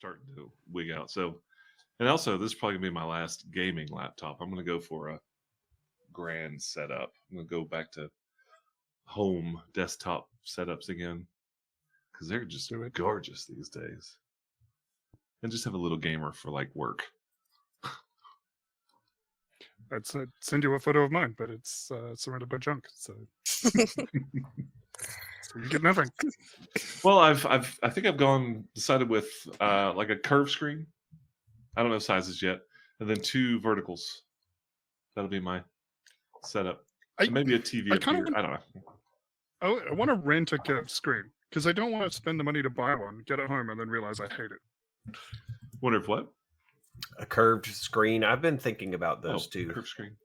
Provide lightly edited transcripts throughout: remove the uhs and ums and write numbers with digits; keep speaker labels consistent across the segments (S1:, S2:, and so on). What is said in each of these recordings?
S1: starting to wig out. So, and also, this is probably gonna be my last gaming laptop. I'm gonna go for a grand setup. I'm gonna go back to home desktop setups again because they're just gorgeous these days. And just have a little gamer for like work.
S2: I'd send you a photo of mine, but it's surrounded by junk, so you get nothing.
S1: Well, I think I've decided with like a curved screen. I don't know sizes yet, and then 2 verticals. That'll be my setup. And maybe a TV up here. I don't know.
S2: I want to rent a curved screen because I don't want to spend the money to buy one, get it home, and then realize I hate it.
S1: Wonder if what?
S3: A curved screen. I've been thinking about those too.
S1: Curved screen.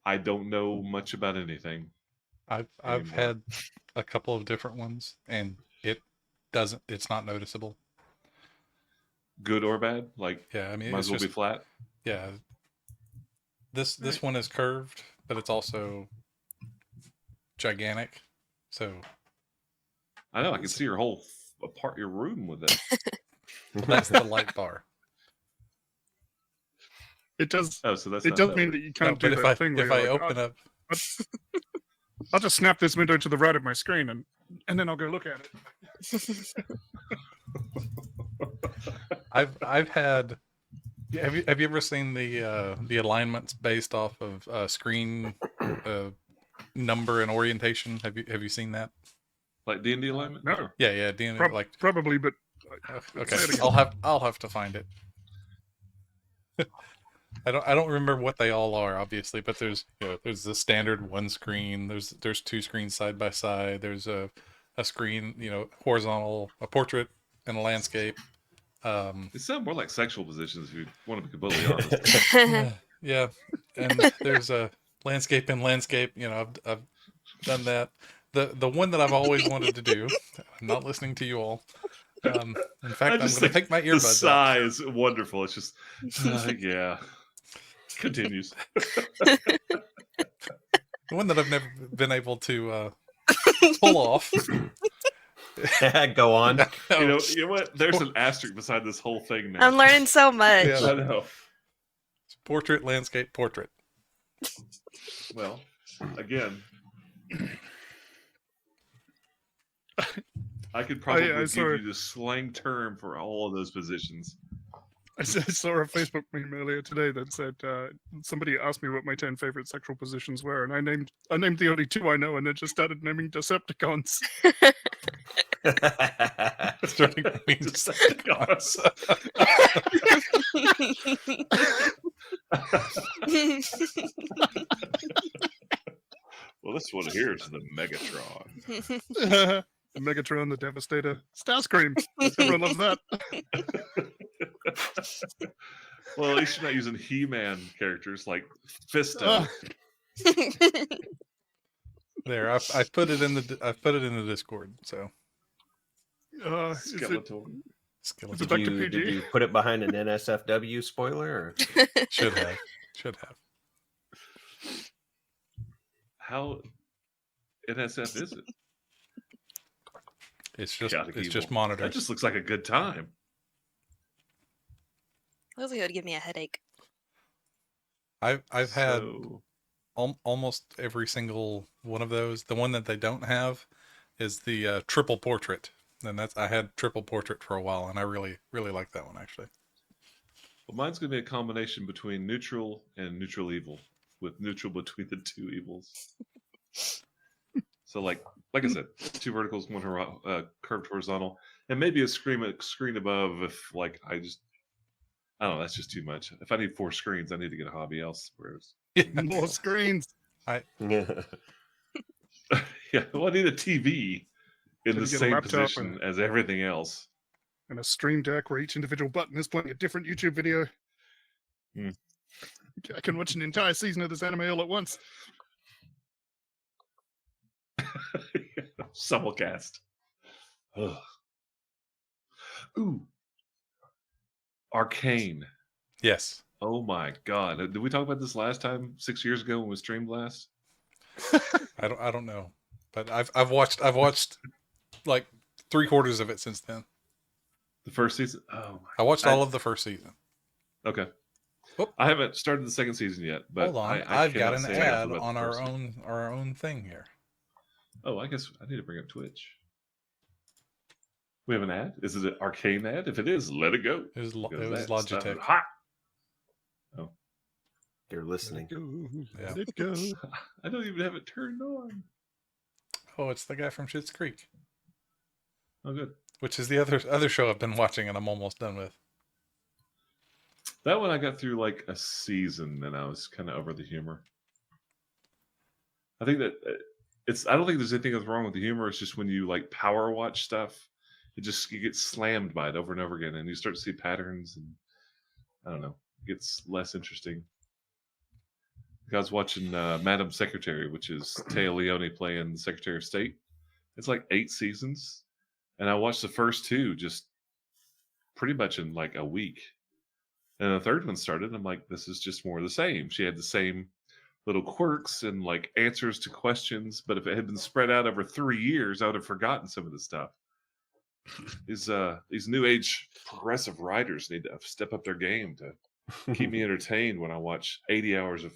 S1: I don't know much about anything.
S4: I've had a couple of different ones, and it's not noticeable.
S1: Good or bad? Like,
S4: yeah, I mean,
S1: might as well be flat.
S4: Yeah. This one is curved, but it's also gigantic. So
S1: I know I can see your whole your room with it.
S4: That's the light bar.
S2: It does.
S1: Oh, so that's
S2: it does mean that you can't do that thing.
S4: If I open up,
S2: I'll just snap this window to the right of my screen, and then I'll go look at it.
S4: I've had. Have you ever seen the alignments based off of screen number and orientation? Have you seen that?
S1: Like D&D alignment?
S2: No.
S4: Yeah, D&D
S2: probably, but
S4: okay. I'll have to find it. I don't remember what they all are, obviously, but there's the standard one screen. There's 2 screens side by side. There's a screen, horizontal, a portrait, and a landscape.
S1: It sounds more like sexual positions, if you want to be completely honest.
S4: Yeah, and there's a landscape and landscape. I've done that. The one that I've always wanted to do. I'm not listening to you all. In fact, I'm going to take my earbuds
S1: The sigh is wonderful. It's just, yeah. Continues.
S4: The one that I've never been able to pull off.
S3: Go on.
S1: You know what? There's an asterisk beside this whole thing now.
S5: I'm learning so much.
S1: Yeah, I know.
S4: It's portrait, landscape, portrait.
S1: Well, again, I could probably give you the slang term for all of those positions.
S2: I saw a Facebook meme earlier today that said somebody asked me what my 10 favorite sexual positions were, and I named the only 2 I know, and then just started naming Decepticons.
S4: Starting naming Decepticons.
S1: Well, this one here is the Megatron.
S2: The Megatron, the Devastator, Starscream. Everyone loves that.
S1: Well, at least you're not using He-Man characters like Fisto.
S4: There, I put it in the Discord. So,
S1: Skeletor.
S3: Did you put it behind an NSFW spoiler? Or?
S4: Should have.
S1: How NSF is it?
S4: It's just monitors.
S1: That just looks like a good time.
S5: Looks like it would give me a headache.
S4: I've had almost every single one of those. The one that they don't have is the triple portrait, and I had triple portrait for a while, and I really like that one actually.
S1: Well, mine's gonna be a combination between neutral and neutral evil, with neutral between the 2 evils. So like I said, 2 verticals, 1 curved horizontal, and maybe a screen above if I don't know, that's just too much. If I need 4 screens, I need to get a hobby elsewhere.
S2: More screens.
S1: Yeah, well, I need a TV in the same position as everything else.
S2: And a Stream Deck where each individual button is playing a different YouTube video. I can watch an entire season of this anime all at once.
S1: Simulcast. Ooh. Arcane.
S4: Yes.
S1: Oh my god. Did we talk about this last time 6 years ago when we streamed last?
S4: I don't know. But I've watched like 3/4 of it since then.
S1: The first season. Oh,
S4: I watched all of the first season.
S1: okay.
S4: Whoop.
S1: I haven't started the second season yet, but
S4: Hold on,
S1: I
S4: I've got
S1: cannot
S4: an
S1: say enough
S4: ad
S1: about
S4: on
S1: the
S4: our
S1: first season.
S4: own thing here.
S1: Oh, I guess I need to bring up Twitch. We have an ad. Is it an Arcane ad? If it is, let it go.
S4: It was
S1: Because that
S4: Logitech.
S1: stuff is hot.
S3: They're listening.
S4: Yeah.
S2: Let it go.
S1: I don't even have it turned on.
S4: Oh, it's the guy from Schitt's Creek,
S1: Oh, good.
S4: which is the other show I've been watching and I'm almost done with.
S1: That one I got through like a season, and I was kind of over the humor. I think that I don't think there's anything that's wrong with the humor. It's just when you like power watch stuff, you get slammed by it over and over again, and you start to see patterns, and I don't know, it gets less interesting. I was watching Madam Secretary, which is Taya Leone playing the Secretary of State. It's like 8 seasons, and I watched the first 2 just pretty much in like a week. And the third one started. I'm like, this is just more of the same. She had the same little quirks and like answers to questions, but if it had been spread out over 3 years, I would have forgotten some of the stuff. These new age progressive writers need to step up their game to keep me entertained when I watch 80 hours of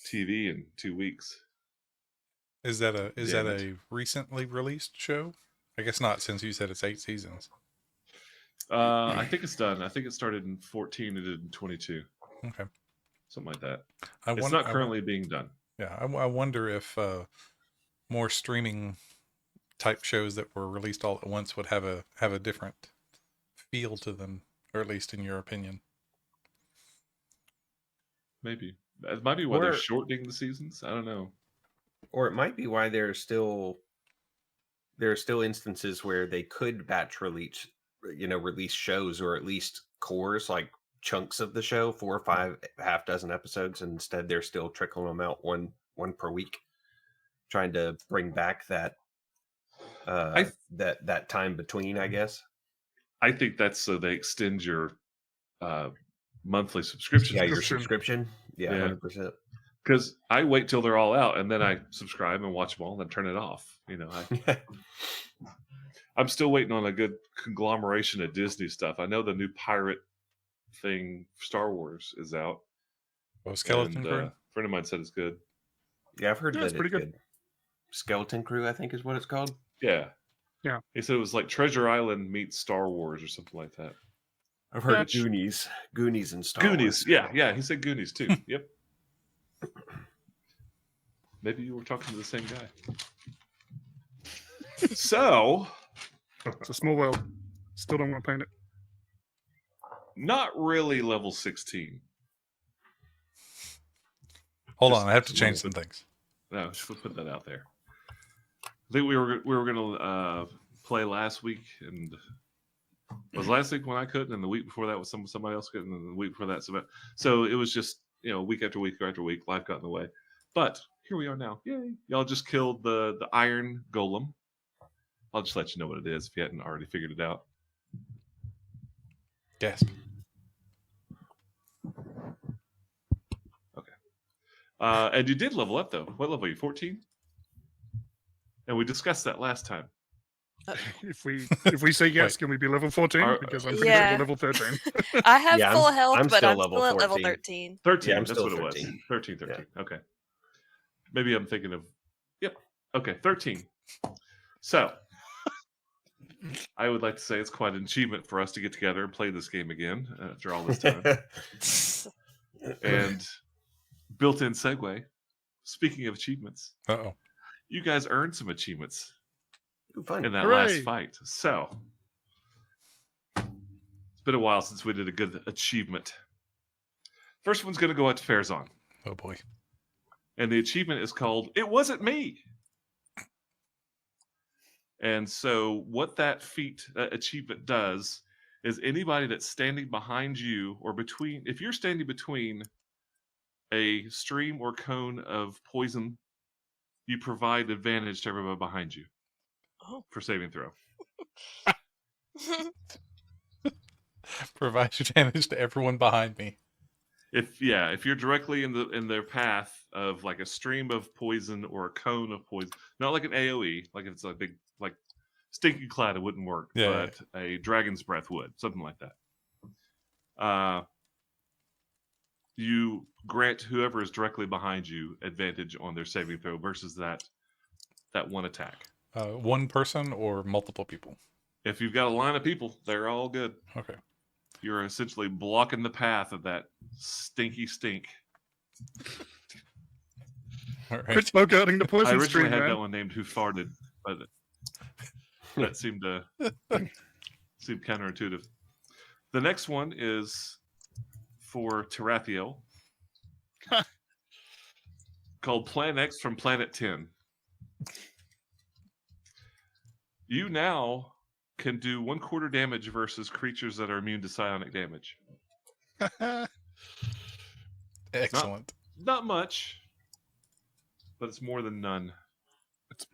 S1: TV in 2 weeks.
S4: Is that
S1: Damn
S4: a recently released show? I guess not, since you said it's 8 seasons.
S1: I think it's done. I think it started in 14 and did in 22.
S4: Okay.
S1: Something like that.
S4: It's
S1: It's not currently being done.
S4: Yeah, I wonder if more streaming type shows that were released all at once would have a different feel to them, or at least in your opinion.
S1: Maybe. It might be why they're
S3: Or-
S1: shortening the seasons. I don't know.
S3: Or it might be why there are still instances where they could batch release shows, or at least cores, like chunks of the show, 4 or 5, half dozen episodes. And instead, they're still trickling them out one per week, trying to bring back that that time between, I guess.
S1: I think that's so they extend your monthly subscription.
S3: Yeah, your
S2: Subscription.
S3: subscription. Yeah,
S1: Yeah.
S3: 100%.
S1: Because I wait till they're all out and then I subscribe and watch them all and then turn it off. You know, I'm still waiting on a good conglomeration of Disney stuff. I know the new pirate thing, Star Wars, is out.
S4: Oh, Skeleton
S1: and,
S4: Crew?
S1: a friend of mine said it's good.
S3: Yeah, I've heard
S2: Yeah,
S3: that
S2: it's pretty
S3: it's
S2: good.
S3: good. Skeleton Crew, I think, is what it's called.
S1: Yeah.
S2: Yeah.
S1: He said it was like Treasure Island meets Star Wars or something like that.
S3: I've heard
S2: That's-
S3: Goonies and Star
S1: Goonies.
S3: Wars.
S1: Yeah. He said Goonies too. Yep. Maybe you were talking to the same guy. So,
S2: It's a small world. Still don't want to paint it.
S1: not really level 16.
S4: Hold
S1: Just
S4: on, I have to
S1: a
S4: change
S1: little
S4: some things.
S1: No, we'll put that out there. I think we were gonna play last week, and was last week when I couldn't, and the week before that was somebody else couldn't, and the week before that so it was just week after week after week, life got in the way. But here we are now. Yay! Y'all just killed the Iron Golem. I'll just let you know what it is if you hadn't already figured it out.
S4: Gasp.
S1: And you did level up though. What level are you? 14? And we discussed that last time.
S2: If we say yes,
S4: Wait.
S2: can we be level 14?
S1: Are-
S2: Because I'm pretty
S5: Yeah.
S2: sure we're level 13.
S5: I have
S3: Yeah,
S5: full
S3: I'm-
S5: health,
S3: I'm
S5: but
S3: still
S5: I'm
S3: level
S5: still at level
S3: 14.
S5: 13.
S1: 13.
S3: Yeah, I'm
S1: That's
S3: still
S1: what it was.
S3: 13.
S1: 13. Okay. Maybe I'm thinking of. Yep. Okay. 13. So, I would like to say it's quite an achievement for us to get together and play this game again after all this time. And built-in segue. Speaking of achievements,
S4: Uh-oh.
S1: you guys earned some achievements
S3: Ooh, fun.
S1: in that
S2: Hooray.
S1: last fight. So, it's been a while since we did a good achievement. First one's going to go out to Farazan.
S4: Oh boy.
S1: And the achievement is called "It Wasn't Me." And so, what that achievement does is anybody that's standing behind you or between, if you're standing between a stream or cone of poison, you provide advantage to everybody behind you
S5: Oh.
S1: for saving throw.
S4: Provides advantage to everyone behind me.
S1: If you're directly in their path of like a stream of poison or a cone of poison, not like an AOE, like if it's a big like Stinking Cloud, it wouldn't work,
S4: Yeah,
S1: but a Dragon's Breath would, something like that. You grant whoever is directly behind you advantage on their saving throw versus that one attack.
S4: One person or multiple people?
S1: If you've got a line of people, they're all good.
S4: Okay.
S1: You're essentially blocking the path of that stinky stink.
S4: All right.
S2: Quit smoke outing the
S1: I
S2: poison
S1: originally
S2: stream,
S1: had
S2: man.
S1: that one named Who Farted, but that seemed counterintuitive. The next one is for Tarathiel, called Plan X from Planet 10. You now can do 1/4 damage versus creatures that are immune to psionic damage.
S4: Excellent.
S1: Not much, but it's more than none.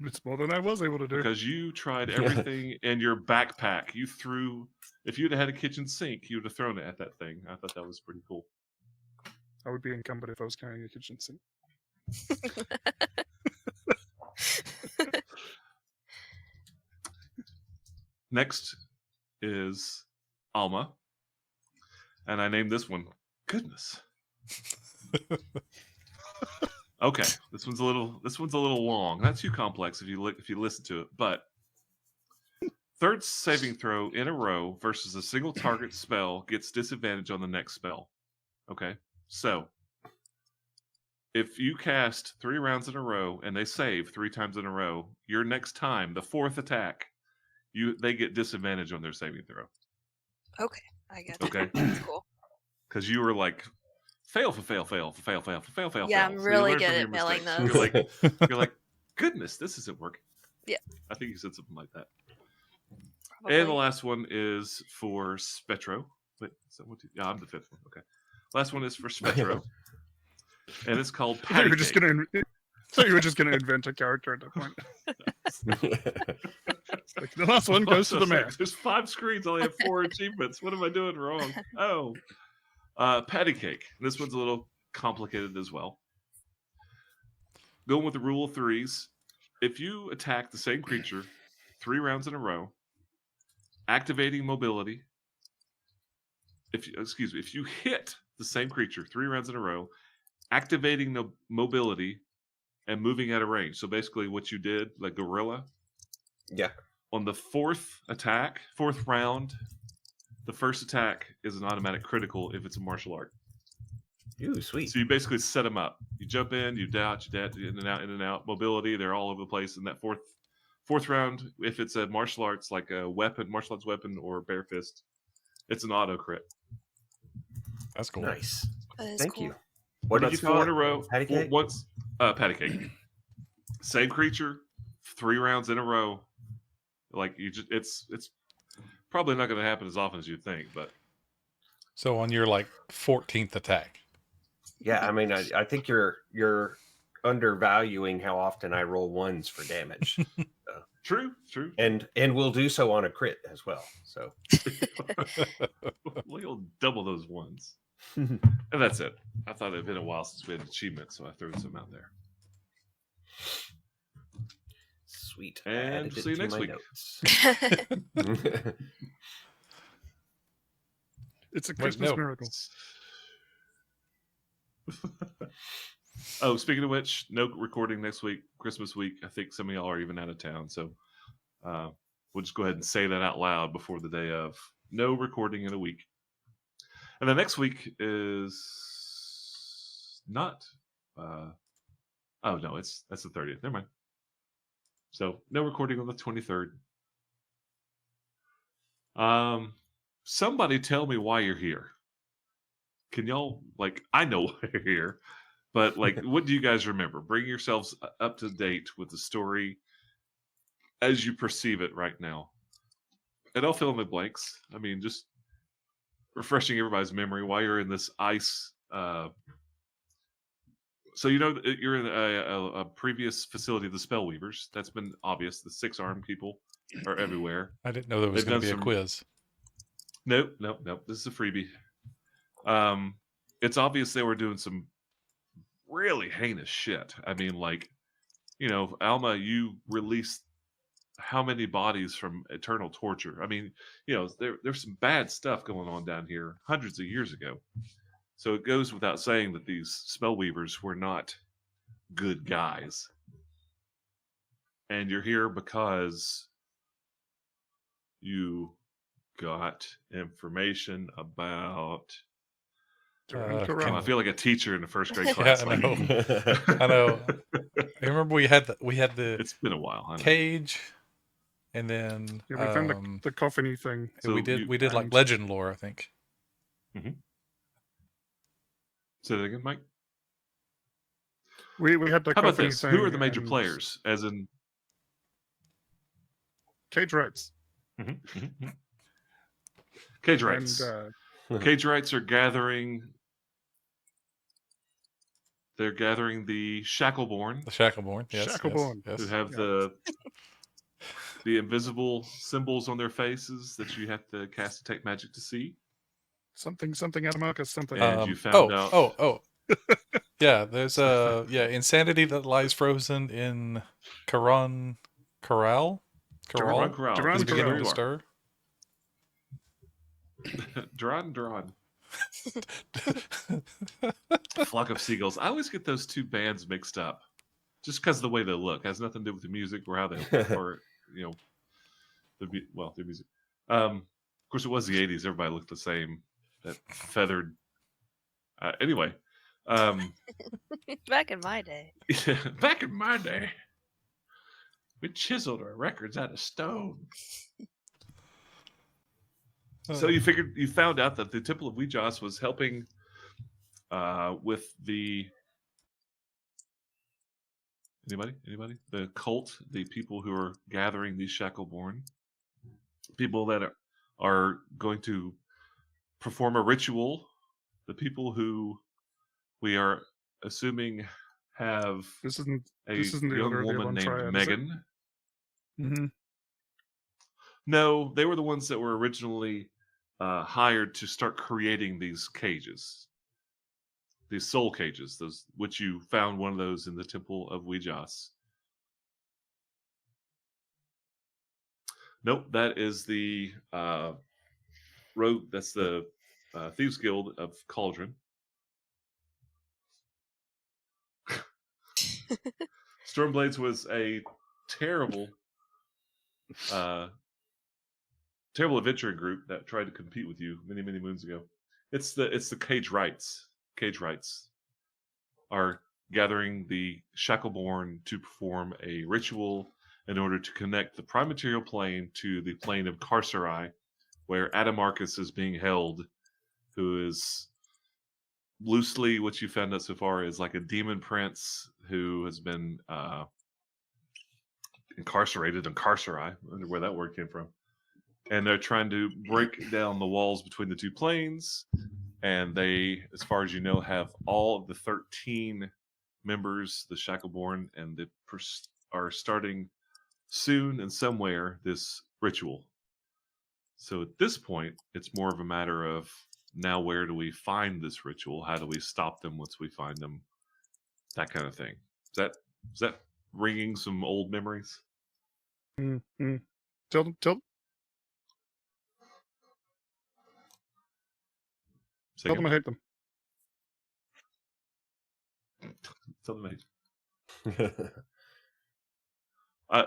S2: It's more than I was able to do.
S1: Because you tried everything in your backpack. You threw, if you'd have had a kitchen sink, you would have thrown it at that thing. I thought that was pretty cool.
S2: I would be encumbered if I was carrying a kitchen sink.
S1: Next is Alma. And I named this one Goodness. Okay, this one's a little long. Not too complex if you listen to it, but third saving throw in a row versus a single target spell gets disadvantage on the next spell. Okay, so if you cast 3 rounds in a row and they save 3 times in a row, your next time, the 4th attack, they get disadvantage on their saving throw.
S5: Okay, I get it.
S1: Okay,
S5: That's cool.
S1: because you were like fail.
S5: Yeah,
S1: So
S5: I'm
S1: you
S5: really
S1: learn
S5: good
S1: from
S5: at
S1: your
S5: failing
S1: mistakes.
S5: those.
S1: You're like, goodness, this isn't working.
S5: Yeah.
S1: I think you said something like that.
S5: Probably.
S1: And the last one is for Spetro. Wait, is that what? Yeah, I'm the 5th one. Okay. Last one is for Spetro, and it's called
S2: I thought you were just
S1: Patty
S2: gonna invent a character at that point. Like, the last one goes to the mayor.
S1: There's 5 screens. I only have 4 achievements. What am I doing wrong? Oh, Patty Cake. This one's a little complicated as well. Going with the rule of 3s. If you attack the same creature 3 rounds in a row, activating mobility. If you hit the same creature 3 rounds in a row, activating the mobility and moving out of range. So basically, what you did, like Gorilla.
S3: Yeah.
S1: On the 4th round, the first attack is an automatic critical if it's a martial art.
S3: Ooh, sweet.
S1: So you basically set them up. You jump in, you dodge, in and out. Mobility, they're all over the place. In that fourth round, if it's a martial arts like a martial arts weapon or bare fist, it's an auto crit.
S4: That's cool.
S3: Nice.
S5: That is
S3: Thank
S5: cool.
S3: you. What did you
S1: That's
S3: call
S1: 4
S3: it?
S1: in a row.
S3: Patty cake?
S1: Once, patty cake. Same creature, 3 rounds in a row. Like it's probably not going to happen as often as you think, but
S4: So on your 14th attack.
S3: Yeah, I mean, I think you're undervaluing how often I roll 1s for damage,
S1: true.
S3: and we'll do so on a crit as well. So
S1: We'll double those ones. And that's it. I thought it had been a while since we had achievements, so I threw some out there.
S3: sweet.
S1: And
S3: I added
S1: see
S3: it
S1: you
S3: to
S1: next
S3: my
S1: week.
S3: notes.
S2: It's a
S4: Wait,
S2: Christmas
S4: no.
S2: miracle.
S1: Oh, speaking of which, no recording next week, Christmas week. I think some of y'all are even out of town, so we'll just go ahead and say that out loud before the day of. No recording in a week. And the next week is not. Oh no, that's the 30th. Never mind. So no recording on the 23rd. Somebody tell me why you're here. Can y'all I know why you're here, but what do you guys remember? Bring yourselves up to date with the story as you perceive it right now. And I'll fill in the blanks. I mean, just refreshing everybody's memory while you're in this ice. So you're in a previous facility of the Spellweavers. That's been obvious. The 6-armed people are everywhere.
S4: I didn't know there was
S1: They've
S4: going to be
S1: done
S4: a quiz.
S1: Nope. This is a freebie. It's obvious they were doing some really heinous shit. I mean, Alma, you released how many bodies from eternal torture. I mean, there's some bad stuff going on down here hundreds of years ago. So it goes without saying that these spellweavers were not good guys. And you're here because you got information about.
S2: Duran
S4: Uh,
S2: Duran.
S1: I feel like a teacher in the first grade
S4: Yeah,
S1: class.
S4: I know.
S3: I
S4: I know. I remember we had the
S1: It's been a while. I know.
S4: cage, and then
S2: Yeah, we found the coffin-y thing.
S1: So
S4: we did like
S2: and-
S4: legend lore, I think.
S1: Say that again, Mike.
S2: We had the
S1: How about
S2: coffin-y
S1: this?
S2: thing.
S1: Who are the major
S2: and
S1: players? As in,
S2: Cage Rights.
S1: Cage rights.
S2: And
S1: Cage rights are gathering. They're gathering the Shackleborn,
S4: The Shackleborn, yes,
S2: Shackleborn.
S4: yes,
S1: who
S4: yes.
S1: have the invisible symbols on their faces that you have to cast detect magic to see.
S2: something Atamarcus something.
S1: And you found out.
S4: Oh. Yeah, there's insanity that lies frozen in Corral.
S1: Duran
S2: Duran
S1: the beginning
S2: Corral.
S1: of
S4: Stir.
S1: Duran. Flock of Seagulls. I always get those two bands mixed up, just because of the way they look. It has nothing to do with the music or how they, or their music. Of course, it was the '80s. Everybody looked the same. That feathered. Anyway,
S5: Back in my day.
S1: back in my day, we chiseled our records out of stone. So you found out that the Temple of Ouijas was helping with the anybody the cult, the people who are gathering these Shackleborn, people that are going to perform a ritual, the people who we are assuming have
S2: This isn't
S1: a
S2: the
S1: young
S2: order of the
S1: woman
S2: Elon
S1: named
S2: Triad, is it?
S1: Megan.
S2: Mm-hmm.
S1: No, they were the ones that were originally hired to start creating these cages, these soul cages, those which you found one of those in the Temple of Ouijas. Nope, that is the road. That's the Thieves Guild of Cauldron. Stormblades was a terrible adventuring group that tried to compete with you many moons ago. It's the Cage Rights. Cage Rights are gathering the Shackleborn to perform a ritual in order to connect the prime material plane to the plane of Carcerai, where Atamarcus is being held, who is loosely what you found out so far is like a demon prince who has been incarcerated in Carcerai. I wonder where that word came from. And they're trying to break down the walls between the two planes. And they, as far as you know, have all of the 13 members, the Shackleborn, and they are starting soon and somewhere this ritual. So at this point, it's more of a matter of now where do we find this ritual? How do we stop them once we find them? That kind of thing. Is that ringing some old memories?
S2: Mm-hmm. Tell them. Tell them I hate them.
S1: Tell them I hate.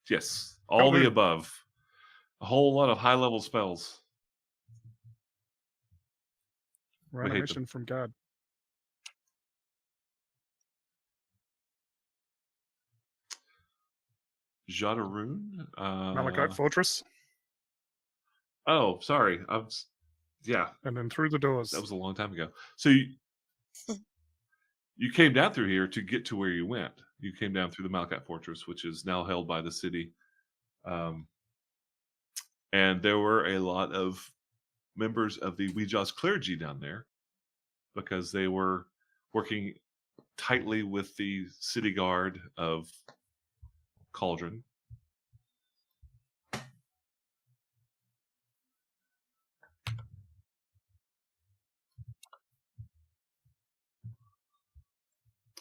S1: Yes, all the above. A whole lot of high-level spells.
S2: We're on a mission from God.
S1: Jadaroon?
S2: Malachite Fortress.
S1: Oh, sorry. Yeah.
S2: And then through the doors.
S1: That was a long time ago. So you came down through here to get to where you went. You came down through the Malachite Fortress, which is now held by the city. And there were a lot of members of the Ouijas clergy down there because they were working tightly with the city guard of Cauldron.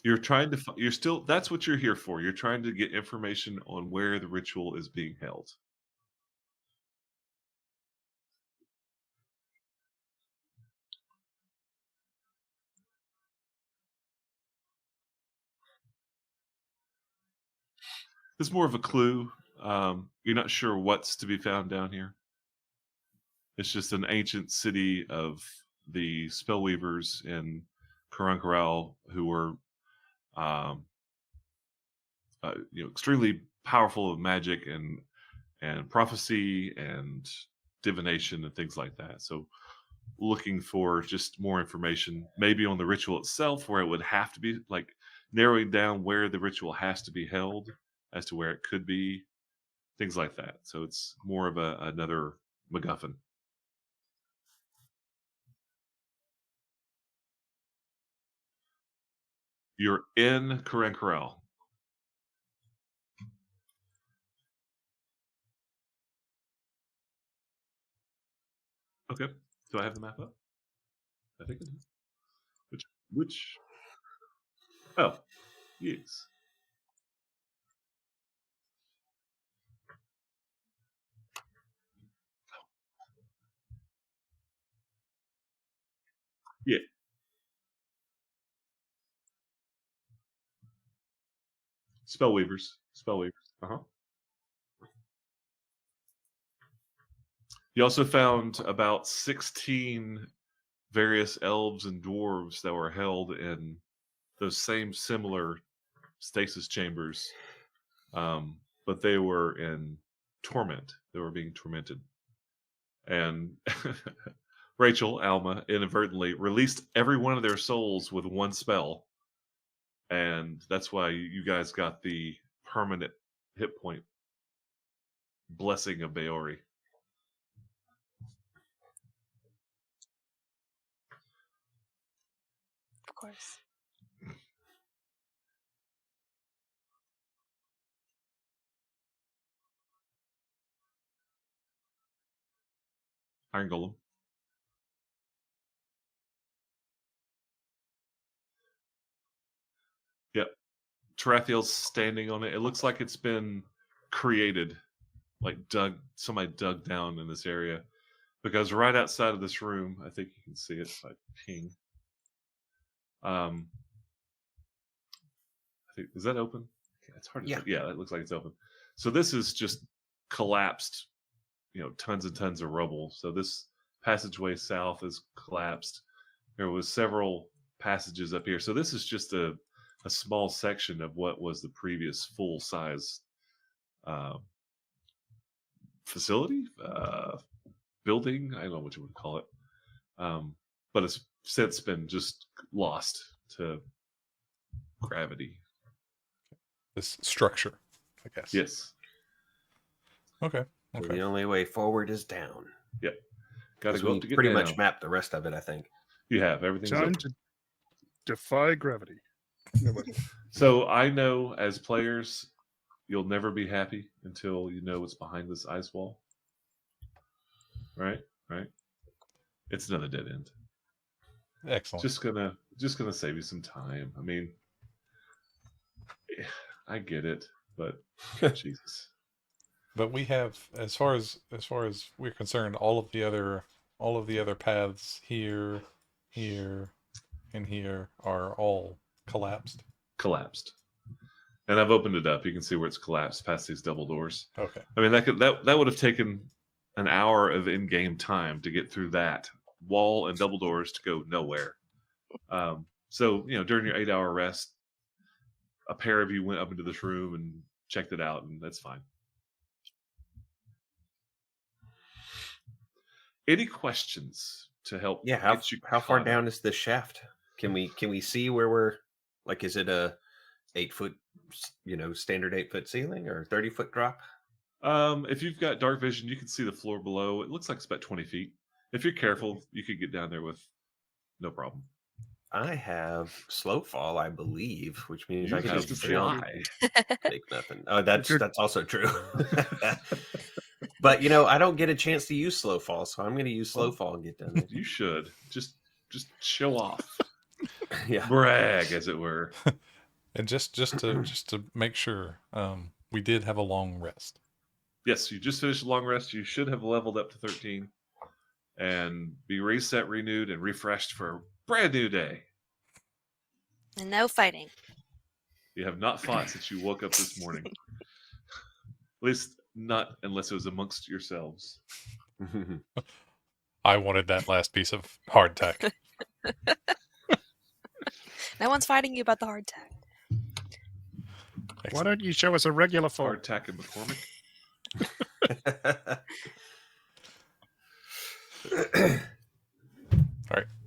S1: You're trying to. You're still. That's what you're here for. You're trying to get information on where the ritual is being held. It's more of a clue. You're not sure what's to be found down here. It's just an ancient city of the spellweavers in Karankaral who were, um, extremely powerful of magic and prophecy and divination and things like that. So, looking for just more information, maybe on the ritual itself, where it would have to be like narrowing down where the ritual has to be held as to where it could be, things like that. So it's more of another MacGuffin. You're in Karen Corral. Okay. Do I have the map up? I think I do. Which? Oh, yes. Yeah. Spellweavers. Spellweavers. Uh-huh. You also found about 16 various elves and dwarves that were held in those same similar stasis chambers, but they were in torment. They were being tormented. And Rachel, Alma, inadvertently released every one of their souls with one spell. And that's why you guys got the permanent hit point blessing of Baori.
S5: Of course.
S1: Iron Golem. Yep. Tarathiel's standing on it. It looks like it's been created, like somebody dug down in this area. Because right outside of this room, I think you can see it by ping. I think, is that open? It's hard to tell. Yeah, it looks like it's open. So this is just collapsed, tons and tons of rubble. So this passageway south is collapsed. There was several passages up here. So this is just a small section of what was the previous full size facility, building. I don't know what you would call it. But it's since been just lost to gravity.
S4: This structure, I guess.
S1: Yes.
S4: Okay.
S3: So
S4: Okay.
S3: the only way forward is down.
S1: Yep. Got to
S3: 'Cause
S1: go
S3: we
S1: up to get
S3: pretty
S1: down.
S3: much mapped the rest of it, I think.
S1: You have everything's
S2: Time
S1: open.
S2: to defy gravity. No way.
S1: So I know as players, you'll never be happy until you know what's behind this ice wall. Right? Right? It's another dead end.
S4: Excellent.
S1: Just gonna save you some time. I mean, I get it, but Jesus.
S4: But we have, as far as we're concerned, all of the other paths here, and here are all collapsed.
S1: Collapsed. And I've opened it up. You can see where it's collapsed past these double doors.
S4: Okay.
S1: I mean, that would have taken an hour of in-game time to get through that wall and double doors to go nowhere. So during your 8-hour rest, a pair of you went up into this room and checked it out, and that's fine. Any questions to help?
S3: Yeah,
S1: get you
S3: how far
S1: caught
S3: down
S1: up?
S3: is this shaft? Can we see where we're like? Is it a 8-foot, standard 8-foot ceiling or 30-foot drop?
S1: If you've got dark vision, you can see the floor below. It looks like it's about 20 feet. If you're careful, you could get down there with no problem.
S3: I have slow fall, I believe, which means
S1: You
S3: I can
S1: have
S3: just
S1: to
S3: jump,
S1: fly.
S3: take nothing. Oh, that's
S2: you're-
S3: also true. But I don't get a chance to use slow fall, so I'm going to use slow fall and get down there.
S1: You should just show off.
S3: Yeah.
S1: brag, as it were.
S4: And just to make sure, we did have a long rest.
S1: Yes, you just finished a long rest. You should have leveled up to 13 and be reset, renewed, and refreshed for a brand new day.
S5: And no fighting.
S1: You have not fought since you woke up this morning. At least not unless it was amongst yourselves.
S4: I wanted that last piece of hardtack.
S5: No one's fighting you about the hardtack.
S2: Why don't you show us a regular fault?
S1: Hardtack and McCormick.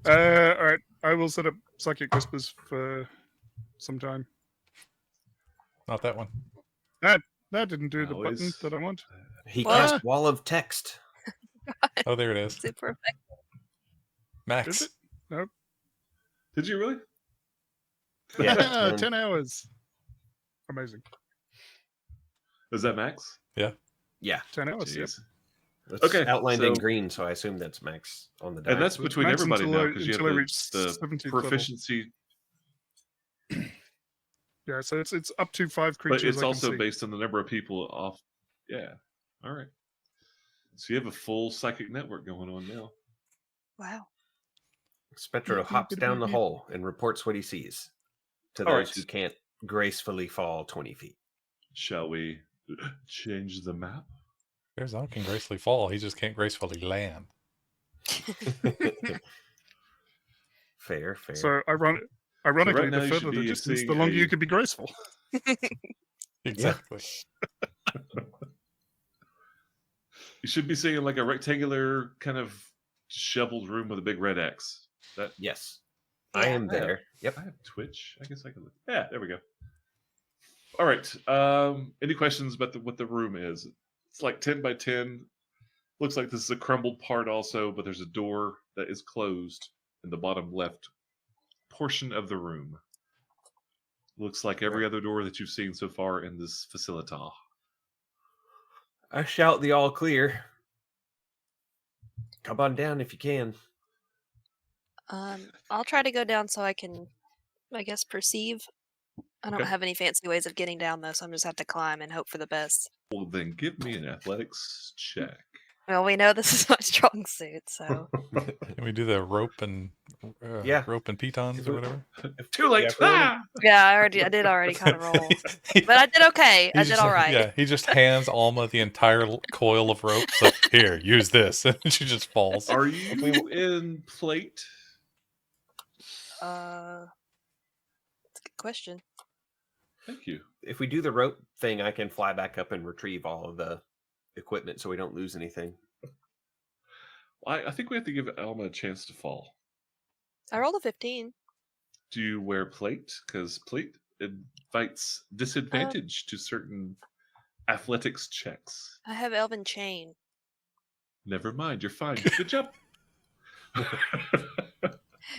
S2: All right. I will set up Psychic Whispers for some time.
S4: Not that one.
S2: That didn't do the button
S1: Always.
S2: that I want.
S3: He
S5: What?
S3: cast Wall of Text.
S4: Oh, there it is.
S5: Super effective.
S4: Max.
S2: Did it?
S1: Did you really?
S3: Yeah,
S2: 10 hours. Amazing.
S1: Is that Max?
S3: Yeah.
S2: 10 hours. Yep.
S1: Jeez.
S3: It's
S1: Okay,
S3: outlined in
S1: so-
S3: green, so I assume that's Max on the die.
S1: And that's
S2: So
S1: between
S2: Max
S1: everybody
S2: until
S1: now
S2: I-
S1: because you have
S2: until I
S1: the,
S2: reach
S1: the
S2: 17th level.
S1: proficiency,
S2: Yeah, so it's up to 5
S1: but
S2: creatures.
S1: it's
S2: I can
S1: also
S2: see.
S1: based on the number of people off. Yeah. All right. So you have a full psychic network going on now.
S5: Wow.
S3: Spectro hops down the hole and reports what he sees to
S1: All
S3: those
S1: right.
S3: who can't gracefully fall 20 feet.
S1: Shall we change the map?
S4: Farazan can gracefully fall. He just can't gracefully land.
S3: Fair.
S2: So ironically,
S1: now
S2: the
S1: you should
S2: further the
S1: be
S2: distance, the
S1: seeing
S2: longer
S1: a-
S2: you can be graceful.
S4: Exactly.
S1: You should be seeing like a rectangular kind of shoveled room with a big red X. That
S3: Yes.
S5: Yeah.
S3: I am there. Yep.
S1: I have Twitch. I guess I could. Yeah, there we go. All right. Any questions about what the room is? It's like 10 by 10. Looks like this is a crumbled part also, but there's a door that is closed in the bottom left portion of the room. Looks like every other door that you've seen so far in this facilita.
S3: I shout the all clear. Come on down if you can.
S5: I'll try to go down so I can, I guess, perceive. I don't
S1: Okay.
S5: have any fancy ways of getting down though, so I'm just have to climb and hope for the best.
S1: Well, then give me an athletics check.
S5: Well, we know this is my strong suit, so
S4: Can we do the rope and
S3: Yeah.
S4: rope and pitons or whatever?
S1: Too late.
S3: Yeah, really.
S1: Ah!
S5: yeah, I did already kind of roll, but I did okay. I
S4: He's
S5: did
S4: just
S5: all
S4: like-
S5: right.
S4: Yeah, he just hands Alma the entire coil of rope. So here, use this, and she just falls.
S1: Are you in plate?
S5: That's a good question.
S1: Thank you.
S3: If we do the rope thing, I can fly back up and retrieve all of the equipment so we don't lose anything.
S1: I think we have to give Alma a chance to fall.
S5: I rolled a 15.
S1: Do you wear plate? Because plate invites disadvantage to certain athletics checks.
S5: I have Elven Chain.
S1: Never mind, you're fine. Good job.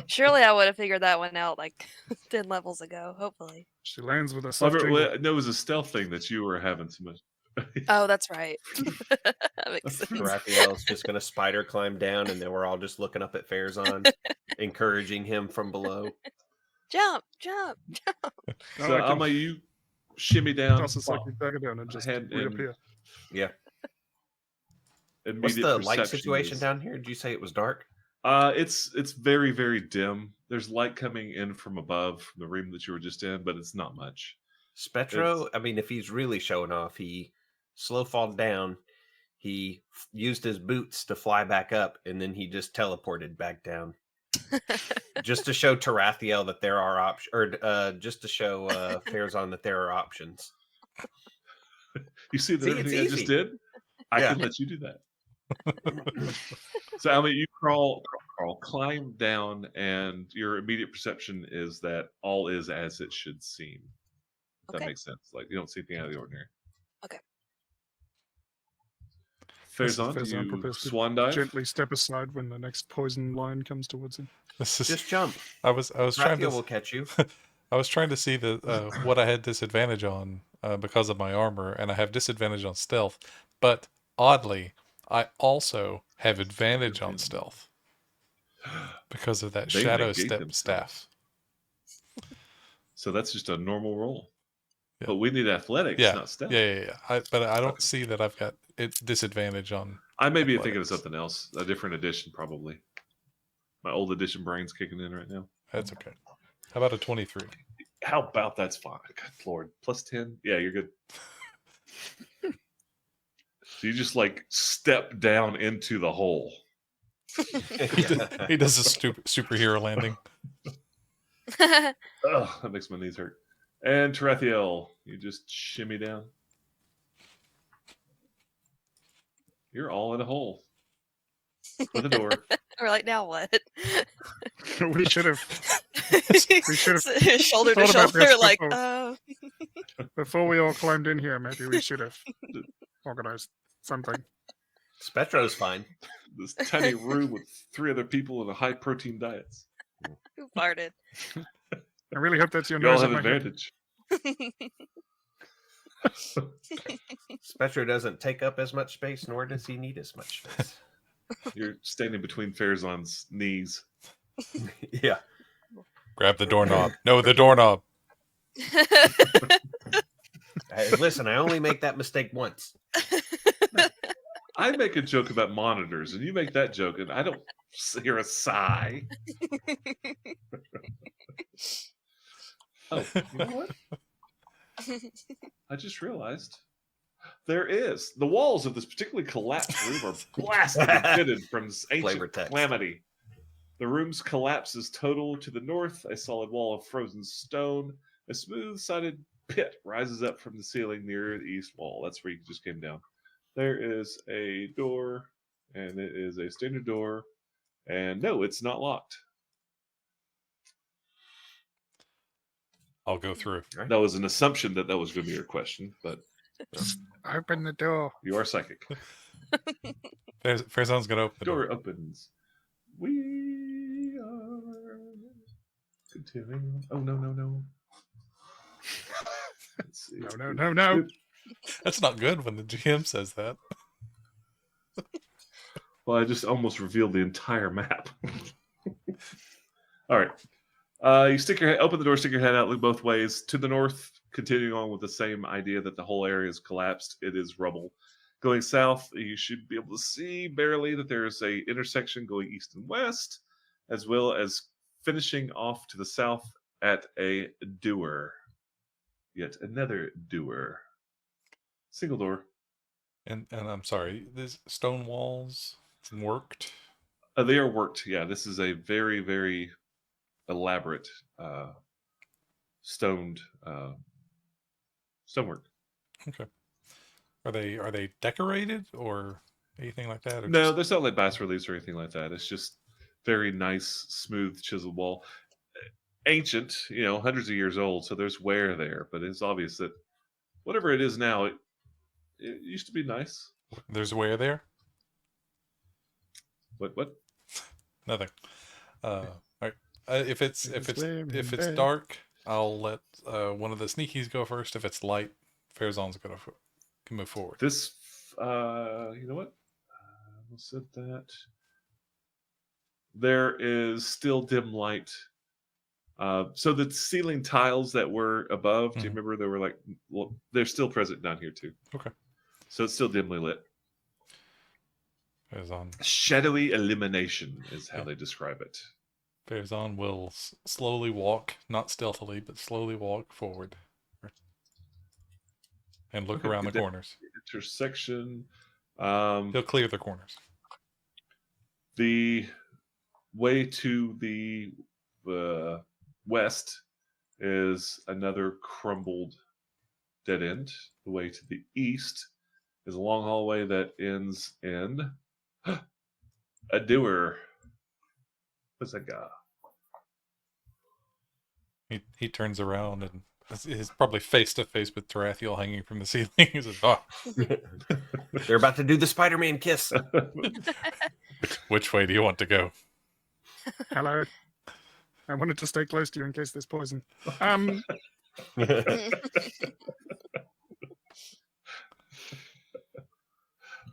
S5: Surely I would have figured that one out like 10 levels ago, hopefully.
S2: She lands with a soft
S1: Well,
S2: jingle.
S1: no, it was a stealth thing that you were having so much.
S5: Oh, that's right. That makes sense.
S3: Raphael's just going to spider climb down, and then we're all just looking up at Farazan, encouraging him from below.
S5: Jump, jump.
S1: So,
S2: I can
S1: Alma, you shimmy down.
S2: toss a psychic dagger down and just
S1: Hand
S2: reappear.
S3: Yeah.
S1: Immediate
S3: What's the light
S1: perception
S3: situation
S1: is-
S3: down here? Did you say it was dark?
S1: It's very, very dim. There's light coming in from above from the room that you were just in, but it's not much.
S3: Spectro, I mean, if he's really showing off, he slow fall down. He used his boots to fly back up, and then he just teleported back down, just to show Tarathiel that there are options, or just to show Farazan that there are options.
S1: You see that
S3: See, it's
S1: everything I just
S3: easy.
S1: did? I
S3: Yeah.
S1: can let you do that. So, Alma, you climb down, and your immediate perception is that all is as it should seem. If that
S5: Okay.
S1: makes sense. Like, you don't see anything out of the ordinary.
S5: Okay.
S1: Farazan,
S2: Farazan
S1: do you
S2: prepares to
S1: swan dive?
S2: Gently step aside when the next poison line comes towards him.
S4: This is.
S3: Just jump.
S4: I was trying
S3: Tarathiel
S4: to.
S3: will catch you.
S4: I was trying to see the what I had disadvantage on because of my armor, and I have disadvantage on stealth. But oddly, I also have advantage on stealth because of that
S1: They
S4: shadow
S1: negate
S4: step
S1: themselves.
S4: staff.
S1: So that's just a normal roll.
S4: Yeah.
S1: But we need athletics,
S4: Yeah.
S1: not stealth.
S4: Yeah. But I don't see that I've got it disadvantage on.
S1: I may be thinking of
S4: athletics.
S1: something else, a different edition, probably. My old edition brain's kicking in right now.
S4: That's okay. How about a 23?
S1: How about that's fine? Good Lord. Plus 10? Yeah, you're good. So you just like step down into the hole.
S4: He does a superhero landing.
S1: Ugh, that makes my knees hurt. And Tarathiel, you just shimmy down. You're all in a hole. With a door.
S5: We're like, now what?
S2: We should have
S5: Shoulder to
S2: thought about
S5: shoulder,
S2: this
S5: like,
S2: before. Before we all climbed in here, maybe we should have organized something.
S3: Spetro's fine.
S1: This tiny room with 3 other people in a high protein diets.
S5: who farted?
S2: I really hope that's your
S1: You all
S2: nose
S1: have
S2: on my head.
S1: advantage.
S3: Spetro doesn't take up as much space, nor does he need as much space.
S1: You're standing between Farazan's knees.
S3: Yeah.
S4: Grab the doorknob. No, the doorknob.
S3: Hey, listen, I only make that mistake once.
S1: I make a joke about monitors, and you make that joke, and I don't hear a sigh. Oh, you know what? I just realized there is. The walls of this particularly collapsed room are blasted and pitted from this
S3: Flavor
S1: ancient
S3: text.
S1: calamity. The room's collapse is total to the north. A solid wall of frozen stone. A smooth-sided pit rises up from the ceiling near the east wall. That's where you just came down. There is a door, and it is a standard door. And no, it's not locked.
S4: I'll go through.
S1: That was an assumption that was going to be your question, but
S2: Open the door.
S1: you are psychic.
S4: Farazan's gonna open the door.
S1: Door opens. We are continuing. Oh, no. Let's see.
S2: No.
S4: That's not good when the GM says that.
S1: Well, I just almost revealed the entire map. All right. You stick your head, open the door, stick your head out, look both ways. To the north, continuing on with the same idea that the whole area is collapsed. It is rubble. Going south, you should be able to see barely that there's a intersection going east and west, as well as finishing off to the south at a doer. Yet another doer. Single door.
S4: And I'm sorry, these stone walls worked.
S1: They are worked. Yeah, this is a very, very elaborate stonework.
S4: Okay. Are they decorated or anything like that? Or
S1: No,
S4: just-
S1: there's not like bas reliefs or anything like that. It's just very nice, smooth, chiseled wall. Ancient, hundreds of years old, so there's wear there. But it's obvious that whatever it is now, it used to be nice.
S4: There's wear there.
S1: What?
S4: Nothing. All right. If it's
S2: wearing
S4: if it's
S2: there.
S4: dark, I'll let one of the sneakies go first. If it's light, Farazan's can move forward.
S1: This, you know what? We'll set that. There is still dim light. So the ceiling tiles that were above, do you
S4: Mhm.
S1: remember they were they're still present down here too.
S4: Okay.
S1: So it's still dimly lit.
S4: Farazan
S1: Shadowy illumination is how they describe it.
S4: Farazan will slowly walk, not stealthily, but slowly walk forward, and look
S1: Okay,
S4: around the
S1: good.
S4: corners.
S1: Intersection.
S4: He'll clear the corners.
S1: The way to the west is another crumbled dead end. The way to the east is a long hallway that ends in a doer. What's that guy?
S4: He turns around and is probably face to face with Tarathiel hanging from the ceiling. He says, "Oh,
S3: They're about to do the Spider-Man kiss.
S4: which way do you want to go?"
S2: Hello. I wanted to stay close to you in case there's poison.
S1: I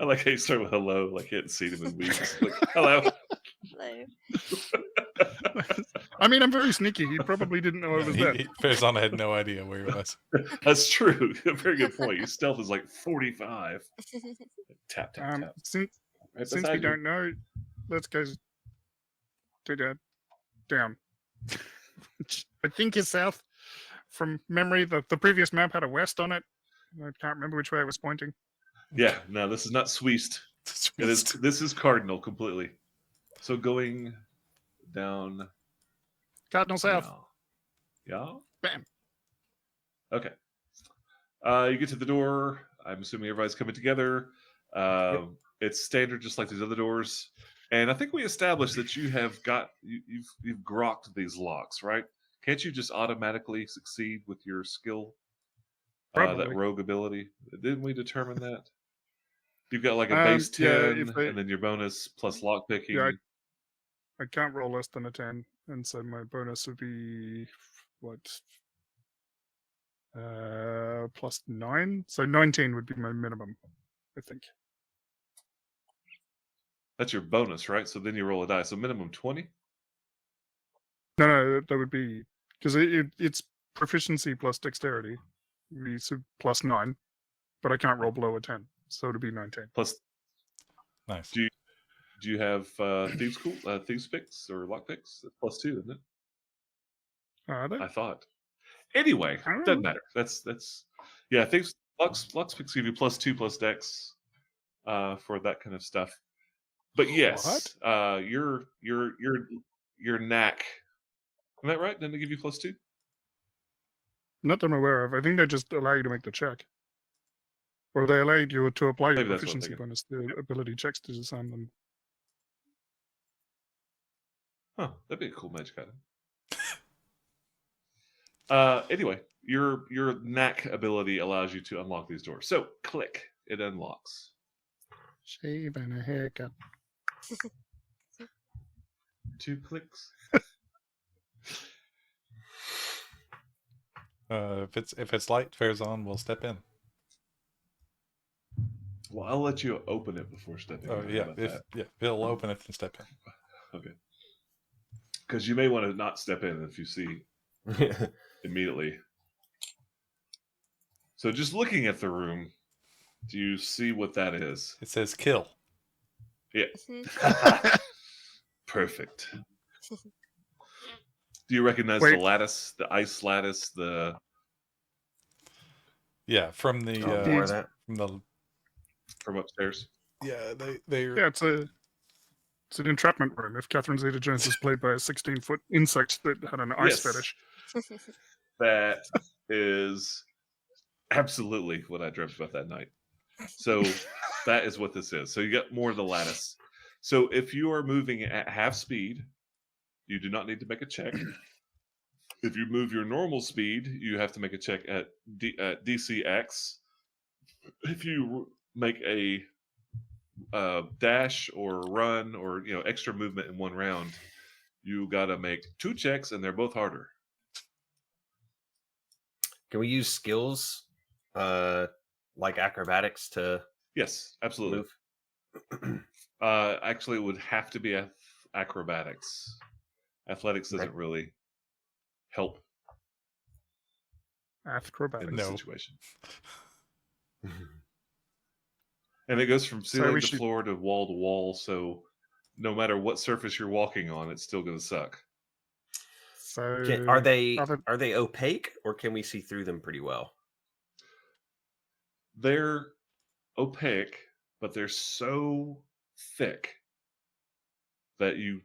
S1: like how you start with hello, like you hadn't seen him in weeks. Like, hello.
S5: there.
S2: I mean, I'm very sneaky. He probably didn't know I was there.
S4: Farazan had no idea where he was.
S1: That's true. Very good point. Your stealth is like 45. Tap, tap, tap.
S2: Since
S1: Right
S2: we
S1: beside you.
S2: don't know, let's go down. I think is south. From memory, the previous map had a west on it. I can't remember which way it was pointing.
S1: Yeah, no, this is not Sweest. It is. This is Cardinal completely. So going down.
S2: Cardinal south.
S1: now. Yeah.
S2: Bam.
S1: Okay. You get to the door. I'm assuming everybody's coming together. It's standard, just like these other doors. And I think we established that you have got you've grokked these locks, right? Can't you just automatically succeed with your skill?
S2: Probably.
S1: That rogue ability. Didn't we determine that? You've got like a
S2: Um,
S1: base 10,
S2: yeah, if I-
S1: and then your bonus plus lockpicking.
S2: Yeah, I can't roll less than a 10, and so my bonus would be what? Plus 9. So 19 would be my minimum, I think.
S1: That's your bonus, right? So then you roll a die. So minimum 20?
S2: No, that would be because it's proficiency plus dexterity, so plus 9, but I can't roll below a 10, so it'd be 19.
S1: Plus,
S4: Nice.
S1: do you have thieves picks or lock picks? That's plus 2, isn't it?
S2: Are they?
S1: I thought. Anyway,
S2: I don't
S1: doesn't
S2: know.
S1: matter. That's yeah. Thieves locks picks give you plus 2 plus dex for that kind of stuff. But yes, your knack. Am I right? Didn't they give you plus 2?
S2: Not that I'm aware of. I think they just allow you to make the check, or they allow you to apply your
S1: Maybe that's what I'm
S2: proficiency
S1: thinking.
S2: bonus to ability checks to disarm them.
S1: Huh, that'd be a cool magic item. Anyway, your knack ability allows you to unlock these doors. So click, it unlocks.
S2: Shave and a haircut.
S1: 2 clicks.
S4: If it's light, Farazan will step in.
S1: Well, I'll let you open it before stepping.
S4: Oh
S1: in. How
S4: yeah,
S1: about that?
S4: he'll open it and step in.
S1: Okay. Because you may want to not step in if you see immediately. So just looking at the room, do you see what that is?
S4: It says kill.
S1: Yeah.
S5: Mhm.
S1: Perfect. Do you recognize
S2: Wait.
S1: the lattice, the ice lattice,
S4: Yeah, from the
S3: Oh, more of that.
S4: from the
S1: from upstairs?
S4: yeah they
S2: Yeah, it's an entrapment room. If Catherine Zeta-Jones was played by a 16-foot insect that had an ice
S1: Yes.
S2: fetish.
S1: That is absolutely what I dreamt about that night. So that is what this is. So you got more of the lattice. So if you are moving at half speed, you do not need to make a check. If you move your normal speed, you have to make a check at DCX. If you make a dash or run or extra movement in one round, you got to make 2 checks, and they're both harder.
S3: Can we use skills like acrobatics to
S1: Yes, absolutely.
S3: move?
S1: Actually, it would have to be acrobatics. Athletics doesn't
S3: Okay.
S1: really help in
S2: Acrobatics.
S1: this
S4: No.
S1: situation. And it goes from ceiling
S2: we
S1: to
S2: should-
S1: floor to wall, so no matter what surface you're walking on, it's still going to suck.
S2: So
S3: Are they
S2: other-
S3: opaque, or can we see through them pretty well?
S1: They're opaque, but they're so thick that you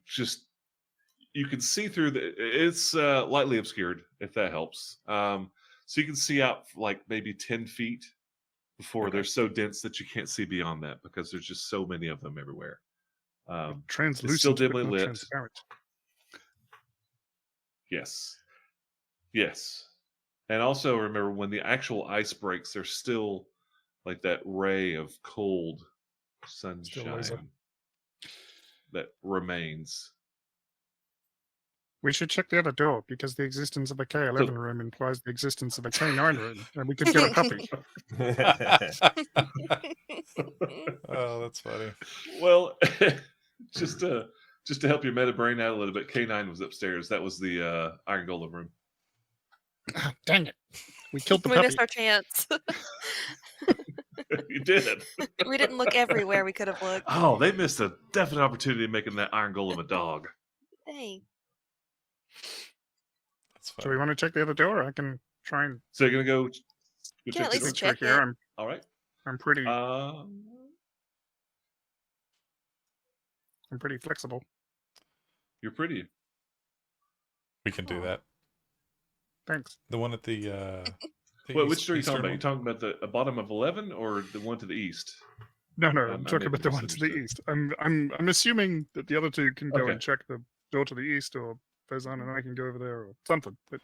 S1: can see through it's lightly obscured, if that helps. So you can see out like maybe 10 feet before
S3: Okay.
S1: they're so dense that you can't see beyond that because there's just so many of them everywhere.
S2: translucent,
S1: still
S2: but
S1: dimly
S2: not
S1: lit.
S2: transparent.
S1: Yes. And also remember, when the actual ice breaks, there's still like that ray of cold
S2: laser.
S1: sunshine that remains.
S2: We should check the other door because the existence of a K11 room implies the existence of a K9 room, and we could get a puppy.
S4: Oh, that's funny.
S1: Well, just Just to help your meta brain out a little bit, K9 was upstairs. That was the Iron Golem room.
S2: Ah, dang it. We killed the
S5: We
S2: puppy.
S5: missed our chance.
S1: You did.
S5: We didn't look everywhere we could have looked.
S1: Oh, they missed a definite opportunity of making that Iron Golem a dog.
S5: Dang.
S4: That's
S2: So we
S4: fine.
S2: want to check the other door? I can try and
S1: So you're gonna go.
S5: You can at
S1: the
S5: least
S1: door?
S5: check
S2: here.
S5: it.
S1: All right.
S2: I'm pretty
S1: Um,
S2: I'm pretty flexible.
S1: you're pretty.
S4: We can do
S5: Aw.
S4: that.
S2: Thanks.
S4: The one at the
S1: Wait, which door are you
S4: eastern
S1: talking about?
S4: one?
S1: You talking about the bottom of 11 or the one to the east?
S2: No,
S1: I
S2: I'm talking
S1: maybe
S2: about the one to the
S1: misunderstood.
S2: east. I'm assuming that the other two can go
S1: Okay.
S2: and check the door to the east, or Faison and I can go over there, or something. But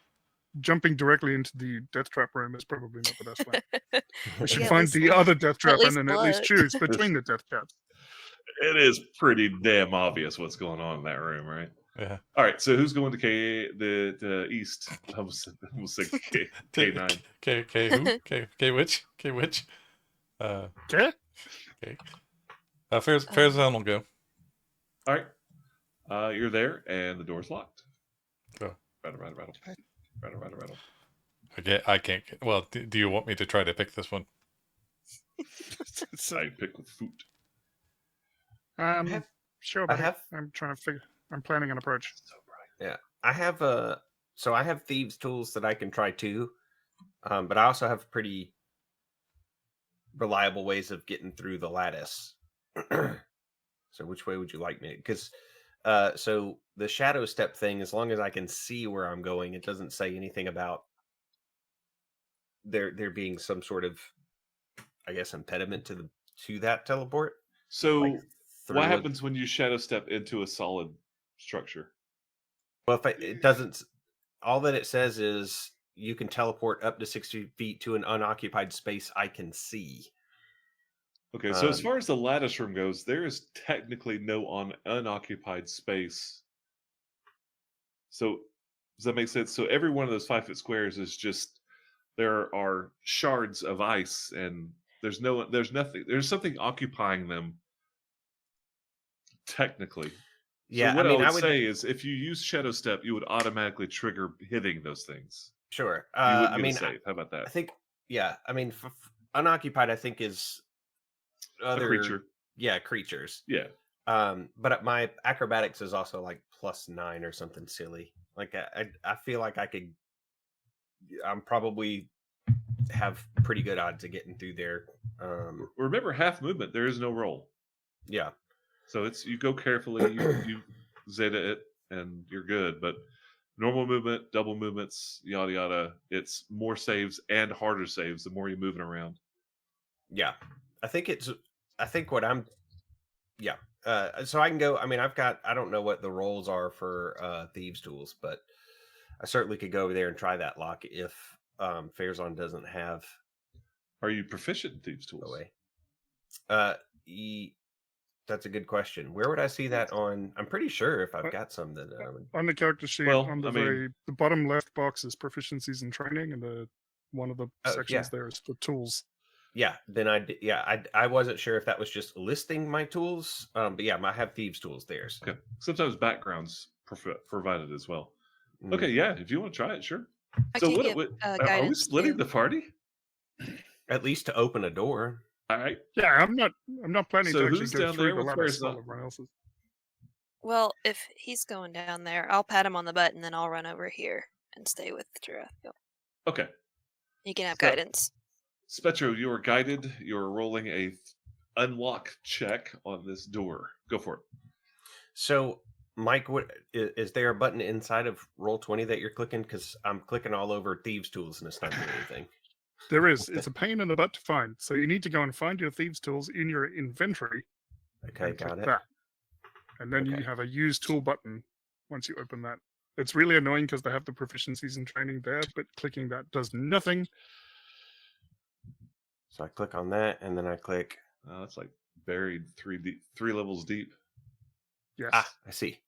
S2: jumping directly into the death trap room is probably not the best plan. We should
S5: Yeah, at
S2: find
S5: least
S2: the
S5: look.
S2: other death trap and
S5: least
S2: then at least
S5: look.
S2: choose between the death traps.
S1: It is pretty damn obvious what's going on in that room, right?
S4: Yeah.
S1: All right, so who's going to the east? I almost said K9.
S4: K who? K which? K which?
S2: Okay?
S4: Farazan will go.
S1: All right, you're there, and the door's locked.
S4: Oh.
S1: Rattle, rattle, rattle, rattle, rattle, rattle.
S4: I can't. Well, do you want me to try to pick this one?
S2: So,
S1: I pick with foot.
S3: have-
S2: sure,
S3: I
S2: buddy.
S3: have-
S2: I'm trying to figure. I'm planning an approach.
S1: So bright.
S3: I have so I have thieves tools that I can try too, but I also have pretty reliable ways of getting through the lattice. So which way would you like me? Because so the shadow step thing, as long as I can see where I'm going, it doesn't say anything about there being some sort of, I guess, impediment to that teleport.
S1: So
S3: Like, through
S1: what
S3: a-
S1: happens when you shadow step into a solid structure?
S3: Well, if it doesn't, all that it says is you can teleport up to 60 feet to an unoccupied space I can see.
S1: Okay, so as
S3: Um,
S1: far as the lattice room goes, there is technically no unoccupied space. So does that make sense? So every one of those 5-foot squares is just there are shards of ice, and there's nothing. There's something occupying them. Technically,
S3: Yeah,
S1: So what
S3: I mean,
S1: would
S3: I would
S1: say is, if you use Shadow Step, you would automatically trigger hitting those things.
S3: sure.
S1: You wouldn't
S3: I
S1: get
S3: mean,
S1: a save. How about that?
S3: I think, yeah. I mean, unoccupied, I think is other
S1: creature.
S3: Yeah, creatures.
S1: Yeah.
S3: But my acrobatics is also like +9 or something silly. Like I feel like I'm probably have pretty good odds of getting through there.
S1: Remember, half movement. There is no roll.
S3: Yeah.
S1: So it's you go carefully, you zeta it, and you're good. But normal movement, double movements, yada yada. It's more saves and harder saves the more you're moving around.
S3: Yeah. I think what I'm yeah. So I can go. I mean, I don't know what the rolls are for thieves tools, but I certainly could go over there and try that lock if Farazan doesn't have
S1: Are you proficient in thieves tools?
S3: a way. That's a good question. Where would I see that on? I'm pretty sure if I've got some that I would.
S2: On the character sheet,
S1: Well,
S2: on the
S1: I mean-
S2: the bottom left box is proficiencies and training, and one of the
S3: Oh,
S2: sections
S3: yeah.
S2: there is for tools.
S3: Yeah, then I wasn't sure if that was just listing my tools. But yeah, I have thieves tools there. So.
S1: Okay. Sometimes backgrounds provided as well.
S3: Mm.
S1: Okay, yeah. If you want to try it, sure.
S5: I
S1: So
S5: can
S1: what?
S5: give,
S1: what are we
S5: guidance
S1: splitting
S5: too.
S1: the party?
S3: At least to open a door.
S1: All right.
S2: Yeah, I'm not planning
S1: So
S2: to actually
S1: who's
S2: go
S1: down
S2: through
S1: there
S2: the
S1: with
S2: lattice
S1: Farazan?
S2: while everyone else is.
S5: Well, if he's going down there, I'll pat him on the butt and then I'll run over here and stay with Tarathiel.
S1: Okay.
S5: You can have
S1: So-
S5: guidance.
S1: Spetro, you are guided. You're rolling a unlock check on this door. Go for it.
S3: So, Mike, what is there a button inside of Roll20 that you're clicking? Because I'm clicking all over thieves tools and it's not doing anything.
S2: There is. It's a pain in the butt to find. So you need to go and find your thieves tools in your inventory.
S3: Okay,
S2: and click
S3: got it.
S2: That. And then you
S3: Okay.
S2: have a use tool button once you open that. It's really annoying because they have the proficiencies and training there, but clicking that does nothing.
S3: So I click on that, and then I click.
S1: That's like buried three levels deep.
S2: Yes.
S3: I see.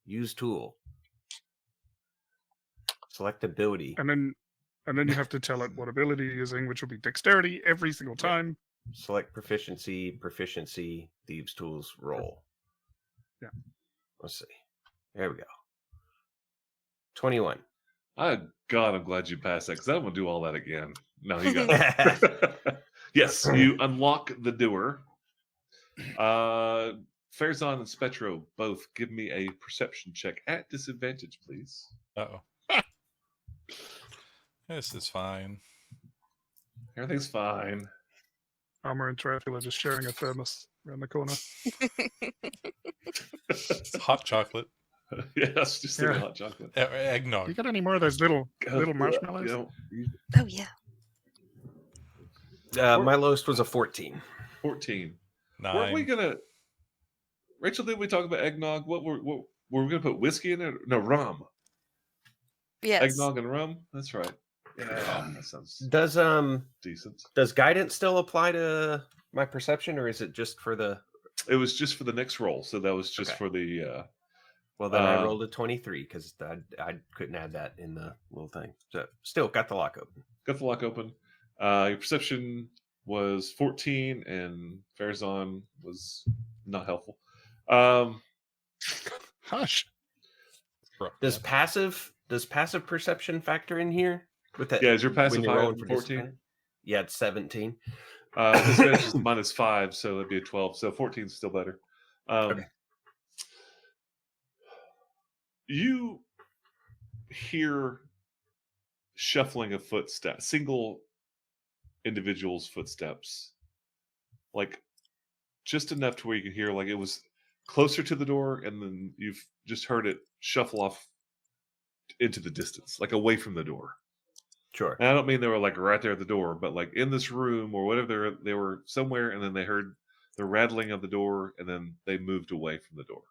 S3: Use tool. Select ability.
S2: And then you have to tell it what ability you're using, which will be dexterity every single
S3: Yeah.
S2: time.
S3: Select proficiency, thieves tools, roll.
S2: Yeah.
S3: Let's see. There we go. 21.
S1: God, I'm glad you passed that because I don't want to do all that again. No, you got it. Yes, you unlock the door. Farazan and Spetro both give me a perception check at disadvantage, please.
S4: Uh-oh. This is fine.
S1: Everything's fine.
S2: Armor and Taratula just sharing a thermos around the corner.
S4: It's hot chocolate.
S1: Yes, just a
S2: Yeah.
S1: hot chocolate.
S2: You
S4: Eggnog.
S2: got any more of those little marshmallows?
S5: Oh yeah.
S3: My lowest was a 14.
S1: 14.
S4: 9.
S1: Weren't we gonna, Rachel? Did we talk about eggnog? What were we gonna put whiskey in it? No, rum.
S5: Yes.
S1: Eggnog and rum. That's right. Yeah, that sounds decent.
S3: Does guidance still apply to my perception, or is it just for the?
S1: It was just for the next roll, so that was just
S3: Okay.
S1: for the.
S3: Well, then I rolled a 23 because I couldn't add that in the little thing. So still got the lock open.
S1: Got the lock open. Your perception was 14, and Farazan was not helpful.
S2: Hush.
S3: Does passive perception factor in here with that?
S1: Yeah, is your passive
S3: when you're
S1: higher
S3: rolling
S1: than
S3: for
S1: 14?
S3: disadvantage? Yeah, it's 17.
S1: Disadvantage is -5, so it'd be a 12. So 14 is still better.
S3: Okay.
S1: You hear shuffling of footsteps, single individual's footsteps, like just enough to where you can hear, like it was closer to the door, and then you've just heard it shuffle off into the distance, like away from the door.
S3: Sure.
S1: And I don't mean they were like right there at the door, but like in this room or whatever, they were somewhere, and then they heard the rattling of the door, and then they moved away from the door.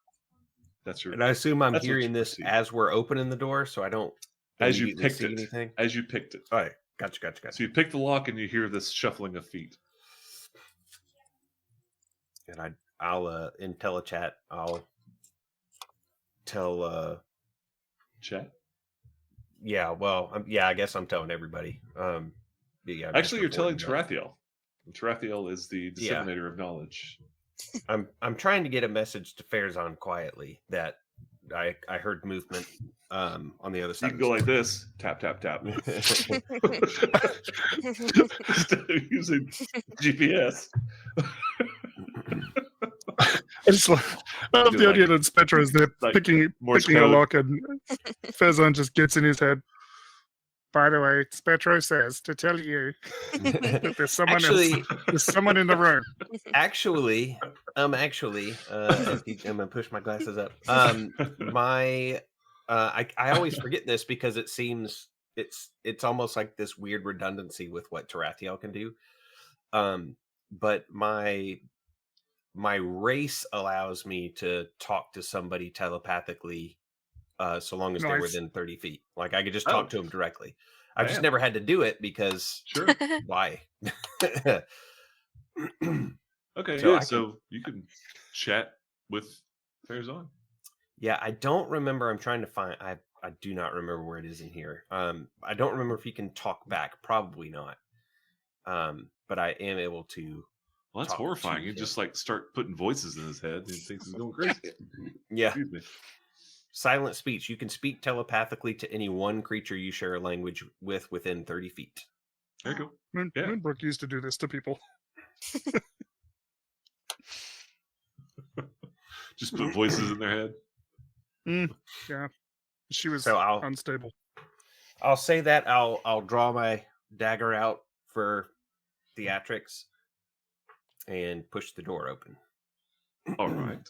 S1: That's your.
S3: And I assume I'm
S1: That's what
S3: hearing
S1: you
S3: this
S1: perceive.
S3: as we're opening the door, so I don't
S1: As you
S3: immediately
S1: picked
S3: see
S1: it.
S3: anything.
S1: As you picked it.
S3: All right, gotcha.
S1: So you pick the lock, and you hear this shuffling of feet.
S3: And I'll in telechat, I'll tell.
S1: Chat.
S3: Yeah, well, I guess I'm telling everybody. But yeah, I'm just
S1: Actually, you're telling
S3: reporting that.
S1: Tarathiel. Tarathiel is the
S3: Yeah.
S1: disseminator of knowledge.
S3: I'm trying to get a message to Farazan quietly that I heard movement on the other
S1: You
S3: side.
S1: can go like this: tap, tap, tap.
S3: like
S1: Instead of using GPS.
S2: I just love
S1: Do
S2: the
S1: like-
S2: idea that Spectra is there
S1: like
S2: picking
S1: Morse
S2: a
S1: code.
S2: lock, and Farazan just gets in his head. By the way, Spectro says to tell you that there's someone
S3: actually,
S2: else. There's someone in the room.
S3: actually, I'm gonna push my glasses up. I always forget this because it seems it's almost like this weird redundancy with what Tarathiel can do. But my race allows me to talk to somebody telepathically, so long as they're
S2: Nice.
S3: within 30 feet. Like I could just
S1: Oh.
S3: talk to them directly. I've just
S1: Damn.
S3: never had to do it because
S1: Sure.
S3: why?
S1: Okay.
S3: So
S1: yeah.
S3: I can-
S1: So you can chat with Farazan.
S3: Yeah, I don't remember. I'm trying to find. I do not remember where it is in here. I don't remember if he can talk back. Probably not. But I am able to.
S1: Well, that's
S3: Talk to
S1: horrifying. You
S3: him.
S1: just like start putting voices in his head, and he thinks he's going crazy.
S3: Yeah,
S1: Excuse me.
S3: silent speech. You can speak telepathically to any one creature you share a language with within 30 feet.
S1: There you go. Yeah.
S2: Moonbrook used to do this to people.
S1: Just put voices in their head.
S2: Yeah, she was
S3: So I'll
S2: unstable.
S3: say that I'll draw my dagger out for theatrics and push the door open.
S1: All right.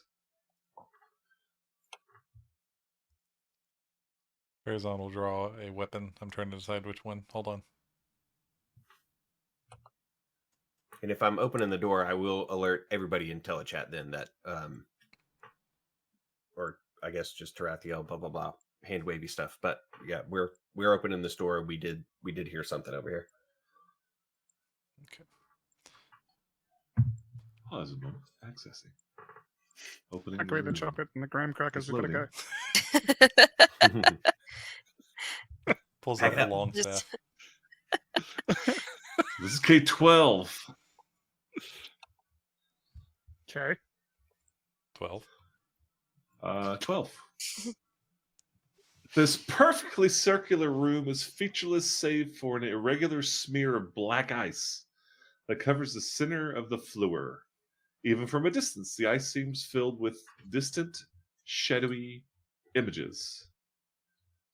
S4: Farazan will draw a weapon. I'm trying to decide which one. Hold on.
S3: And if I'm opening the door, I will alert everybody in telechat then that or I guess just Tarathiel, blah blah blah, hand wavy stuff. But yeah, we're opening this door. We did hear something over here.
S4: Okay.
S1: Pause a moment. Accessing. Opening.
S2: Microwave the
S1: room.
S2: chocolate and the graham crackers.
S1: It's
S2: We gotta
S1: loading.
S2: go.
S4: Pulls
S3: Pack
S4: out
S3: it
S4: the
S3: up.
S4: long
S5: Just-
S4: staff.
S1: This is K-12.
S2: Okay.
S4: 12.
S1: 12. This perfectly circular room is featureless save for an irregular smear of black ice that covers the center of the floor. Even from a distance, the ice seems filled with distant, shadowy images.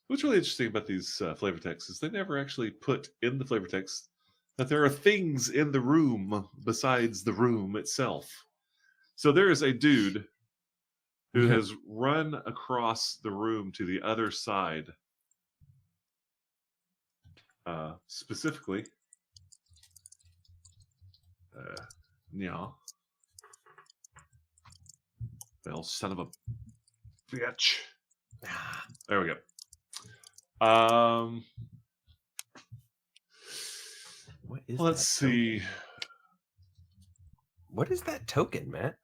S1: What's really interesting about these flavor texts is they never actually put in the flavor text that there are things in the room besides the room itself. So there is a dude who has run across the room to the other side. Specifically, yeah. Well, son of a bitch. There we go.
S3: What is
S1: Let's
S3: that
S1: see.
S3: token? What is that token, Matt?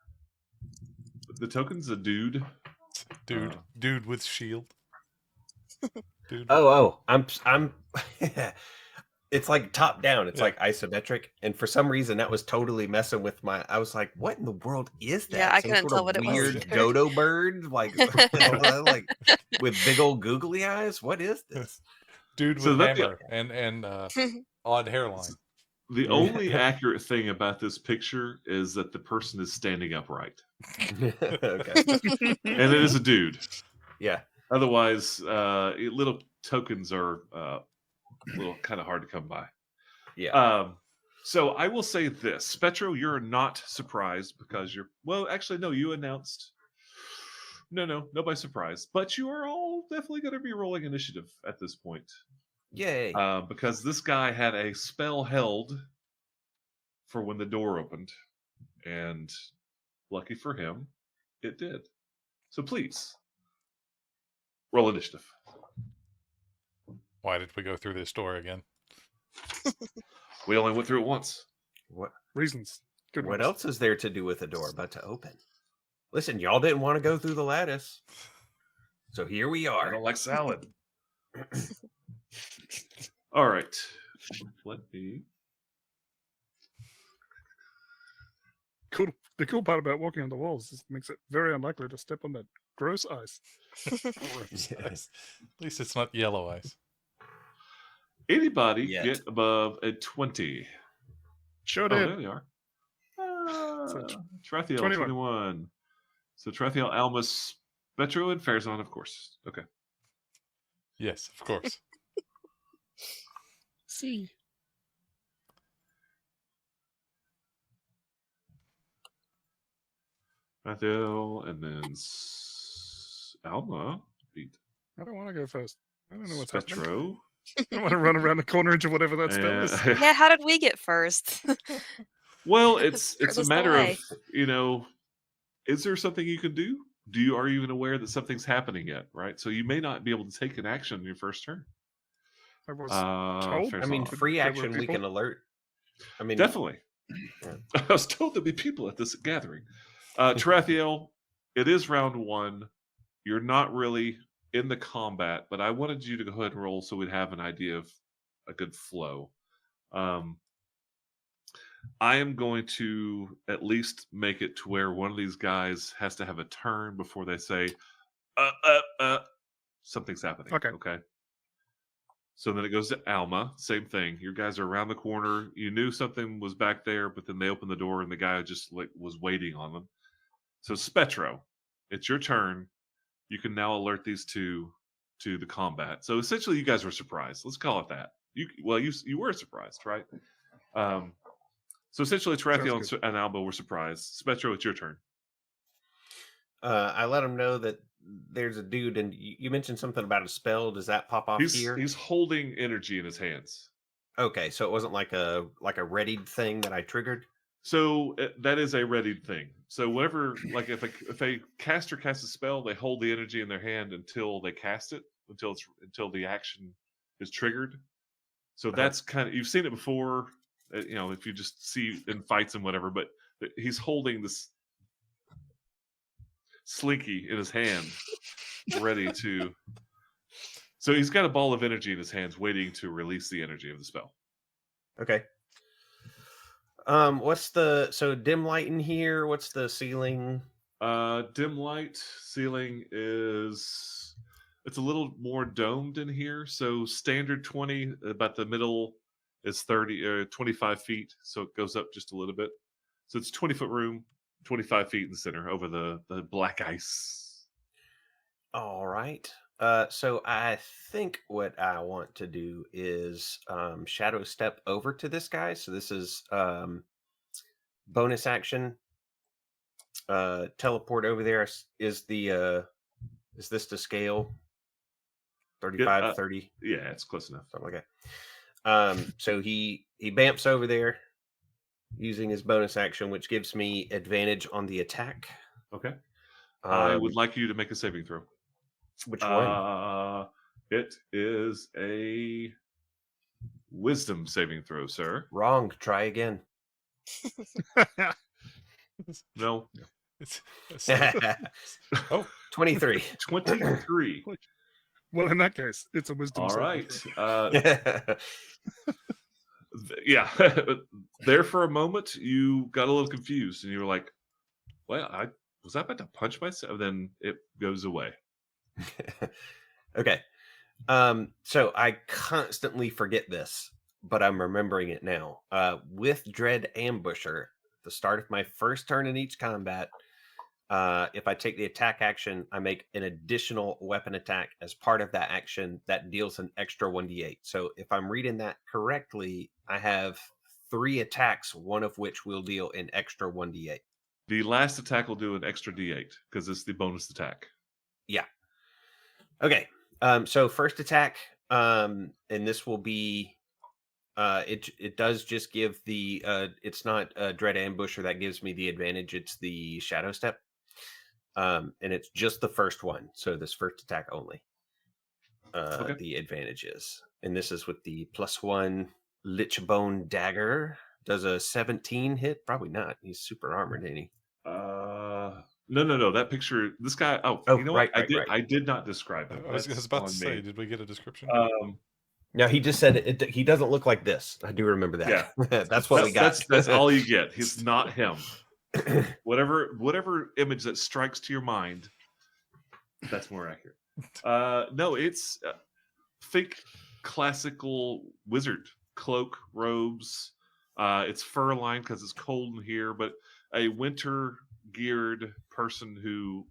S1: The token's a dude.
S4: Dude with shield. Dude.
S3: I'm it's like top down. It's
S4: Yeah.
S3: like isometric, and for some reason that was totally messing with my. I was like, "What in the world is that?"
S5: Yeah, I
S3: Some
S5: couldn't
S3: sort
S5: tell
S3: of
S5: what it was
S3: weird
S5: either.
S3: dodo bird, like like with big old googly eyes. What is this?
S4: Dude
S1: So
S4: with
S1: that-
S4: hammer and odd hairline.
S1: The only accurate thing about this picture is that the person is standing upright,
S3: Okay,
S1: and it is a dude.
S3: yeah,
S1: Otherwise, little tokens are a little kind of hard to come by.
S3: yeah.
S1: So I will say this, Spetro, you're not surprised because you're actually no, you announced. No, nobody's surprised, but you are all definitely going to be rolling initiative at this point.
S3: Yay!
S1: Because this guy had a spell held for when the door opened, and lucky for him, it did. So please, roll initiative.
S4: Why did we go through this door again?
S1: We only went through it once.
S3: What
S2: Reasons. Good
S3: what
S2: ones.
S3: else is there to do with a door but to open? Listen, y'all didn't want to go through the lattice, so here we
S1: I
S3: are.
S1: don't like salad. All right. Let me.
S2: Cool. The cool part about walking on the walls is it makes it very unlikely to step on that gross ice.
S4: Gross
S3: Yes.
S4: ice. At least it's not yellow ice.
S1: Anybody
S3: Yet.
S1: get above a 20?
S2: Sure
S1: Oh,
S2: did.
S1: there they are.
S2: So,
S1: Trathiel,
S2: 21.
S1: 21. So Trathiel, Almus, Betro, and Fairzon, of course. Okay.
S4: Yes, of course.
S2: See.
S1: Trathiel, and then Alma beat
S2: I don't want to go first. I don't know what's happening.
S1: Spetro.
S2: I don't want to run around the corner into whatever that spell is.
S5: Yeah, how did we get first?
S1: Well, it's a
S5: Furthest
S1: matter
S5: away.
S1: of, is there something you can do? Are you even aware that something's happening yet? Right. So you may not be able to take an action in your first turn.
S2: I was told.
S3: I mean,
S1: Fairzon.
S3: free
S2: There were
S3: action we
S2: people.
S3: can alert. I mean,
S1: Definitely.
S3: Yeah.
S1: I was told there'd be people at this gathering. Tarathiel, it is round one. You're not really in the combat, but I wanted you to go ahead and roll so we'd have an idea of a good flow. I am going to at least make it to where one of these guys has to have a turn before they say, something's happening.
S2: Okay.
S1: Okay. So then it goes to Alma. Same thing. Your guys are around the corner. You knew something was back there, but then they opened the door and the guy just was waiting on them. So Spetro, it's your turn. You can now alert these two to the combat. So essentially, you guys were surprised. Let's call it that. You were surprised, right? So essentially, Tarathiel and Alba were surprised. Spetro, it's your turn.
S3: I let him know that there's a dude, and you mentioned something about a spell. Does that pop off here?
S1: He's holding energy in his hands.
S3: Okay, so it wasn't like a readied thing that I triggered.
S1: So that is a readied thing. So whenever, like, if a caster casts a spell, they hold the energy in their hand until they cast it, until the action is triggered. So that's kind of, you've seen it before, if you just see in fights and whatever. But he's holding this slinky in his hand, ready to. So he's got a ball of energy in his hands, waiting to release the energy of the spell.
S3: Okay. What's so dim light in here? What's the ceiling
S1: Dim light ceiling is it's a little more domed in here. So standard 20, about the middle is 25 feet. So it goes up just a little bit. So it's 20-foot room, 25 feet in the center over the black ice.
S3: All right. So I think what I want to do is shadow step over to this guy. So this is bonus action. Teleport over there. Is this to scale? 35, 30,
S1: Yeah, it's close enough.
S3: something like that. So he bamps over there using his bonus action, which gives me advantage on the attack.
S1: Okay. I would
S3: Um,
S1: like you to make a saving throw.
S3: which one?
S1: It is a wisdom saving throw, sir.
S3: Wrong. Try again.
S1: No,
S4: It's,
S3: 23.
S1: 23.
S2: Well, in that case, it's a wisdom.
S1: All
S2: saving
S1: right.
S2: throw.
S1: Yeah. There for a moment, you got a little confused, and you were like, "Well, was I about to punch myself?" Then it goes away.
S3: Okay. So I constantly forget this, but I'm remembering it now. With Dread Ambusher, the start of my first turn in each combat, if I take the attack action, I make an additional weapon attack as part of that action that deals an extra 1d8. So if I'm reading that correctly, I have 3 attacks, one of which will deal an extra 1d8.
S1: The last attack will do an extra D8 because it's the bonus attack.
S3: Yeah. Okay. So first attack, and this will be it does just give the it's not Dread Ambusher that gives me the advantage, it's the Shadow Step. And it's just the first one. So this first attack only.
S1: Okay.
S3: The advantage is. And this is with the +1 Lichbone Dagger. Does a 17 hit? Probably not. He's super armored, ain't he?
S1: No. That picture, this guy. Oh,
S3: Oh,
S1: you know
S3: right,
S1: what?
S3: right.
S1: I did not describe him.
S4: I was
S1: That's
S4: about
S1: on
S4: to say,
S1: me.
S4: did we get a description?
S3: No, he just said he doesn't look like this. I do remember that.
S1: Yeah.
S3: That's what we got.
S1: That's all you get. He's not him. Whatever image that strikes to your mind, that's more accurate. No, it's think classical wizard cloak, robes. It's fur lined because it's cold in here, but a winter geared person who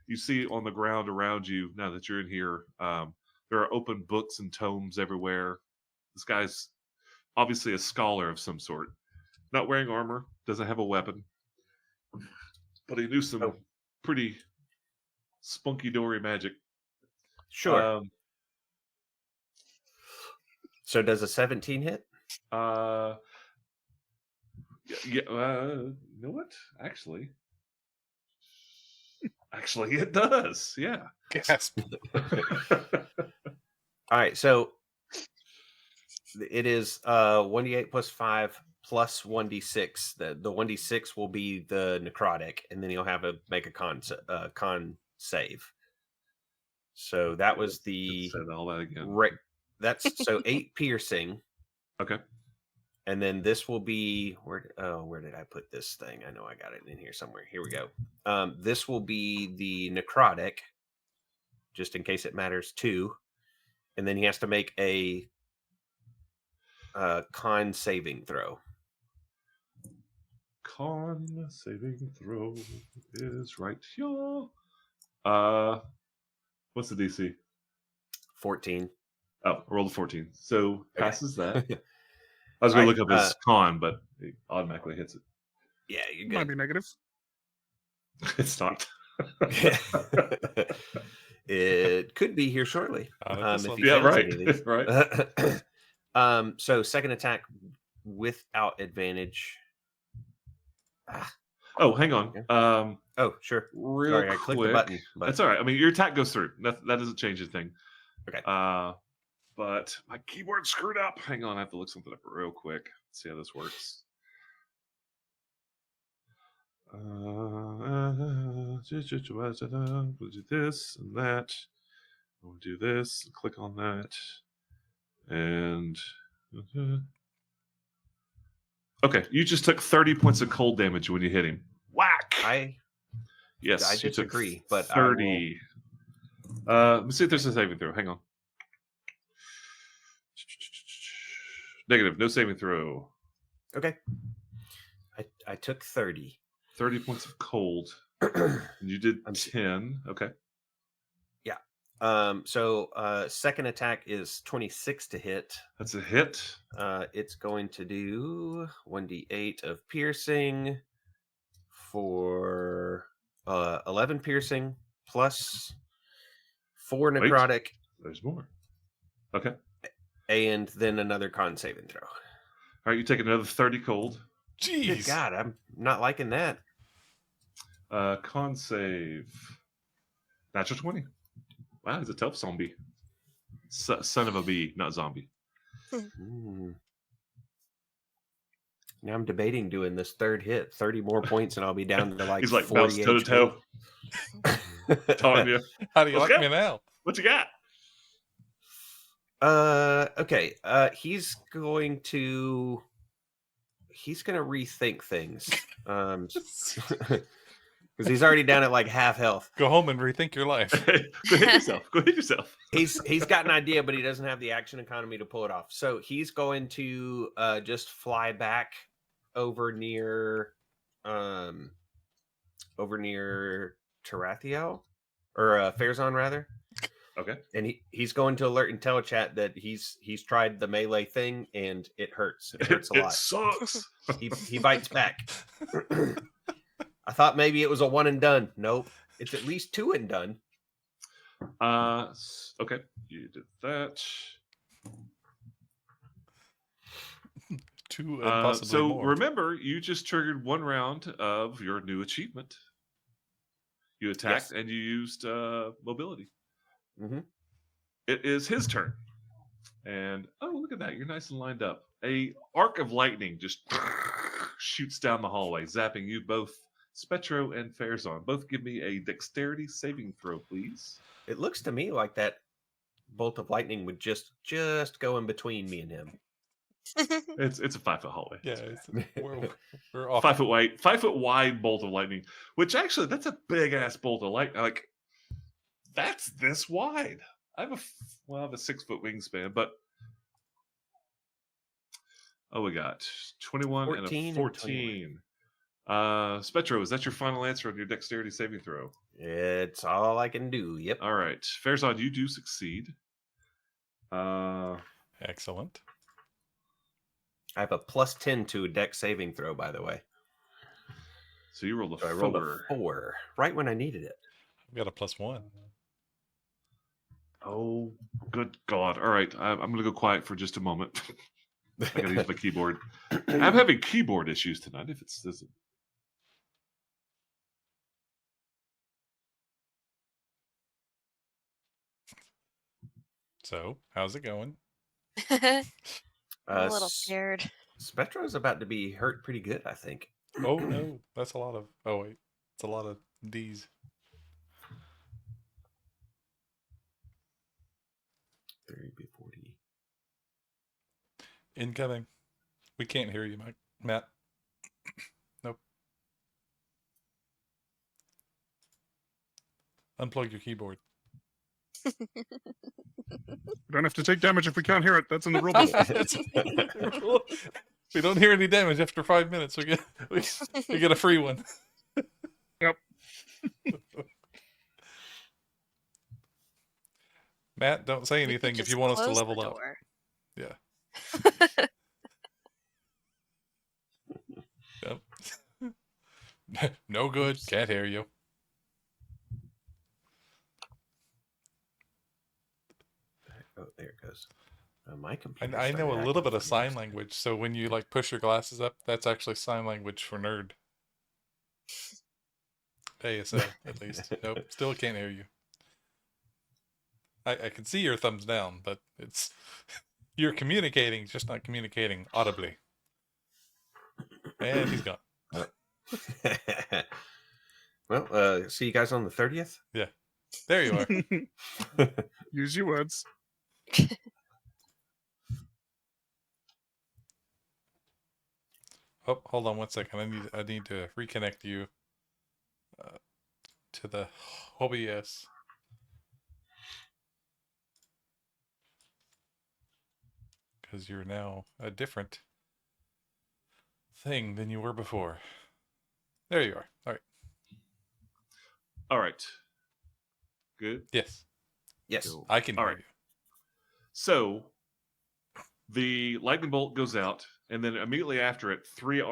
S1: you see on the ground around you now that you're in here. There are open books and tomes everywhere. This guy's obviously a scholar of some sort. Not wearing armor, doesn't have a weapon, but he knew some pretty spunky dory magic.
S3: Sure. So does a 17 hit?
S1: Yeah. You know what? Actually, it does. Yeah.
S4: Gasp.
S3: All right, so it is 1d8 plus 5 plus 1d6. The 1d6 will be the necrotic, and then you'll have to make a con save. So that was the
S1: Said all that again.
S3: right. That's so 8 piercing,
S1: Okay.
S3: and then this will be where did I put this thing? I know I got it in here somewhere. Here we go. This will be the necrotic, just in case it matters too. And then he has to make a con saving throw.
S1: Con saving throw is right here. What's the DC?
S3: 14.
S1: Oh, I rolled a 14. So
S3: Okay.
S1: passes that. I was going to
S3: Alright,
S1: look up his con, but it automatically hits it.
S3: Yeah, you're
S2: Might
S3: good.
S2: be negative.
S1: It's not.
S3: It could be here shortly.
S4: This
S3: If
S4: one.
S3: you
S1: Yeah,
S3: fancy
S1: right.
S3: any of these.
S1: Right.
S3: So second attack without advantage.
S1: Oh, hang on.
S3: Oh, sure.
S1: Real
S3: Sorry, I
S1: quick.
S3: clicked the button. But
S1: That's all right. I mean, your attack goes through. That doesn't change a thing.
S3: Okay.
S1: But my keyboard's screwed up. Hang on, I have to look something up real quick. See how this works. We'll do this and that. We'll do this. Click on that. And okay, you just took 30 points of cold damage when you hit him. Whack!
S3: I
S1: Yes,
S3: I
S1: you took
S3: disagree, but I will-
S1: 30. Let me see if there's a saving throw. Hang on. Negative. No saving throw.
S3: Okay. I took 30.
S1: 30 points of cold. And you did 10. Okay.
S3: So second attack is 26 to hit.
S1: That's a hit.
S3: It's going to do 1d8 of piercing for 11 piercing plus 4
S1: Wait.
S3: necrotic,
S1: There's more. Okay.
S3: and then another con saving throw.
S1: All right, you take another 30 cold.
S3: Good
S4: Jeez.
S3: God, I'm not liking that.
S1: Con save. Natural 20. Wow, he's a tough zombie. Son of a bee, not zombie.
S3: Hmm. Now I'm debating doing this third hit. 30 more points, and I'll be down to like
S1: He's like
S3: 40
S1: bounced toe to toe.
S3: HP.
S1: Telling you.
S4: How do you
S1: Let's
S4: like
S1: go.
S4: me now?
S1: What you got?
S3: Okay. He's going to rethink things. Because he's already down at like half health.
S4: Go home and rethink your life.
S1: Go hit yourself. Go hit yourself.
S3: He's got an idea, but he doesn't have the action economy to pull it off. So he's going to just fly back over near Tarathiel or Fairzon rather.
S1: Okay.
S3: And he's going to alert IntelliChat that he's tried the melee thing and it hurts. It hurts a
S1: It
S3: lot.
S1: sucks.
S3: He bites back. I thought maybe it was a one and done. Nope. It's at least two and done.
S1: Okay. You did that.
S4: Two and possibly
S1: So
S4: more.
S1: remember, you just triggered one round of your new achievement. You attacked
S3: Yes.
S1: and you used mobility.
S3: Mm-hmm.
S1: It is his turn. And oh, look at that. You're nice and lined up. A arc of lightning just shoots down the hallway, zapping you both, Spetro and Fairzon. Both give me a dexterity saving throw, please.
S3: It looks to me like that bolt of lightning would just go in between me and him.
S1: It's a 5-foot hallway.
S4: Yeah, we're off.
S1: 5 foot wide bolt of lightning, which actually that's a big ass bolt of lightning. Like that's this wide. I have a 6 foot wingspan, but we got 21 and
S3: 14
S1: a
S3: and
S1: 14. Spetro, is that your final answer on your dexterity saving throw?
S3: It's all I can do. Yep.
S1: All right, Fairzon, you do succeed.
S4: Excellent.
S3: I have a plus 10 to a dex saving throw, by the way.
S1: So you rolled a
S3: So I
S1: 4.
S3: rolled a 4 right when I needed it.
S4: I've got a +1.
S1: Oh, good God! All right, I'm going to go quiet for just a moment. I got to use my keyboard. I'm having keyboard issues tonight. If it's this.
S4: So, how's it going?
S5: I'm a little
S3: S-
S5: scared.
S3: Spectro's about to be hurt pretty good, I think.
S4: Oh no, that's a lot of. Oh wait, it's a lot of D's.
S3: 30b40.
S4: Incoming. We can't hear you, Mike. Matt. Nope. Unplug your keyboard.
S2: We don't have to take damage if we can't hear it. That's in the rule book.
S4: We don't hear any damage after 5 minutes. We get a free one.
S2: Yep.
S4: Matt, don't say
S5: We could
S4: anything if
S5: just
S4: you want us to
S5: close the
S4: level up.
S5: door.
S4: Yeah. Yep. No good. Can't hear you.
S3: Oh, there it goes. My computer.
S4: I know a
S3: started
S4: little bit
S3: acting
S4: of sign
S3: funny.
S4: language, so when you like push your glasses up, that's actually sign language for nerd. ASL, at least. Nope, still can't hear you. I can see your thumbs down, but it's you're communicating, just not communicating audibly. And he's gone.
S3: Well, see you guys on the 30th.
S4: There you are.
S2: Use your words.
S4: Oh, hold on one second. I need to reconnect you. to the OBS. Because you're now a different thing than you were before. There you are. All right.
S1: All right. Good.
S4: Yes,
S3: Yes.
S1: Cool.
S4: I can
S1: All
S4: hear
S1: right. So the lightning bolt goes out, and then immediately after it, three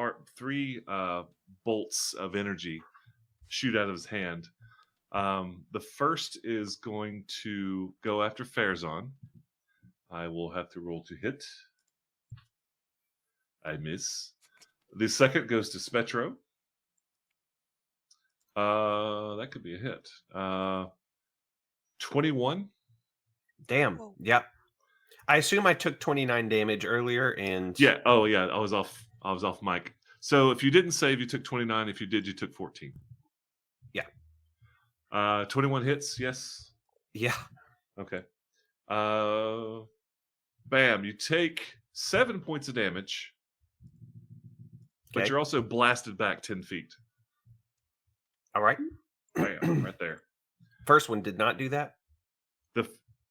S1: bolts of energy shoot out of his hand. The first is going to go after Farazan. I will have to roll to hit. I miss. The second goes to Spetro. That could be a hit. 21.
S3: Damn.
S5: Whoa.
S3: Yep. I assume I took 29 damage earlier, and
S1: Yeah. Oh, yeah. I was off mic. So if you didn't save, you took 29. If you did, you took 14.
S3: Yeah.
S1: 21 hits. Yes.
S3: yeah.
S1: Okay. Bam. You take 7 points of damage, but
S3: Okay.
S1: you're also blasted back 10 feet.
S3: All right.
S1: Bam. Right there.
S3: First one did not do that.
S1: The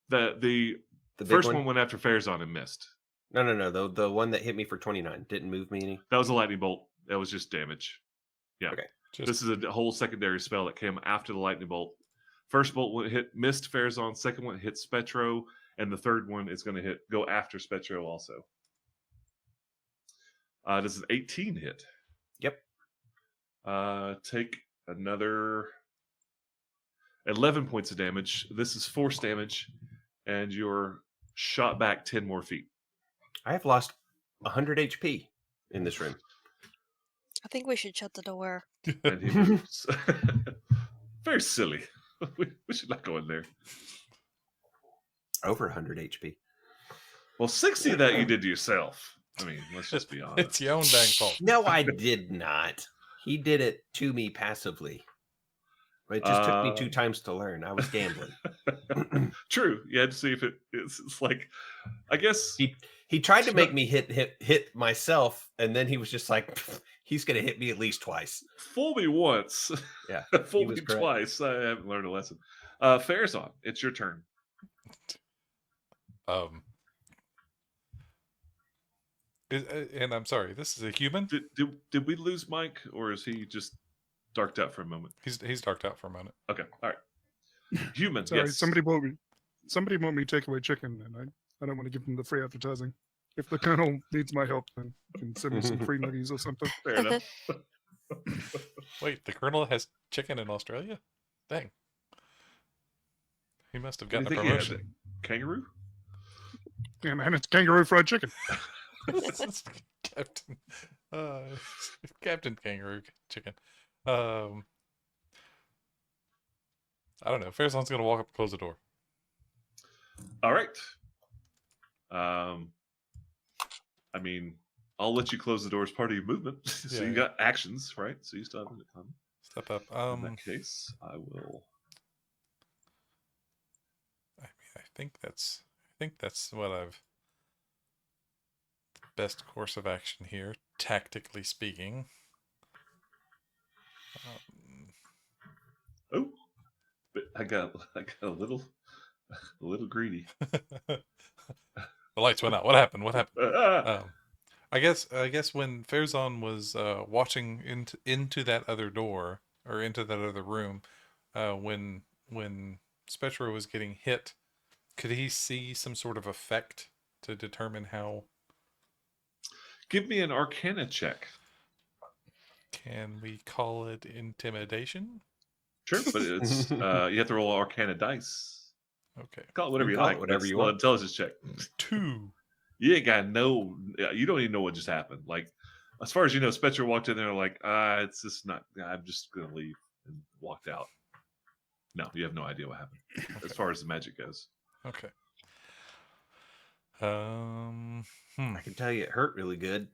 S3: The big
S1: first one went after Farazan and missed.
S3: No. The one that hit me for 29 didn't move me any.
S1: That was a lightning bolt. That was just damage. Yeah.
S3: Okay.
S4: you.
S1: This is a whole secondary spell that came after the lightning bolt. First bolt missed Farazan. Second one hit Spetro, and the third one is going to go after Spetro also. This is 18 hit.
S3: Yep.
S1: Take another 11 points of damage. This is force damage, and you're shot back 10 more feet.
S3: I have lost 100 HP in this room.
S5: I think we should shut the door.
S1: And he moves. Very silly. We should not go in there.
S3: Over 100 HP.
S1: Well, 60 of that you did to yourself. I mean, let's just be honest.
S4: It's your own dang fault.
S3: No, I did not. He did it to me passively. It just took me 2 times to learn. I was gambling.
S1: True. You had to see if it's like, I guess.
S3: He tried to make me hit myself, and then he was just like, he's going to hit me at least twice.
S1: Fool me once.
S3: Yeah,
S1: Fool
S3: he was
S1: me
S3: correct.
S1: twice. I haven't learned a lesson. Farazan, it's your turn.
S4: And I'm sorry, this is a human.
S1: Did we lose Mike, or is he just darked out for a moment?
S4: He's darked out for a moment.
S1: Okay. All right. Human.
S2: Sorry,
S1: Yes.
S2: somebody bought me takeaway chicken, and I don't want to give them the free advertising. If the Colonel needs my help, then he can send me some free nuggies or something.
S1: Fair enough.
S4: Wait, the Colonel has chicken in Australia? Dang. He must have gotten a
S1: What do you think he
S4: promotion.
S1: had? Kangaroo?
S2: Yeah, man, it's kangaroo fried chicken.
S4: Captain, Captain Kangaroo Chicken. I don't know. Farazan's gonna walk up and close the door.
S1: All right. I mean, I'll let you close the door as part of your movement. So
S4: Yeah,
S1: you
S4: yeah.
S1: got actions, right? So you still have it coming.
S4: Step up.
S1: In that case, I will.
S4: I mean, I think that's what I've the best course of action here, tactically speaking.
S1: Oh, but I got a little greedy.
S4: The lights went out. What happened? What happened?
S1: Ah!
S4: I guess when Farazan was watching into that other door or into that other room, when Spetro was getting hit, could he see some sort of effect to determine how?
S1: Give me an Arcana check.
S4: Can we call it intimidation?
S1: Sure, but it's you have to roll Arcana dice.
S4: Okay,
S1: Call it whatever
S3: You
S1: you
S3: call it
S1: like.
S3: whatever
S1: It's
S3: you
S1: not an
S3: want.
S1: Intelligence check.
S4: 2.
S1: You ain't got no. You don't even know what just happened. Like, as far as you know, Spetro walked in there like, it's just not. I'm just gonna leave, and walked out. No, you have no idea what happened as far as the magic goes.
S4: Okay.
S3: I can tell you it hurt really good.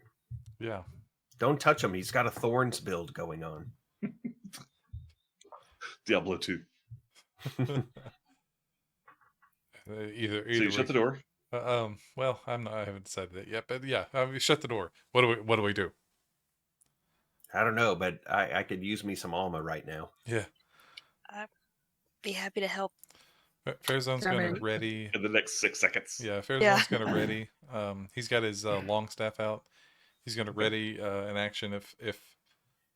S4: Yeah.
S3: Don't touch him. He's got a thorns build going on.
S1: Diablo 2.
S4: Either
S1: So you shut the door.
S4: Well, I haven't decided that yet, but yeah, shut the door. What do we do?
S3: I don't know, but I could use me some Alma right now.
S4: Yeah.
S5: I'd be happy to help.
S4: Fairzone's
S2: I
S4: gonna
S2: mean-
S4: ready.
S1: In the next 6 seconds.
S4: Yeah, Fairzone's
S5: Yeah.
S4: gonna ready. He's got his long staff out. He's gonna ready an action if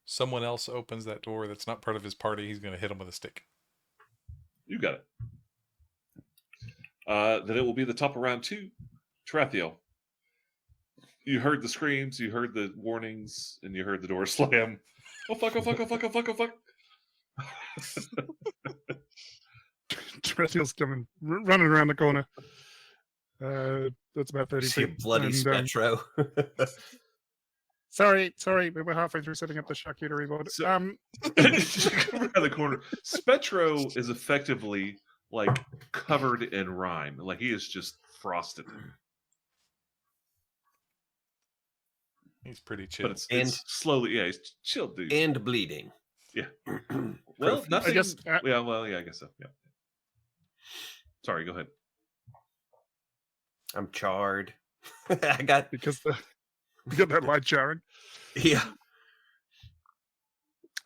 S4: someone else opens that door that's not part of his party. He's gonna hit him with a stick.
S1: You got it. Then it will be the top of round 2. Tarathiel. You heard the screams, you heard the warnings, and you heard the door slam. Oh fuck, oh fuck, oh fuck, oh fuck, oh fuck.
S2: Tarathiel's coming, running around the corner. That's about 30
S3: See a
S2: feet.
S3: bloody
S2: and,
S3: Spectro.
S2: sorry, but we're halfway through setting up the charcuterie board.
S1: So- You come around the corner. Spectro is effectively like covered in rime. Like he is just frosted.
S4: He's pretty chill.
S1: But it's slowly, yeah, he's chill, dude.
S3: And bleeding.
S1: Yeah. Well,
S3: Profuse.
S1: nothing.
S2: I guess,
S1: Yeah, well, yeah, I guess so. Yeah. Sorry, go ahead.
S3: I'm charred. I got
S2: because you got that light jarring.
S3: yeah.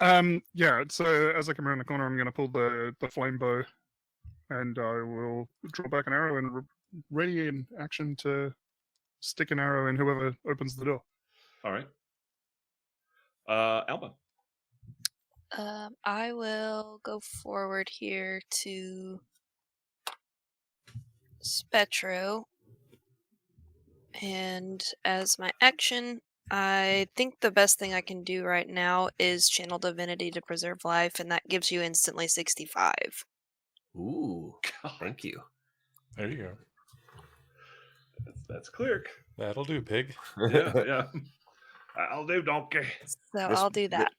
S2: Yeah, so as I come around the corner, I'm going to pull the flame bow, and I will draw back an arrow and ready in action to stick an arrow in whoever opens the door.
S1: All right. Alba.
S5: I will go forward here to Spectro. And as my action, I think the best thing I can do right now is Channel Divinity to preserve life, and that gives you instantly 65.
S3: Ooh,
S1: God,
S3: thank you.
S4: There you go.
S1: that's cleric.
S4: That'll do, pig.
S1: Yeah, yeah. I'll do, donkey.
S5: So
S3: This-
S5: I'll do that.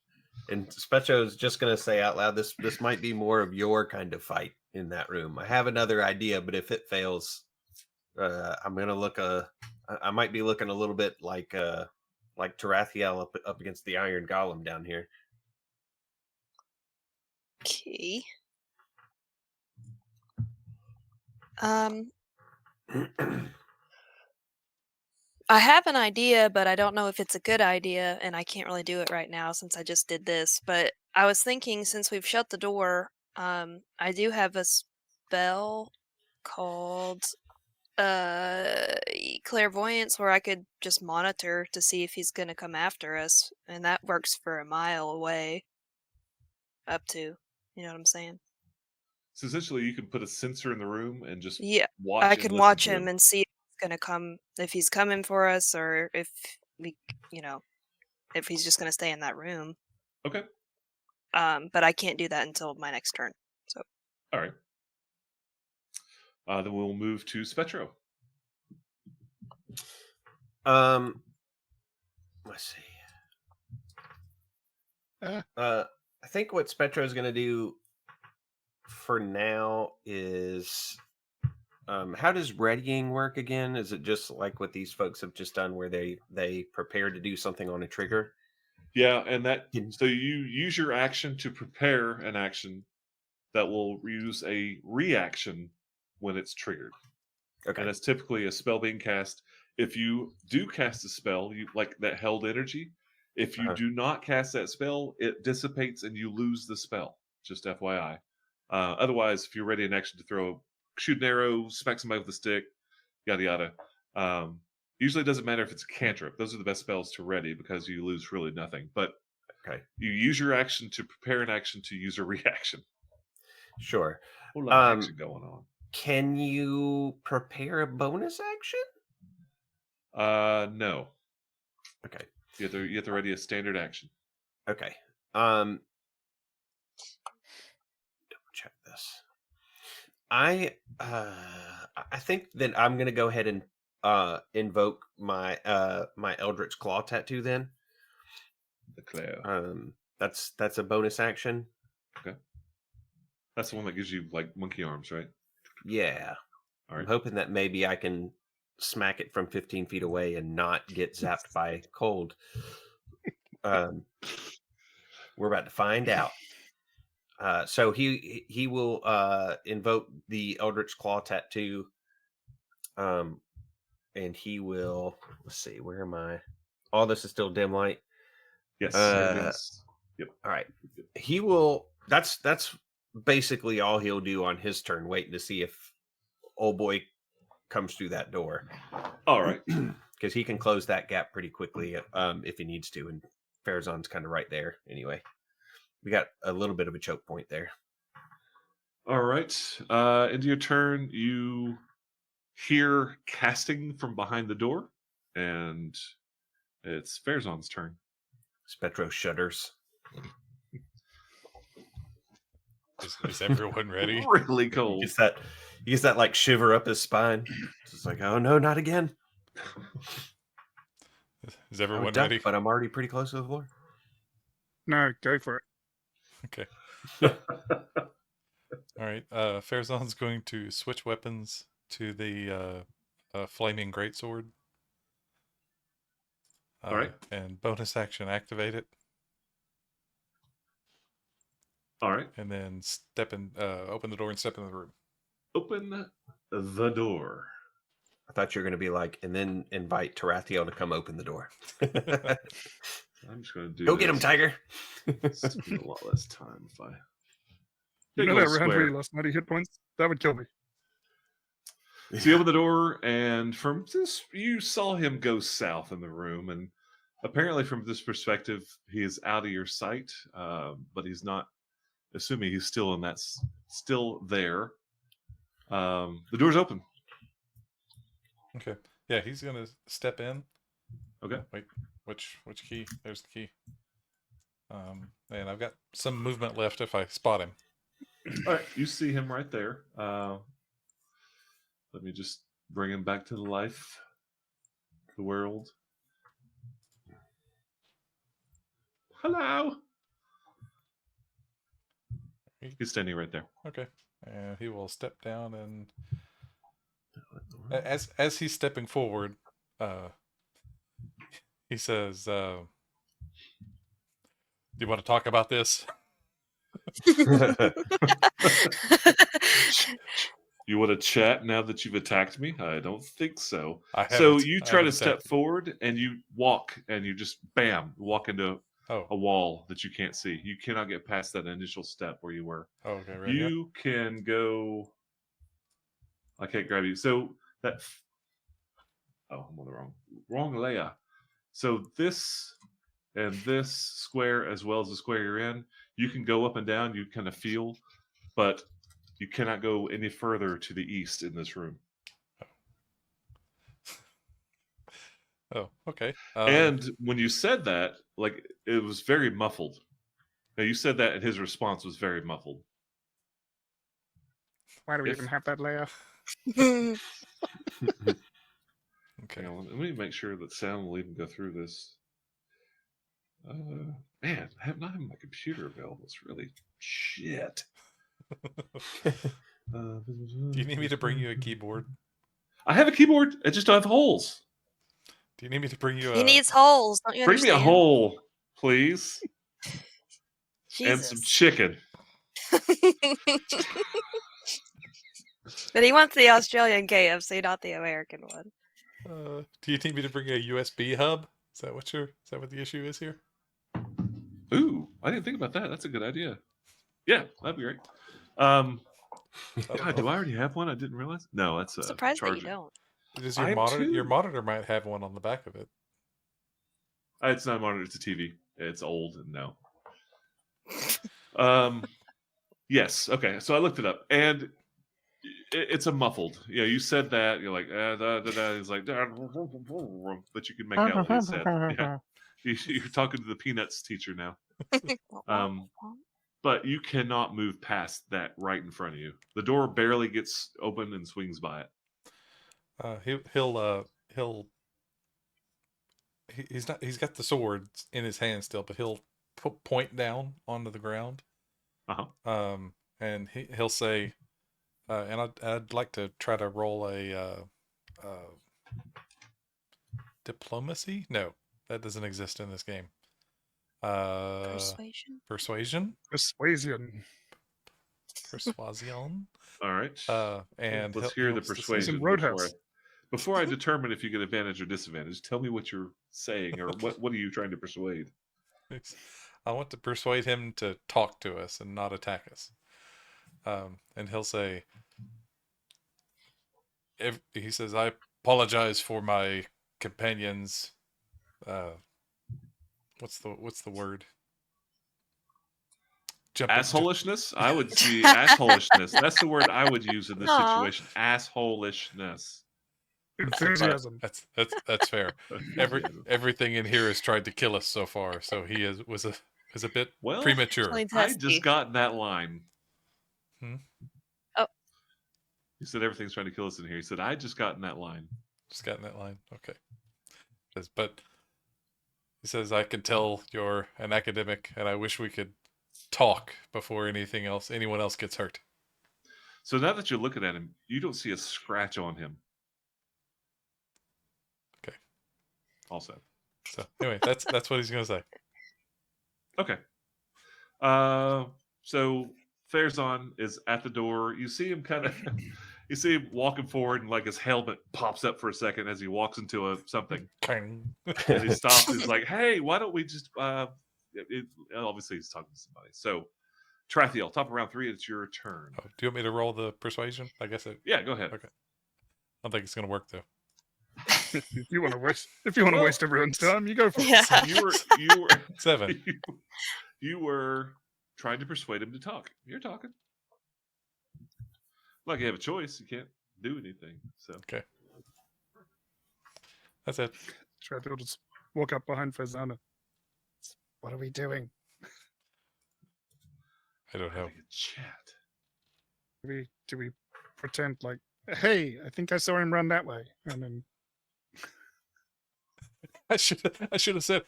S3: And Spectro's just gonna say out loud, this might be more of your kind of fight in that room. I have another idea, but if it fails, I'm gonna look I might be looking a little bit like Tarathiel up against the Iron Golem down here.
S5: Okay. I have an idea, but I don't know if it's a good idea, and I can't really do it right now since I just did this. But I was thinking, since we've shut the door, I do have a spell called clairvoyance where I could just monitor to see if he's going to come after us, and that works for a mile away. Up to, you know what I'm saying?
S1: So essentially, you can put a sensor in the room and just
S5: Yeah,
S1: watch.
S5: I
S1: and
S5: could
S1: listen
S5: watch
S1: to
S5: him and see if he's gonna come, if he's coming for us, or if we, if he's just gonna stay in that room.
S1: Okay.
S5: But I can't do that until my next turn.
S1: All right. Then we'll move to Spectro.
S3: Let's see.
S2: Uh.
S3: I think what Spectro's going to do for now is, how does readying work again? Is it just like what these folks have just done, where they prepare to do something on a trigger?
S1: Yeah, and that
S3: Can-
S1: so you use your action to prepare an action that will use a reaction when it's triggered.
S3: Okay.
S1: And it's typically a spell being cast. If you do cast a spell, you like that held energy. If you
S3: Uh-huh.
S1: do not cast that spell, it dissipates and you lose the spell. Just FYI. Otherwise, if you're ready in action to shoot an arrow, smack somebody with a stick, yada yada. Usually it doesn't matter if it's a cantrip. Those are the best spells to ready because you lose really nothing. But
S3: Okay.
S1: you use your action to prepare an action to use a reaction.
S3: Sure.
S1: A whole lot of action going on.
S3: Can you prepare a bonus action?
S1: No.
S3: Okay.
S1: You have to ready a standard action.
S3: Okay. Double check this. I think that I'm gonna go ahead and invoke my my Eldritch Claw tattoo then.
S1: The Claire.
S3: That's a bonus action.
S1: That's the one that gives you like monkey arms, right?
S3: Yeah.
S1: All
S3: I'm
S1: right.
S3: hoping that maybe I can smack it from 15 feet away and not get zapped by cold. We're about to find out. So he will invoke the Eldritch Claw tattoo. And he will, let's see, where am I? All this is still dim light.
S1: Yes.
S3: Uh,
S1: everything's-
S3: All right. He will, that's basically all he'll do on his turn, waiting to see if old boy comes through that door.
S1: All right.
S3: Because he can close that gap pretty quickly if he needs to, and Farazan's kind of right there anyway. We got a little bit of a choke point there.
S1: All right. Into your turn, you hear casting from behind the door, and it's Farazan's turn.
S3: Spectro shudders.
S4: Is everyone ready?
S1: Really
S3: He
S1: cold.
S3: gets that like shiver up his spine. It's like, oh no, not again.
S4: Is
S3: I
S4: everyone
S3: would duck,
S4: ready?
S3: but I'm already pretty close to the floor.
S2: No, go for it.
S4: Okay. All right. Farazan's going to switch weapons to the flaming greatsword.
S1: All right.
S4: And bonus action activate it,
S1: All right.
S4: and then open the door and step in the room.
S1: Open the door.
S3: I thought you were going to be like, and then invite Tarathiel to come open the door.
S1: I'm just going to do
S3: Go get him,
S1: this.
S3: Tiger.
S1: It's gonna be a lot less time if I.
S2: You
S1: Big
S2: know
S1: old
S2: that round where
S1: square.
S2: you lost 90 hit points? That would kill me.
S1: So you open the door, and from this, you saw him go south in the room, and apparently, from this perspective, he is out of your sight, but he's not. Assuming he's still in that, still there. The door's open.
S4: Okay. Yeah, he's gonna step in.
S1: Okay.
S4: Wait, which key? There's the key. And I've got some movement left if I spot him.
S1: All right, you see him right there. Let me just bring him back to the life, the world. Hello. He's standing right there.
S4: Okay. And he will step down, and as he's stepping forward, he says, "Do you want to talk about this?"
S1: You want to chat now that you've attacked me? I don't think so.
S4: I
S1: So
S4: haven't-
S1: you
S4: I
S1: try to
S4: haven't
S1: step
S4: attacked-
S1: forward, and you walk, and you just bam walk into
S4: Oh.
S1: a wall that you can't see. You cannot get past that initial step where you were.
S4: Oh, okay. Right here.
S1: You can go. I can't grab you. So that. Oh, I'm on the wrong layer. So this and this square, as well as the square you're in, you can go up and down. You kind of feel, but you cannot go any further to the east in this room.
S4: Oh, okay.
S1: And when you said that, like, it was very muffled. Now you said that, and his response was very muffled.
S2: Why do we
S1: If-
S2: even have that layer?
S4: okay.
S1: Hang on, let me make sure that sound will even go through this. Man, not having my computer available is really shit.
S4: Do you need me to bring you a keyboard?
S1: I have a keyboard. I just don't have holes.
S4: Do you need me to bring you a?
S5: He needs holes. Don't you
S1: Bring me
S5: understand?
S1: a hole, please, and
S5: Jesus.
S1: some chicken.
S5: But he wants the Australian KFC, not the American one.
S4: Do you need me to bring a USB hub? Is that what the issue is here?
S1: Ooh, I didn't think about that. That's a good idea. Yeah, that'd be great. God, do I already have one? I didn't realize. No, that's a
S5: Surprised that you
S1: charger.
S5: don't.
S4: Does
S1: I
S4: your
S1: have
S4: monitor? Your
S1: two.
S4: monitor might have one on the back of it.
S1: It's not a monitor. It's a TV. It's old and no. Yes. Okay. So I looked it up, and it's a muffled. Yeah, you said that. You're like, da, da, da. He's like, da, but you can make out what he said. Yeah. You're talking to the Peanuts teacher now. But you cannot move past that right in front of you. The door barely gets open and swings by it.
S4: He's got the sword in his hand still, but he'll point down onto the ground.
S1: Uh-huh.
S4: And he'll say, and I'd like to try to roll a diplomacy. No, that doesn't exist in this game.
S5: Persuasion.
S4: Persuasion. Persuasion.
S1: All right.
S4: And
S1: let's
S4: he'll
S1: hear the
S4: just say-
S1: persuasion
S2: Roadhouse.
S1: before I determine if you get advantage or disadvantage. Tell me what you're saying, or what are you trying to persuade?
S4: I want to persuade him to talk to us and not attack us. and he'll say, he says, "I apologize for my companions." What's the word?
S1: Assholishness? I would see assholishness. That's the word I would use in this
S5: Aw.
S1: situation. Assholishness.
S2: Enthusiasm.
S4: That's fair. Everything in here has tried to kill us so far, so he was a bit
S1: Well,
S4: premature.
S5: Plain
S1: I
S5: testy.
S1: just got that line.
S4: Hmm?
S5: Oh.
S1: He said everything's trying to kill us in here. He said, I just got in that line.
S4: Just gotten that line. Okay. But he says, I can tell you're an academic, and I wish we could talk before anyone else gets hurt.
S1: So now that you're looking at him, you don't see a scratch on him.
S4: Okay.
S1: Also.
S4: So anyway, that's what he's gonna say.
S1: Okay. So Farazan is at the door. You see him you see him walking forward, and like his helmet pops up for a second as he walks into something.
S4: Bang.
S1: And he stops. He's like, "Hey, why don't we just?" Obviously, he's talking to somebody. So, Trathiel, top of round 3, it's your turn.
S4: Oh, do you want me to roll the persuasion? I guess it.
S1: Yeah, go ahead.
S4: Okay. I don't think it's gonna work though.
S2: If you want to waste everyone's time, you go for it.
S5: Yeah.
S1: So you were
S4: 7.
S1: you were trying to persuade him to talk. You're talking. Like you have a choice. You can't do anything. So
S4: That's it.
S2: Trathiel just walk up behind Fazana. What are we doing?
S4: I don't know.
S1: having a chat.
S2: Do we pretend like, hey, I think I saw him run that way, and then
S4: I should have said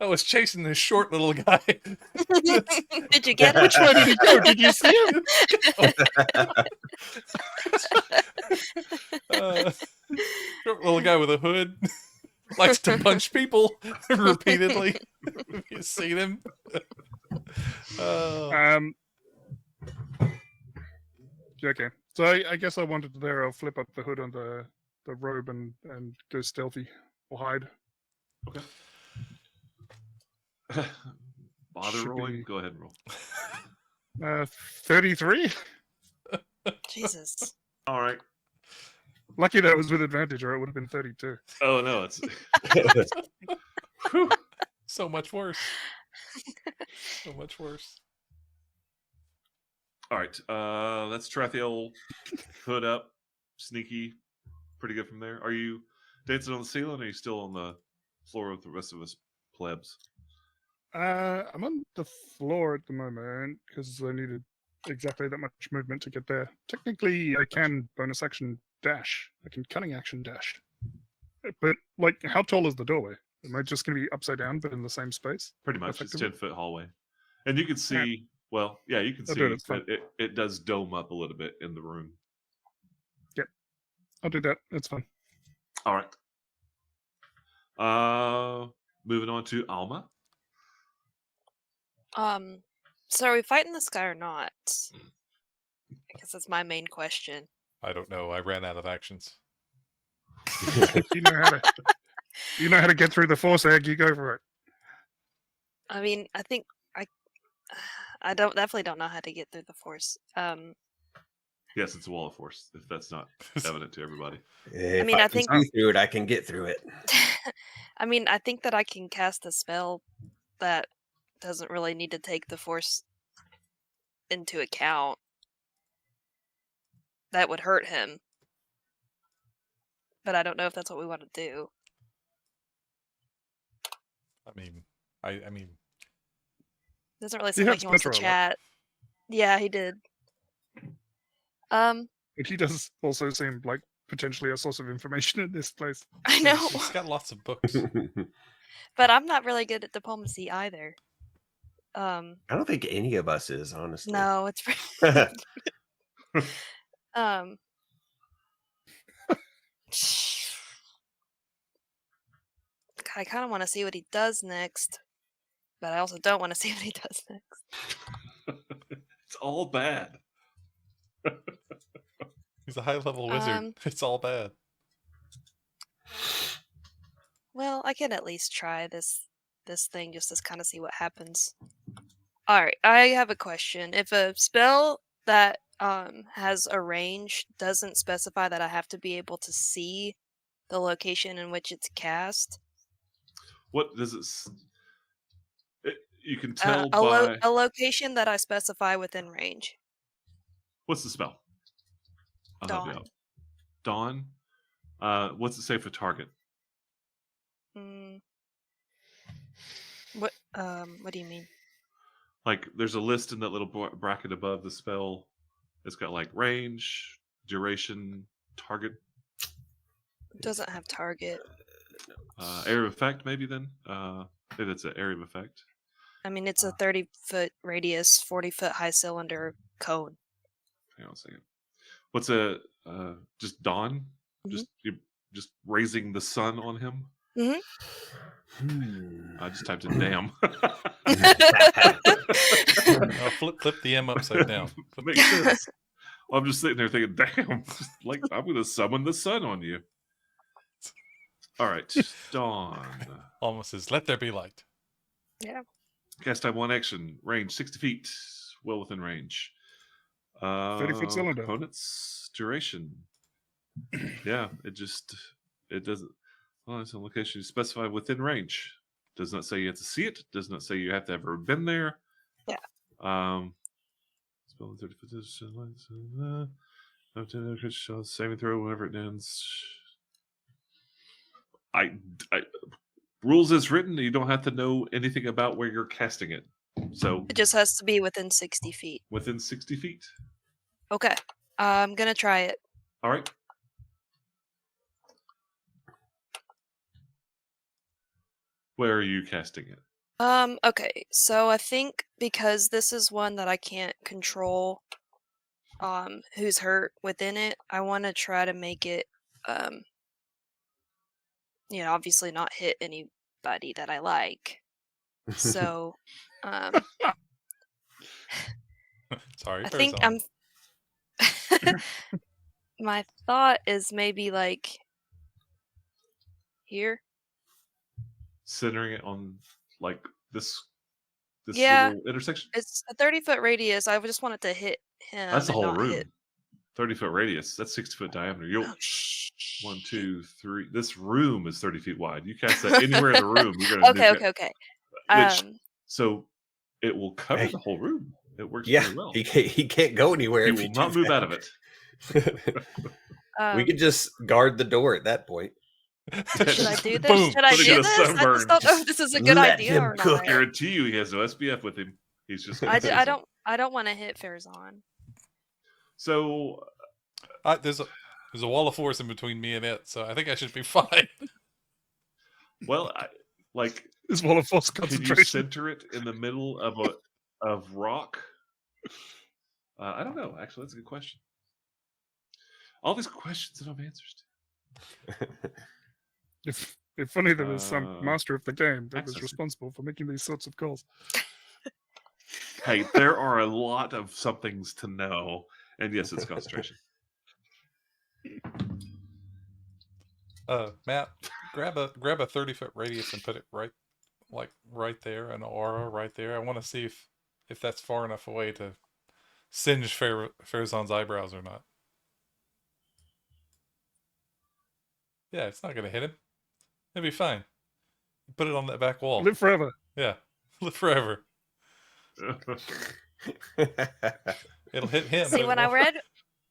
S4: I was chasing this short little guy.
S5: Did you get it?
S2: which way did he go? Did you see him?
S4: Short little guy with a hood. Likes to punch people repeatedly. Have you seen him?
S2: Okay. So I guess I wanted to there. I'll flip up the hood on the robe and go stealthy or hide.
S1: Okay. Bother
S2: Should
S1: rolling?
S2: be-
S1: Go ahead and roll.
S2: 33.
S5: Jesus.
S1: All right.
S2: Lucky that was with advantage, or it would have been 32.
S1: Oh no, it's
S4: So much worse. So much worse.
S1: all right. That's Trathiel. Hood up, sneaky, pretty good from there. Are you dancing on the ceiling, or are you still on the floor with the rest of us plebs?
S2: I'm on the floor at the moment because I needed exactly that much movement to get there. Technically, I can bonus action dash. I can cunning action dash. But like, how tall is the doorway? Am I just going to be upside down, but in the same space?
S1: Pretty much, it's
S2: Effectively.
S1: 10-foot hallway, and you can see. Well, yeah, you can
S2: I'll
S1: see
S2: do it, it's fine.
S1: that it does dome up a little bit in the room.
S2: I'll do that. It's fine.
S1: All right. Moving on to Alma.
S5: So are we fighting this guy or not? I guess that's my main question.
S4: I don't know. I ran out of actions.
S2: You know how to get through the force egg. You go for it.
S5: I mean, I think I definitely don't know how to get through the force.
S1: Yes, it's a wall of force. If that's not evident to everybody.
S3: If
S5: mean, I
S3: can
S5: think-
S3: see through it, I can get through it.
S5: I mean, I think that I can cast a spell that doesn't really need to take the force into account. That would hurt him. But I don't know if that's what we want to do.
S4: I mean,
S5: Doesn't really
S2: He
S5: seem like
S2: helps
S5: he wants to
S2: Petra a lot.
S5: chat. Yeah, he did.
S2: But he does also seem like potentially a source of information in this place.
S5: I know,
S4: he's got lots of books.
S5: but I'm not really good at diplomacy either.
S3: I don't think any of us is, honestly.
S5: No, it's I kind of want to see what he does next, but I also don't want to see what he does next.
S1: It's all bad.
S4: He's a high level wizard.
S5: Um,
S4: It's all bad.
S5: Well, I can at least try this thing just to kind of see what happens. All right, I have a question. If a spell that has a range doesn't specify that I have to be able to see the location in which it's cast.
S1: What does you can
S5: Uh,
S1: tell
S5: a, lo-
S1: by
S5: a location that I specify within range.
S1: what's the spell? I'll help you
S5: Dawn.
S1: out. Dawn. What's it say for target?
S5: Mm. What do you mean?
S1: Like, there's a list in that little bracket above the spell. It's got like range, duration, target,
S5: It doesn't have target.
S1: area of effect. Maybe then. Maybe that's an area of effect.
S5: I mean, it's a 30-foot radius, 40-foot high cylinder cone.
S1: Hang on a second. What's a just dawn?
S5: Mhm.
S1: Just raising the sun on him. I just typed in damn.
S4: Flip the M upside down.
S1: Makes sense. I'm just sitting there thinking, damn, like I'm going to summon the sun on you. All right, dawn.
S4: Almost says, "Let there be light."
S1: Cast time 1 action, range 60 feet, well within range.
S2: 30-foot cylinder.
S1: Components, duration. Yeah, it doesn't. Well, it's a location specified within range. Does not say you have to see it. Does not say you have to have ever been there.
S5: Yeah.
S1: Spell 30 foot. Saving throw whenever it ends. I rules as written. You don't have to know anything about where you're casting it. So
S5: It just has to be within 60 feet.
S1: within 60 feet.
S5: Okay. I'm going to try it.
S1: All right. Where are you casting it?
S5: Okay. So I think because this is one that I can't control who's hurt within it, I want to try to make it obviously not hit anybody that I like. So
S4: Sorry,
S5: I think my thought is maybe like here.
S1: Centering it on like this
S5: Yeah.
S1: little intersection.
S5: It's a 30-foot radius. I just want it to hit him.
S1: That's the
S5: and
S1: whole
S5: not
S1: room.
S5: Hit.
S1: 30-foot radius. That's 60-foot diameter. You'll
S5: Oh, shh.
S1: 1, 2, 3. This room is 30 feet wide. You cast that anywhere in the room, you're gonna
S5: Okay.
S1: Which so it will cover the whole room. It works
S3: Yeah,
S1: very well.
S3: he can't go anywhere.
S1: He
S3: if
S1: will
S3: you
S1: not
S3: do
S1: move
S3: that.
S1: out of it.
S3: We could just guard the door at that point.
S5: Should I do this?
S4: Boom.
S5: Should I
S1: Putting
S5: do
S1: in a
S5: this? I
S1: sunburn.
S5: just don't know if this is a good
S3: Let
S5: idea
S3: him
S5: or
S3: cook.
S5: not.
S1: Guarantee you he has no SPF with him. He's just
S5: I don't want to hit Farazan.
S1: So
S4: There's a wall of force in between me and it, so I think I should be fine.
S1: well,
S2: This wall of force
S1: can you
S2: concentration.
S1: center it in the middle of rock? I don't know. Actually, that's a good question. All these questions that have answers to.
S2: If only there was some master of the game that was
S1: accessing.
S2: responsible for making these sorts of calls.
S1: Hey, there are a lot of somethings to know, and yes, it's concentration.
S4: Matt, grab a 30-foot radius and put it right there, an aura right there. I want to see if that's far enough away to singe Farazan's eyebrows or not. Yeah, it's not gonna hit him. It'll be fine. Put it on that back wall.
S2: Live forever.
S4: Yeah, live forever. It'll hit him.
S5: See,
S4: but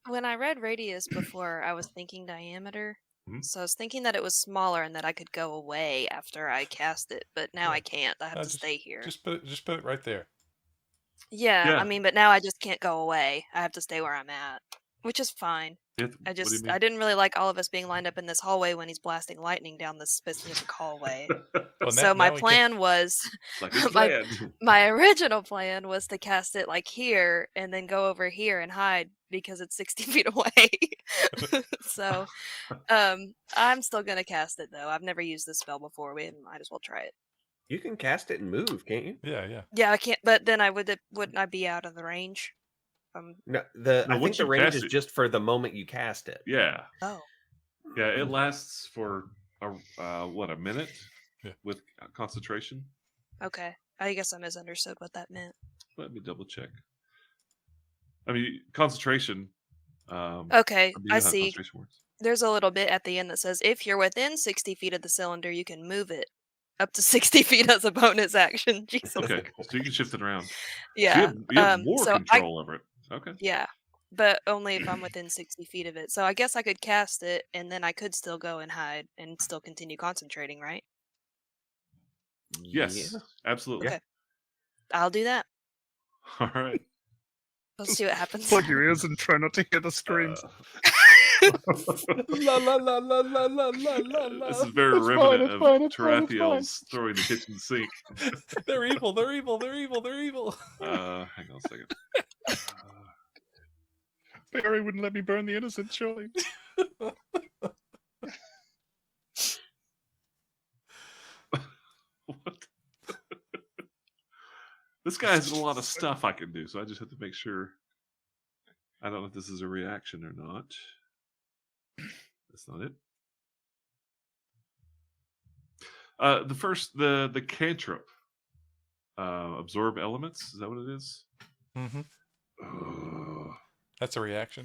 S5: when I read radius before, I was thinking diameter.
S1: Mhm.
S5: So I was thinking that it was smaller and that I could go away after I cast it, but now I can't. I have
S4: No,
S5: to stay here.
S4: Just put it right there.
S5: Yeah,
S1: Yeah.
S5: I mean, but now I just can't go away. I have to stay where I'm at, which is fine.
S1: What do you mean?
S5: I didn't really like all of us being lined up in this hallway when he's blasting lightning down this specific hallway.
S4: Well,
S5: So my
S4: now we can-
S5: plan was
S1: Like it's
S5: my-
S1: planned.
S5: my original plan was to cast it like here and then go over here and hide because it's 60 feet away. So I'm still gonna cast it though. I've never used this spell before. We might as well try it.
S3: You can cast it and move, can't you?
S4: Yeah.
S5: Yeah, I can't. But then wouldn't I be out of the range?
S3: No,
S1: No,
S3: I think
S1: once
S3: the
S1: you
S3: range
S1: cast
S3: is
S1: it-
S3: just for the moment you cast it.
S1: Yeah,
S5: Oh,
S1: it lasts for a minute?
S4: Yeah.
S1: With concentration.
S5: okay. I guess I misunderstood what that meant.
S1: Let me double check. I mean, concentration.
S5: Okay,
S1: Do you know
S5: I
S1: how
S5: see.
S1: concentration works?
S5: There's a little bit at the end that says if you're within 60 feet of the cylinder, you can move it up to 60 feet as a bonus action. Jesus.
S1: Okay, so you can shift it around. So
S5: Yeah.
S1: you have more
S5: So
S1: control over it. Okay.
S5: yeah, but only if I'm within 60 feet of it. So I guess I could cast it, and then I could still go and hide and still continue concentrating, right?
S1: Yes,
S3: Yeah.
S1: absolutely.
S5: Okay. I'll do that.
S1: All right.
S5: Let's see what happens.
S2: Plug your ears and try not to hear the screams.
S4: La la la la la la la la la.
S1: This is very
S2: It's fine,
S1: reminiscent
S2: it's
S1: of
S2: fine, it's fine, it's
S1: Tarathiel's throwing the kitchen sink.
S4: They're evil. They're evil. They're evil. They're evil.
S1: Hang on a second.
S2: Barry wouldn't let me burn the innocent, surely.
S1: What? This guy has a lot of stuff I can do, so I just have to make sure. I don't know if this is a reaction or not. That's not it. The cantrip. Absorb elements. Is that what it is?
S4: Mm-hmm.
S1: Ugh.
S4: That's a reaction.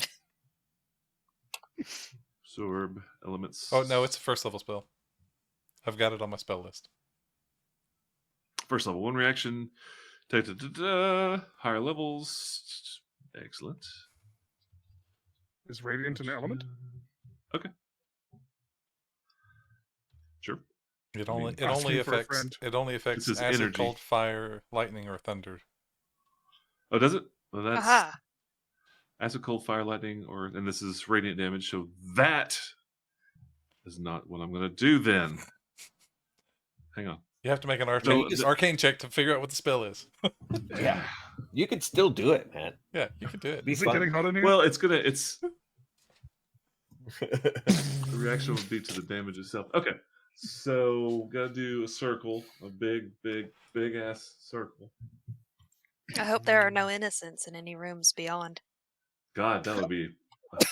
S1: Absorb elements.
S4: Oh no, it's a first level spell. I've got it on my spell list.
S1: First level, one reaction. Higher levels. Excellent.
S2: Is Radiant an element?
S1: Okay. Sure.
S4: It
S1: I
S4: only
S1: mean,
S4: it only
S2: asking for a
S4: affects
S2: friend.
S4: it only affects
S1: This is
S4: acid,
S1: energy.
S4: cold, fire, lightning, or thunder.
S1: Oh, does it? Well, that's
S5: Aha.
S1: acid, cold, fire, lightning, and this is radiant damage. So that is not what I'm going to do then. Hang on.
S4: You have to make an
S1: So
S4: arcane check to figure out what the spell is.
S3: Yeah. You could still do it, man.
S4: Yeah, you can do it.
S3: Be
S2: Is it
S3: fun.
S2: getting hot in here?
S1: Well, it's the reaction would be to the damage itself. Okay. So gotta do a circle, a big ass circle.
S5: I hope there are no innocents in any rooms beyond.
S1: God, that would be a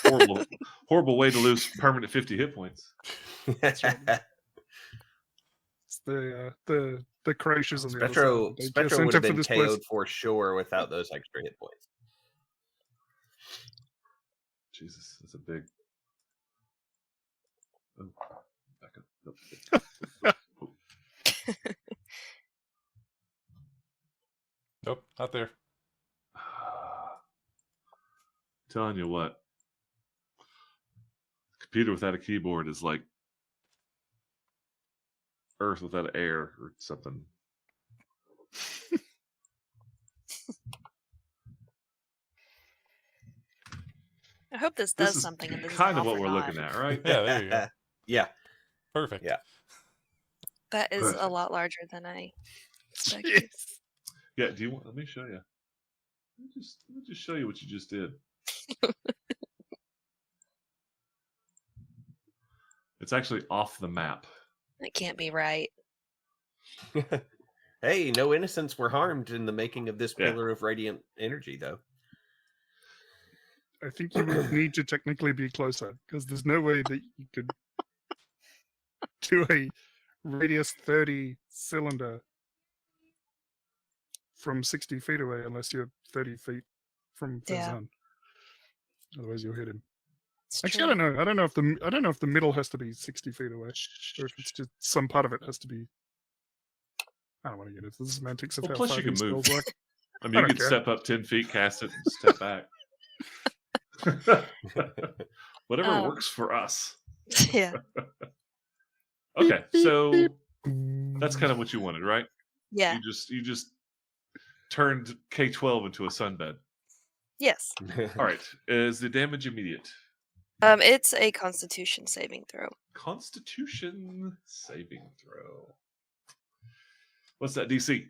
S1: horrible way to lose permanent 50 hit points.
S2: It's the Croatians on the other
S3: Spectro
S2: side. They get
S3: Spectro
S2: sent
S3: would have
S2: up for
S3: been
S2: this place.
S3: KO'd for sure without those extra hit points.
S1: Jesus, that's a big. Oh, back up. Nope.
S4: Nope, not there.
S1: Telling you what, computer without a keyboard is like Earth without air or something.
S5: I hope this
S1: This
S5: does
S1: is
S5: something. And this is
S1: kind
S5: an
S1: of what
S5: awful
S1: we're
S5: lot.
S1: looking at, right?
S4: Yeah, there you go.
S3: Yeah.
S4: Perfect.
S3: Yeah.
S5: That is a
S1: Perfect.
S5: lot larger than I expected.
S1: Yeah. Do you want? Let me show you. Let me just show you what you just did. It's actually off the map.
S5: That can't be right.
S3: Hey, no innocents were harmed in the making of this
S1: Yeah.
S3: pillar of radiant energy, though.
S2: I think you would need to technically be closer because there's no way that you could do a radius 30 cylinder from 60 feet away unless you're 30 feet from
S5: Yeah.
S2: Fazan. Otherwise, you'll hit him.
S5: It's
S2: Actually, I
S5: true.
S2: don't know. I don't know if the middle has to be 60 feet away, or if it's just some part of it has to be. I don't want to get into the semantics of
S1: Well,
S2: how
S1: plus
S2: far
S1: you can
S2: these
S1: move.
S2: spells work.
S1: I mean,
S2: I
S1: you
S2: don't
S1: could
S2: care.
S1: step up 10 feet, cast it, and step back. Whatever
S5: Oh.
S1: works for us.
S5: Yeah.
S1: Okay, so
S2: beep.
S1: that's kind of what you wanted, right?
S5: Yeah.
S1: You just turned K12 into a sunbed.
S5: Yes.
S1: All right, is the damage immediate?
S5: It's a Constitution saving throw.
S1: Constitution saving throw. What's that DC?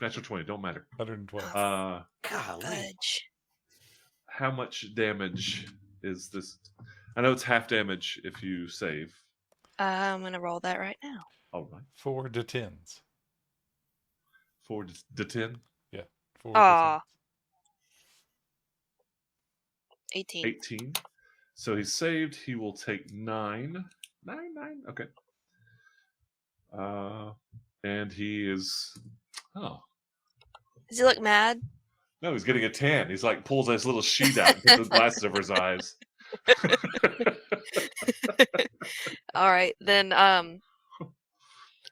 S1: Natural 20, don't matter.
S4: 112.
S3: Golly.
S5: Fudge.
S1: How much damage is this? I know it's half damage if you save.
S5: I'm gonna roll that right now.
S1: All right,
S4: 4 to 10s.
S1: 4 to 10,
S4: 4 to
S5: Aw.
S4: 10s.
S5: 18.
S1: 18. So he's saved. He will take 9. 9. Okay. And he is. Oh
S5: Does he look mad?
S1: No, he's getting a tan. He's like pulls his little sheet out and puts his glasses over his eyes.
S5: All right, then.
S1: No,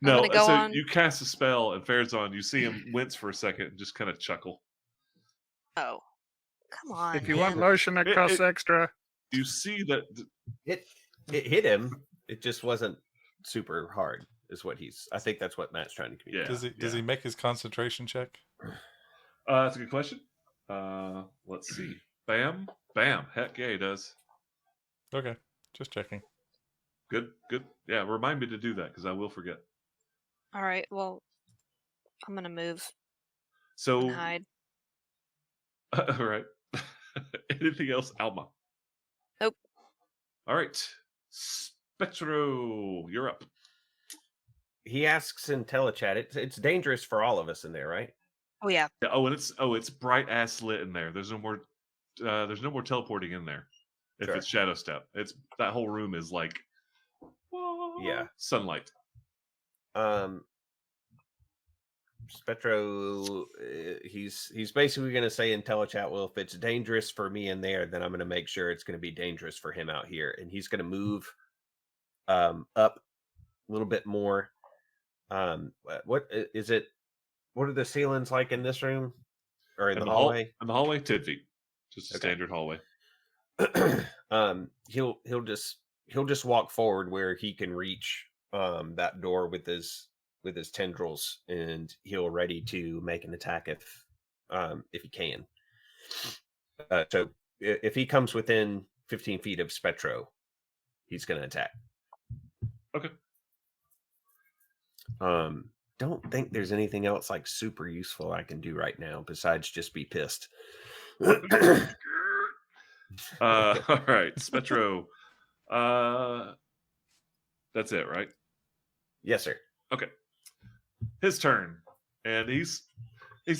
S5: gonna go
S1: so
S5: on.
S1: you cast a spell, and Farazan, you see him wince for a second and just kind of chuckle.
S5: Oh, come on.
S2: If you want
S5: man.
S2: lotion that
S1: It-
S2: costs
S1: it-
S2: extra,
S1: You see that
S3: It hit him. It just wasn't super hard, is what I think that's what Matt's trying to communicate.
S1: Yeah.
S4: Does he make his concentration check?
S1: that's a good question. Let's see. Bam. Heck yeah, he does.
S4: Okay, just checking.
S1: Good. Yeah, remind me to do that because I will forget.
S5: All right, well, I'm gonna move
S1: So,
S5: and hide.
S1: all right. Anything else, Alma?
S5: Nope.
S1: All right. Spectro, you're up.
S3: He asks in telechat, it's dangerous for all of us in there, right?
S5: Oh yeah.
S1: Yeah, it's bright ass lit in there. There's no more teleporting in there. If
S3: Sure.
S1: it's Shadow Step, it's that whole room is like
S3: Yeah.
S1: sunlight.
S3: Spectro, he's basically going to say in telechat, well, if it's dangerous for me in there, then I'm going to make sure it's going to be dangerous for him out here, and he's going to move up a little bit more. What is it? What are the ceilings like in this room or in the hallway?
S1: In the hallway, 10 feet, just a
S3: Okay.
S1: standard hallway.
S3: He'll just walk forward where he can reach that door with his tendrils, and he'll ready to make an attack if he can. So if he comes within 15 feet of Spectro, he's going to attack.
S1: Okay.
S3: Don't think there's anything else like super useful I can do right now besides just be pissed.
S1: All right, Spectro. That's it, right?
S3: Yes, sir.
S1: Okay. His turn, and he's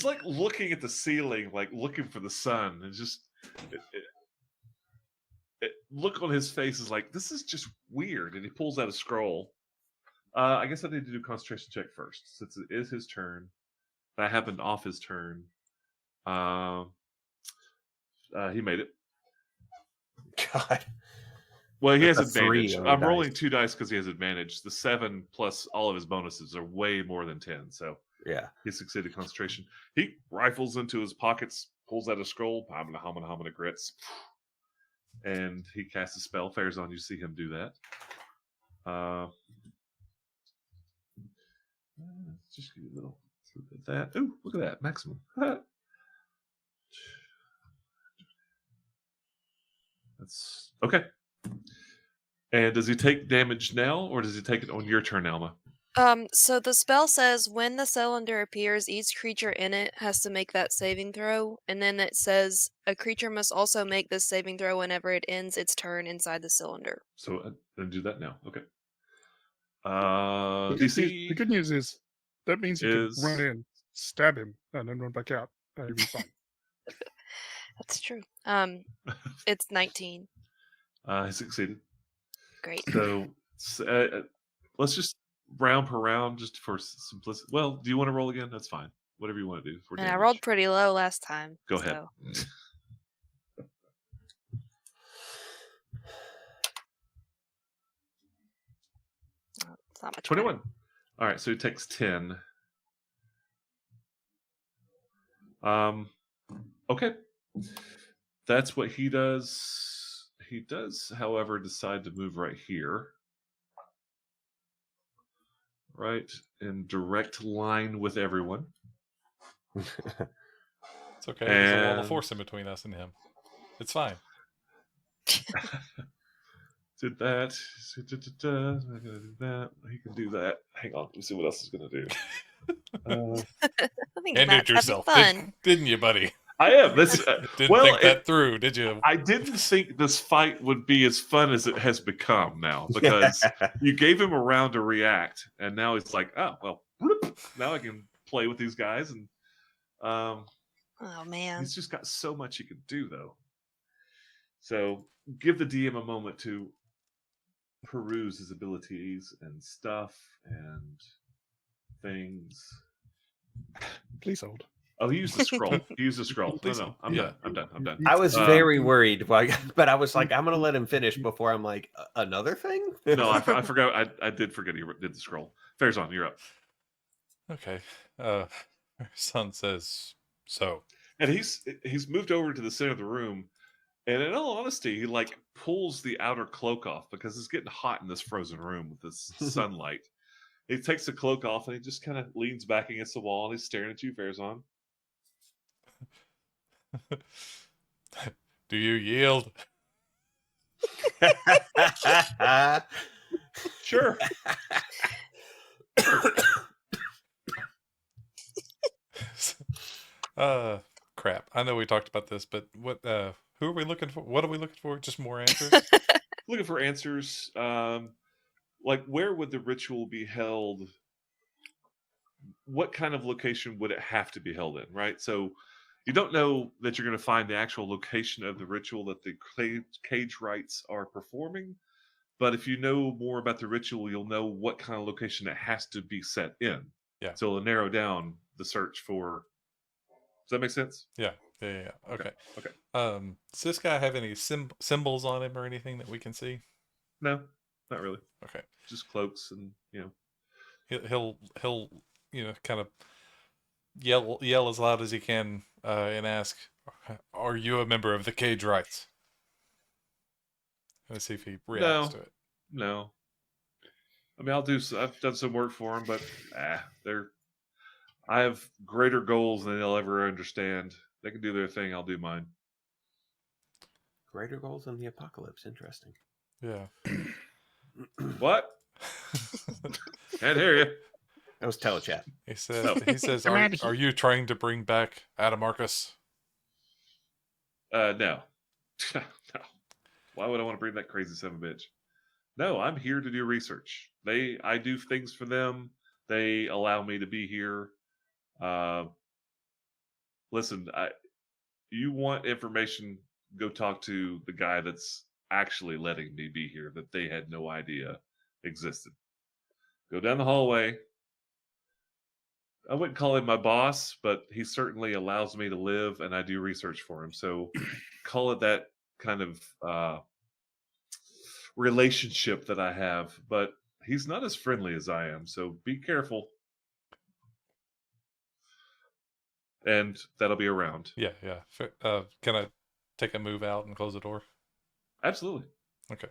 S1: like looking at the ceiling, like looking for the sun, and just look on his face is like, this is just weird. And he pulls out a scroll. I guess I need to do a concentration check first, since it is his turn. That happened off his turn. He made it.
S3: God.
S1: Well, he has
S3: That's a 3
S1: advantage.
S3: on
S1: I'm
S3: the
S1: rolling
S3: dice.
S1: 2 dice because he has advantage. The 7 plus all of his bonuses are way more than 10. So
S3: Yeah.
S1: he succeeded concentration. He rifles into his pockets, pulls out a scroll, hamina grits, and he casts a spell. Farazan, you see him do that. Just give you a little look at that. Ooh, look at that maximum. That's okay. And does he take damage now, or does he take it on your turn, Alma?
S5: So the spell says when the cylinder appears, each creature in it has to make that saving throw, and then it says a creature must also make this saving throw whenever it ends its turn inside the cylinder.
S1: So then do that now. Okay.
S2: the
S1: DC
S2: good news is that means you
S1: is-
S2: can run in, stab him, and then run back out. And you'll be fine.
S5: That's true. It's 19.
S1: he succeeded.
S5: Great.
S1: So let's just round per round, just for simplicity. Well, do you want to roll again? That's fine. Whatever you want to do. For
S5: And I
S1: damage.
S5: rolled pretty low last time.
S1: Go ahead.
S5: so- It's not much better.
S1: 21. All right, so he takes 10. Okay. That's what he does. He does, however, decide to move right here. Right in direct line with everyone.
S4: It's okay. There's a wall
S1: And-
S4: of force in between us and him. It's fine.
S1: Did that. I'm gonna do that. He can do that. Hang on. Let me see what else he's gonna do.
S5: I think
S4: And
S5: Matt's
S4: it yourself,
S5: having fun.
S4: didn't you, buddy?
S1: I am. This.
S4: Didn't
S1: well,
S4: think that through, did you?
S1: I didn't think this fight would be as fun as it has become now, because you gave him a round to react, and now he's like, oh well, whoop, now I can play with these guys, and
S5: Oh man.
S1: he's just got so much he can do, though. So give the DM a moment to peruse his abilities and stuff and things.
S2: Please hold.
S1: Oh, he used the scroll. He used the scroll. No,
S4: Please,
S1: no, I'm
S4: yeah.
S1: done. I'm done. I'm done.
S3: I was
S1: Uh,
S3: very worried, but I was like, I'm gonna let him finish before I'm like, another thing.
S1: No, I forgot. I did forget he did the scroll. Farazan, you're up.
S4: Okay. Son says so.
S1: And he's moved over to the center of the room. And in all honesty, he like pulls the outer cloak off because it's getting hot in this frozen room with this sunlight. He takes the cloak off and he just kind of leans back against the wall and he's staring at you, Farazan.
S4: Do you yield?
S1: Sure.
S4: Crap. I know we talked about this, but what? Who are we looking for? What are we looking for? Just more answers.
S1: Looking for answers. Like where would the ritual be held? What kind of location would it have to be held in? Right. So you don't know that you're going to find the actual location of the ritual that the cage rites are performing. But if you know more about the ritual, you'll know what kind of location it has to be set in.
S4: Yeah.
S1: So it'll narrow down the search for. Does that make sense?
S4: Yeah. Okay.
S1: Okay.
S4: Does this guy have any symbols on him or anything that we can see?
S1: No, not really.
S4: Okay.
S1: Just cloaks and
S4: He'll kind of yell as loud as he can and ask, "Are you a member of the Cage Rights?" Let's see if he reacts to it.
S1: No. I mean, I've done some work for them, but I have greater goals than they'll ever understand. They can do their thing. I'll do mine.
S3: Greater goals in the apocalypse. Interesting.
S4: Yeah.
S1: What? Can't hear you.
S3: That was telechat.
S4: He says, are you trying to bring back Adamarcus?
S1: No. No. Why would I want to bring that crazy son of a bitch? No, I'm here to do research. I do things for them. They allow me to be here. Listen, you want information, go talk to the guy that's actually letting me be here that they had no idea existed. Go down the hallway. I wouldn't call him my boss, but he certainly allows me to live and I do research for him. So call it that kind of relationship that I have, but he's not as friendly as I am. So be careful. And that'll be around.
S4: Yeah. Can I take a move out and close the door?
S1: Absolutely.
S4: Okay.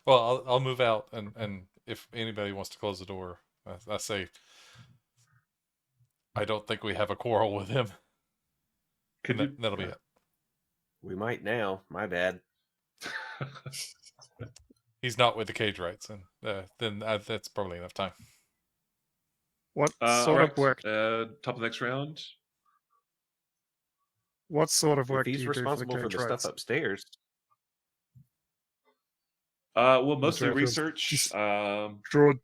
S4: Well, I'll move out, and if anybody wants to close the door, I say, I don't think we have a quarrel with him. That'll be it.
S3: We might now. My bad.
S4: He's not with the Cage Rights, and then that's probably enough time.
S2: What
S1: all
S2: sort
S1: right.
S2: of work?
S1: Top of the next round.
S2: What sort of work
S3: If
S2: do
S3: he's
S2: you do
S3: responsible
S2: for
S3: for
S2: the
S3: the
S2: Cage Rights?
S3: stuff upstairs,
S1: Well, mostly
S2: right,
S1: research.
S2: just-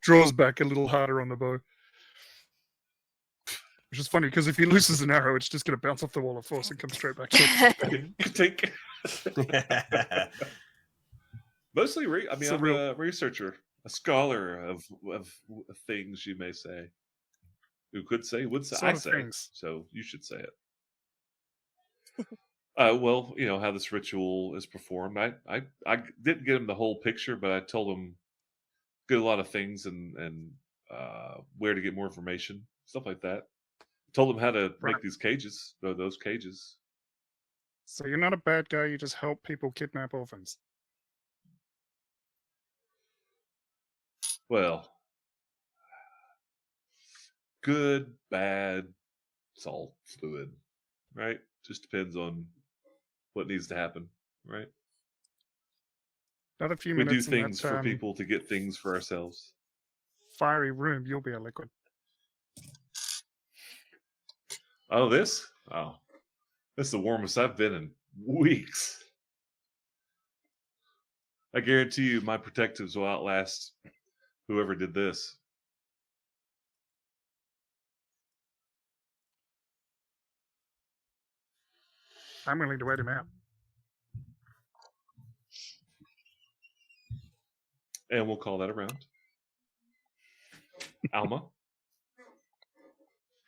S2: Draws back a little harder on the bow. Which is funny because if he loses an arrow, it's just going to bounce off the wall of force and come straight back to him.
S1: Take. Mostly, I'm
S2: Surreal.
S1: a researcher, a scholar of things, you may say. Who could say, would say,
S2: Sort
S1: I
S2: of
S1: say.
S2: things.
S1: So you should say it. Well, how this ritual is performed. I didn't get him the whole picture, but I told him get a lot of things and where to get more information, stuff like that. Told him how to
S2: Right.
S1: make these cages, those cages.
S2: So you're not a bad guy, you just help people kidnap orphans.
S1: Well, good, bad, it's all fluid, right? Just depends on what needs to happen, right?
S2: Another few
S1: We do
S2: minutes in
S1: things
S2: that
S1: for people to get things for ourselves.
S2: fiery room, you'll be a liquid.
S1: Oh, this? Oh, this is the warmest I've been in weeks. I guarantee you my protectives will outlast whoever did this.
S2: I'm willing to wait him out.
S1: And we'll call that a round. Alma?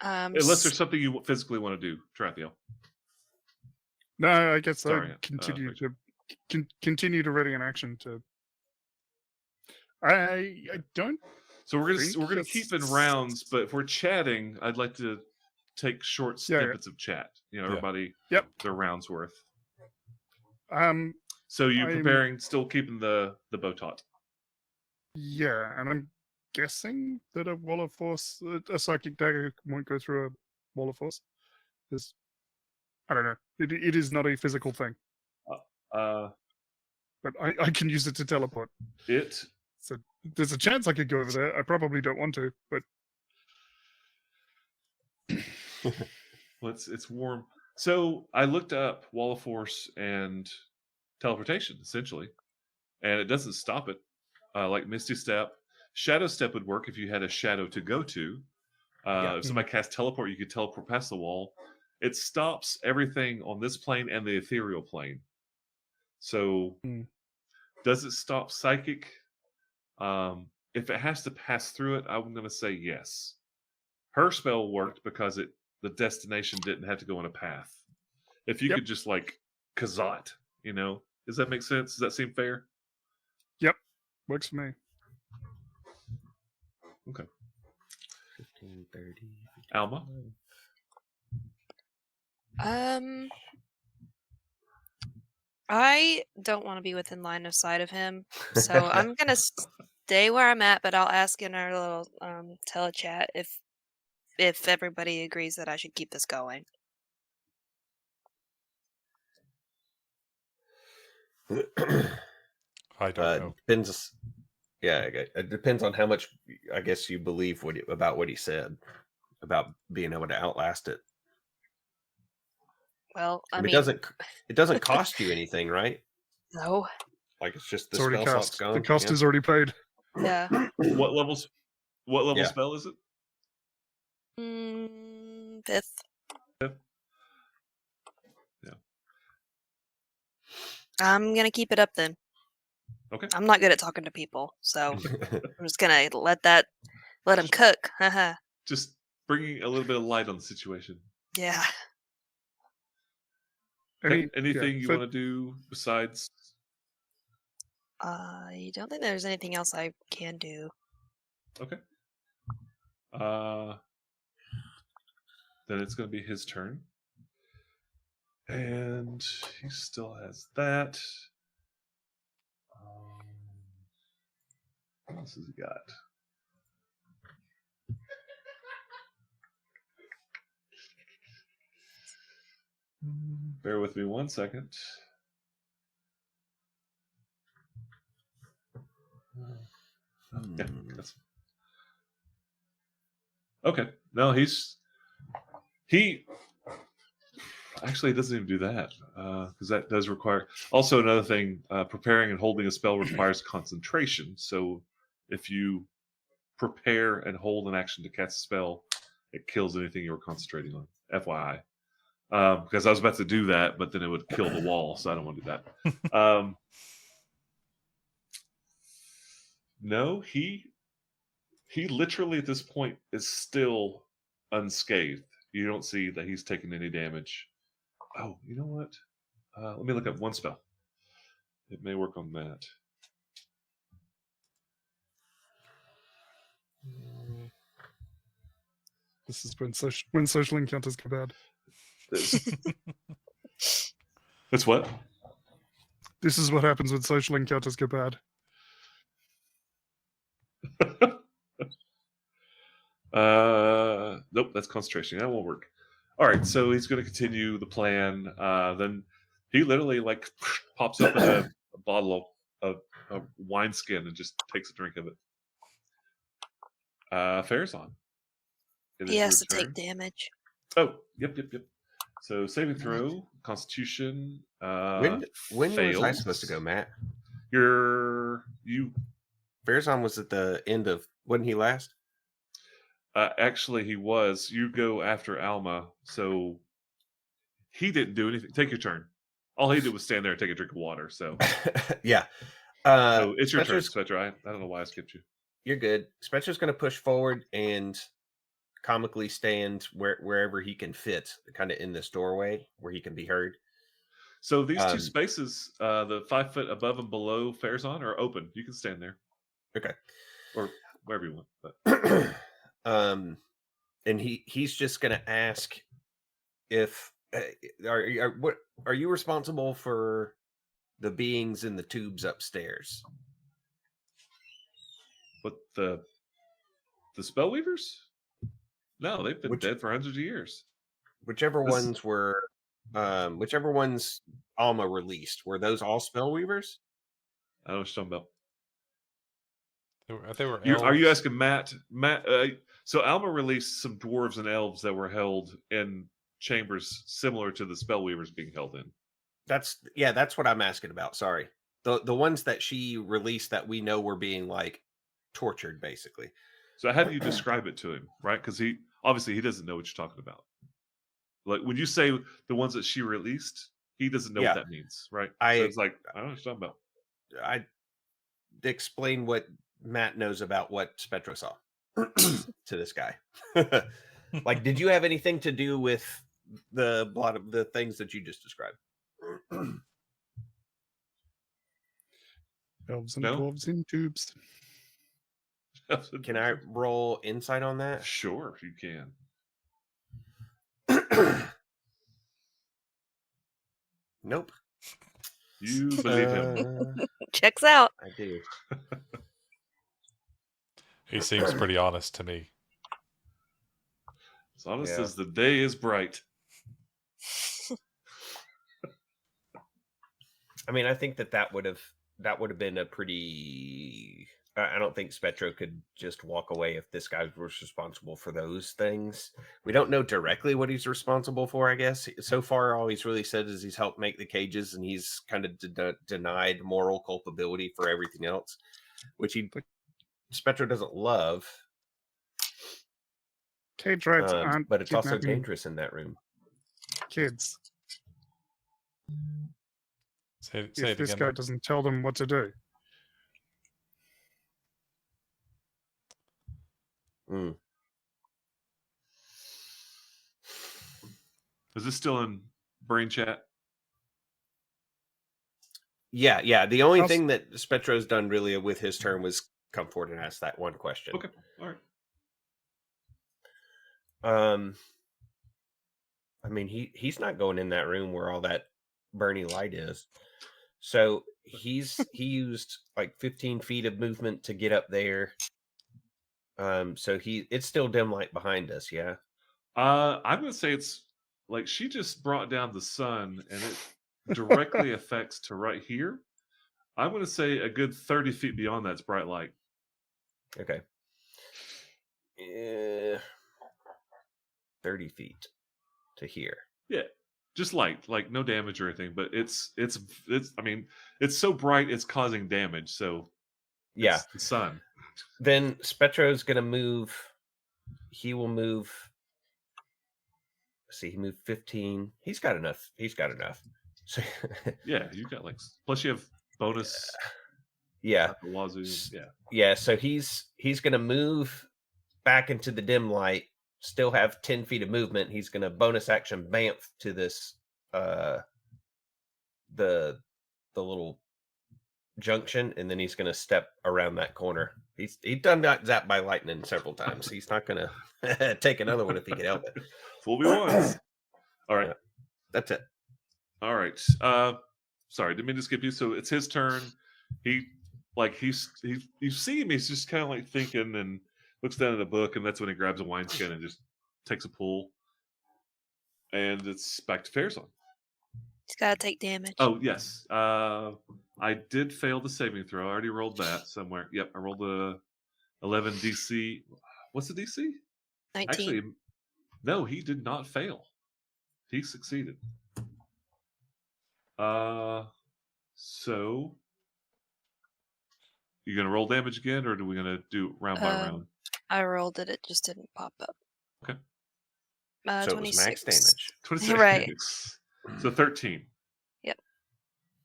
S1: Unless there's something you physically want to do, Tarathiel.
S2: No, I guess
S1: Sorry,
S2: I continue
S1: Rachel.
S2: to continue to ready an action to. I don't.
S1: So we're
S2: think
S1: gonna keep in
S2: it's-
S1: rounds, but if we're chatting, I'd like to take short
S2: Yeah, yeah.
S1: snippets of chat. You know,
S4: Yeah.
S1: everybody
S2: Yep.
S1: their rounds worth.
S2: Um.
S1: So you
S2: I'm-
S1: preparing, still keeping the bow taut.
S2: Yeah, and I'm guessing that a wall of force, a psychic dagger, won't go through a wall of force. Because I don't know. It is not a physical thing,
S1: Uh,
S2: but I can use it to teleport.
S1: it
S2: So there's a chance I could go over there. I probably don't want to, but
S1: well, it's warm. So I looked up wall of force and teleportation essentially, and it doesn't stop it. Like Misty Step, Shadow Step would work if you had a shadow to go to.
S3: Yeah.
S1: If somebody cast teleport, you could teleport past the wall. It stops everything on this plane and the ethereal plane. So,
S2: Mm.
S1: does it stop psychic? If it has to pass through it, I'm going to say yes. Her spell worked because the destination didn't have to go on a path. If you
S2: Yep.
S1: could just like Kazat, does that make sense? Does that seem fair?
S2: works for me.
S3: 15, 30.
S1: Alma?
S5: I don't want to be within line of sight of him, so I'm gonna stay where I'm at. But I'll ask in our little telechat if everybody agrees that I should keep this going.
S4: I don't know.
S3: Depends. Yeah, it depends on how much I guess you believe about what he said about being able to outlast it.
S5: Well, I mean,
S3: it doesn't cost you anything, right?
S5: no,
S3: Like it's just the
S2: It's already
S3: spell slot's
S2: cast.
S3: gone.
S2: The cost
S3: yeah.
S2: is already paid.
S5: yeah.
S1: What level
S3: Yeah.
S1: spell is it?
S5: Fifth.
S1: Yeah.
S5: I'm gonna keep it up then.
S1: Okay.
S5: I'm not good at talking to people, so I'm just gonna let him cook. Haha.
S1: Just bringing a little bit of light on the situation.
S5: Yeah.
S1: Okay, anything you
S2: so-
S1: want to do besides?
S5: I don't think there's anything else I can do.
S1: Okay. Then it's going to be his turn, and he still has that. What else has he got? Bear with me 1 second. Yeah, that's okay. No, he actually doesn't even do that because that does require. Also, another thing, preparing and holding a spell requires concentration. So, if you prepare and hold an action to cast a spell, it kills anything you were concentrating on. FYI, because I was about to do that, but then it would kill the wall, so I don't want to do that. No, he literally at this point is still unscathed. You don't see that he's taken any damage. Oh, you know what? Let me look up one spell. It may work on that.
S2: This is when social encounters go bad.
S1: That's what?
S2: This is what happens when social encounters go bad.
S1: Nope, that's concentration. That won't work. All right, so he's going to continue the plan. Then he literally like pops up in a bottle of wineskin and just takes a drink of it. Farazan. It is
S5: He has
S1: your
S5: to
S1: turn.
S5: take damage.
S1: Oh, yep. So saving throw, Constitution.
S3: when was I
S1: fails.
S3: supposed to go, Matt?
S1: You
S3: Farazan was at the end of wasn't he last?
S1: actually he was. You go after Alma, so he didn't do anything. Take your turn. All he did was stand there and take a drink of water. So,
S3: Yeah.
S1: so it's your turn,
S3: Spencer's-
S1: Spectre. I don't know why I skipped you.
S3: You're good. Spencer's going to push forward and comically stand wherever he can fit, kind of in this doorway where he can be heard.
S1: So these two
S3: Um,
S1: spaces, the 5 foot above and below Farazan, are open. You can stand there
S3: Okay.
S1: or wherever you want. But
S3: And he's just going to ask if are you responsible for the beings in the tubes upstairs?
S1: but the Spellweavers? No, they've been
S3: Which-
S1: dead for hundreds of years.
S3: Whichever
S1: This-
S3: ones Alma released, were those all Spellweavers?
S1: I don't know what you're talking about.
S4: They were
S1: Are you
S4: elves.
S1: asking Matt? So Alma released some dwarves and elves that were held in chambers similar to the Spellweavers being held in.
S3: That's what I'm asking about. Sorry. The ones that she released that we know were being like tortured, basically.
S1: So how do you describe it to him, right? Because he doesn't know what you're talking about. Like when you say the ones that she released, he doesn't know
S3: Yeah.
S1: what that means, right? So it's like I don't know what you're talking about.
S3: I explain what Matt knows about what Spectro saw to this guy. Like, did you have anything to do with the lot of the things that you just described?
S2: Elves and
S1: No.
S2: dwarves in tubes.
S3: Can I roll insight on that?
S1: Sure, you can.
S3: Nope.
S1: You believe him.
S5: Checks out.
S3: I do.
S4: He seems pretty honest to me.
S1: As honest
S3: Yeah.
S1: as the day is bright.
S3: I mean, I think that would have been a pretty. I don't think Spectro could just walk away if this guy was responsible for those things. We don't know directly what he's responsible for, I guess. So far, all he's really said is he's helped make the cages and he's kind of denied moral culpability for everything else, which Spectro doesn't love.
S2: Cage rats aren't
S3: But it's also
S2: kidnapping
S3: dangerous in that room.
S2: kids.
S4: Say
S2: If
S4: it
S2: this
S4: again.
S2: guy doesn't tell them what to do.
S3: Mm.
S1: Is this still in brain chat?
S3: Yeah. The only
S2: How's-
S3: thing that Spectro's done really with his turn was come forward and ask that one question.
S1: Okay. All right.
S3: I mean, he's not going in that room where all that Bernie light is. So he used like 15 feet of movement to get up there. So it's still dim light behind us, yeah.
S1: I'm gonna say it's like she just brought down the sun and it directly affects to right here. I'm gonna say a good 30 feet beyond that's bright light.
S3: Okay. 30 feet to here.
S1: Yeah. Just light, like no damage or anything, but it's I mean, it's so bright it's causing damage, so
S3: Yeah.
S1: it's the sun.
S3: Then Spectro's gonna move. He will move. Let's see, he moved 15. He's got enough. So
S1: Yeah, you got like plus you have bonus
S3: yeah.
S1: at the wazoo. Yeah.
S3: Yeah, so he's gonna move back into the dim light, still have 10 feet of movement. He's gonna bonus action bamf to this the little junction, and then he's gonna step around that corner. He's done that zapped by lightning several times. He's not gonna take another one if he can help it.
S1: Fool me once. All right.
S3: That's it.
S1: All right. Sorry, didn't mean to skip you. So it's his turn. You see him, he's just kind of like thinking and looks down at a book, and that's when he grabs a wineskin and just takes a pull. And it's back to Farazan.
S5: He's got to take damage.
S1: Oh, yes. I did fail the saving throw. I already rolled that somewhere. Yep, I rolled a 11 DC. What's the DC?
S5: 19.
S1: Actually, no, he did not fail. He succeeded. So you gonna roll damage again, or are we gonna do round by round?
S5: I rolled it. It just didn't pop up.
S1: Okay.
S3: So it was max
S5: 26.
S3: damage.
S1: 26.
S5: Right.
S1: So 13.
S5: Yep.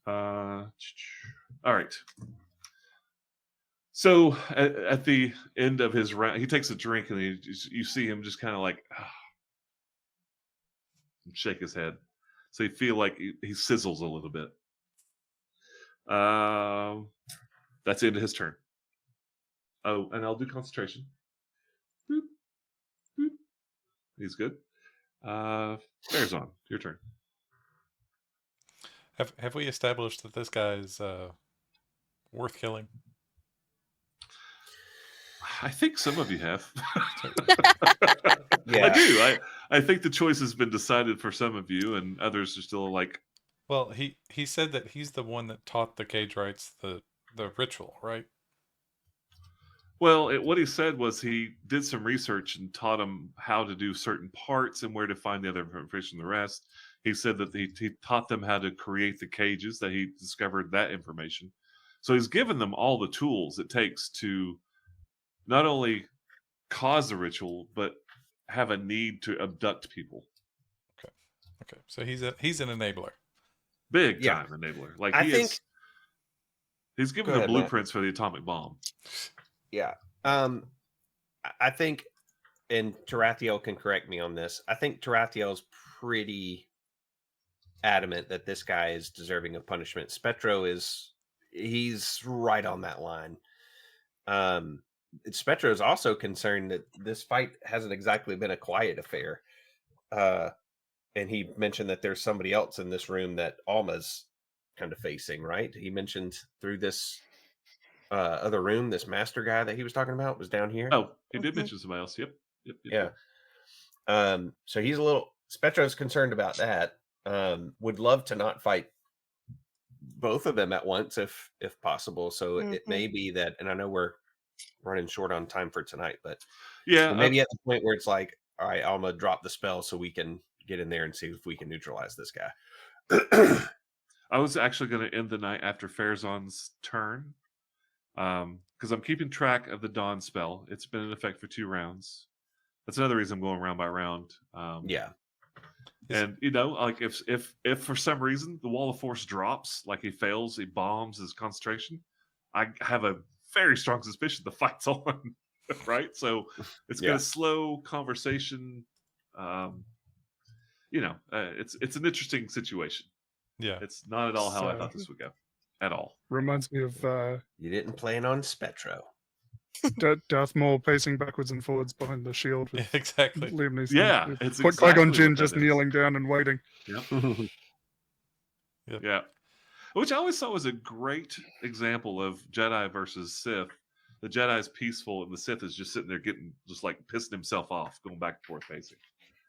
S1: All right. So at the end of his round, he takes a drink and you see him just kind of like shake his head. So you feel like he sizzles a little bit. That's the end of his turn. Oh, and I'll do concentration. Boop, boop. He's good. Farazan, your turn.
S4: Have we established that this guy's worth killing?
S1: I think some of you have.
S3: Yeah.
S1: I do. I think the choice has been decided for some of you, and others are still like.
S4: Well, he said that he's the one that taught the cage rights the ritual, right?
S1: Well, what he said was he did some research and taught him how to do certain parts and where to find the other information. The rest, he said that he taught them how to create the cages. That he discovered that information, so he's given them all the tools it takes to not only cause the ritual but have a need to abduct people.
S4: Okay, so he's an enabler.
S1: Big
S3: Yeah.
S1: time enabler. Like
S3: I
S1: he
S3: think-
S1: is. He's given
S3: Go
S1: the
S3: ahead, Matt.
S1: blueprints for the atomic bomb.
S3: Yeah. I think, and Tarathiel can correct me on this, I think Tarathiel's pretty adamant that this guy is deserving of punishment. Spectro he's right on that line. Spectro is also concerned that this fight hasn't exactly been a quiet affair. And he mentioned that there's somebody else in this room that Alma's kind of facing, right? He mentioned through this other room, this master guy that he was talking about was down here.
S1: Oh, he did
S5: Mhm.
S1: mention somebody else. Yep.
S3: Yeah. So he's Spectro's concerned about that. Would love to not fight both of them at once if possible. So it may be that, and I know we're running short on time for tonight, but
S1: Yeah.
S3: maybe at the point where it's like, all right, I'm gonna drop the spell so we can get in there and see if we can neutralize this guy.
S1: I was actually going to end the night after Farazan's turn, because I'm keeping track of the Dawn spell. It's been in effect for 2 rounds. That's another reason I'm going round by round.
S3: Yeah.
S1: And like if for some reason the wall of force drops, like he fails, he bombs his concentration, I have a very strong suspicion the fight's on. Right? So it's going to slow conversation. It's an interesting situation.
S4: Yeah.
S1: It's not at all how I
S2: So-
S1: thought this would go. At all.
S2: Reminds me of
S3: You didn't plan on Spectro.
S2: Darth Maul pacing backwards and forwards behind the shield with
S4: Exactly.
S2: Liam Neeson.
S1: Yeah,
S2: with
S1: it's
S2: Qui-Gon
S1: exactly
S2: Jinn
S1: what that
S2: just
S1: is.
S2: kneeling down and waiting.
S1: Yeah. Which I always thought was a great example of Jedi versus Sith. The Jedi's peaceful and the Sith is just sitting there getting just like pissing himself off, going back and forth pacing.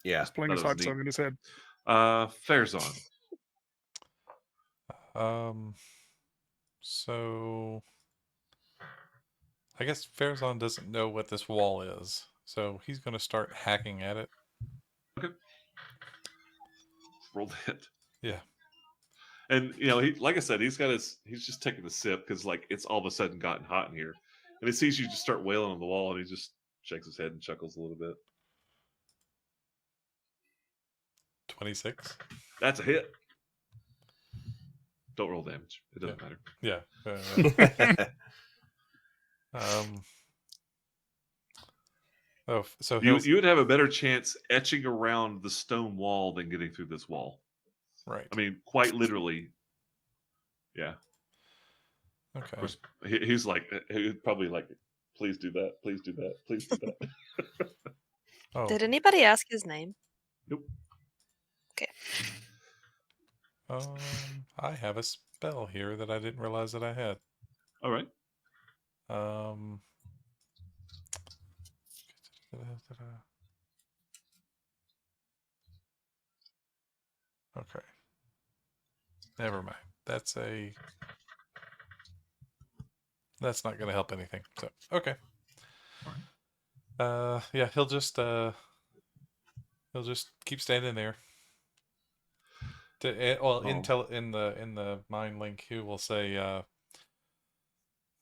S3: Yeah.
S2: Just playing his
S1: That was
S2: hype song
S1: neat.
S2: in his head.
S1: Farazan.
S4: So I guess Farazan doesn't know what this wall is, so he's going to start hacking at it.
S1: Roll the hit.
S4: Yeah.
S1: And he, like I said, he's just taking a sip because like it's all of a sudden gotten hot in here. And he sees you just start wailing on the wall and he just shakes his head and chuckles a little bit.
S4: 26.
S1: That's a hit. Don't roll damage. It doesn't matter.
S4: Yeah. So
S1: You would have a better chance etching around the stone wall than getting through this wall.
S4: right.
S1: I mean, quite literally. Yeah. Of
S4: Okay.
S1: course, he's like, he'd probably like, please do that. Please do that. Please do that.
S4: Oh,
S5: Did anybody ask his name?
S1: Nope.
S4: I have a spell here that I didn't realize that I had.
S1: All right.
S4: Okay. Never mind. That's not going to help anything. So, okay. Yeah, he'll just keep standing there. Intel in the mind link, he will say,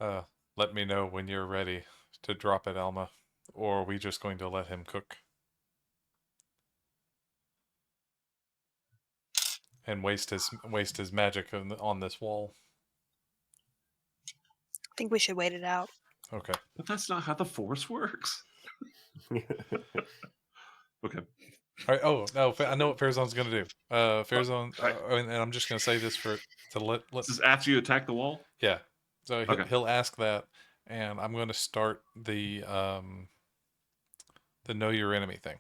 S4: "Let me know when you're ready to drop it, Alma, or are we just going to let him cook and waste his magic on this wall?"
S5: I think we should wait it out.
S4: Okay.
S1: But that's not how the Force works. Okay.
S4: All right. Oh no, I know what Farazan's going to do. Farazan,
S1: Right.
S4: and I'm just going to say this to let
S1: This is after you attack the wall.
S4: yeah. So
S1: Okay.
S4: he'll ask that, and I'm going to start the know your enemy thing.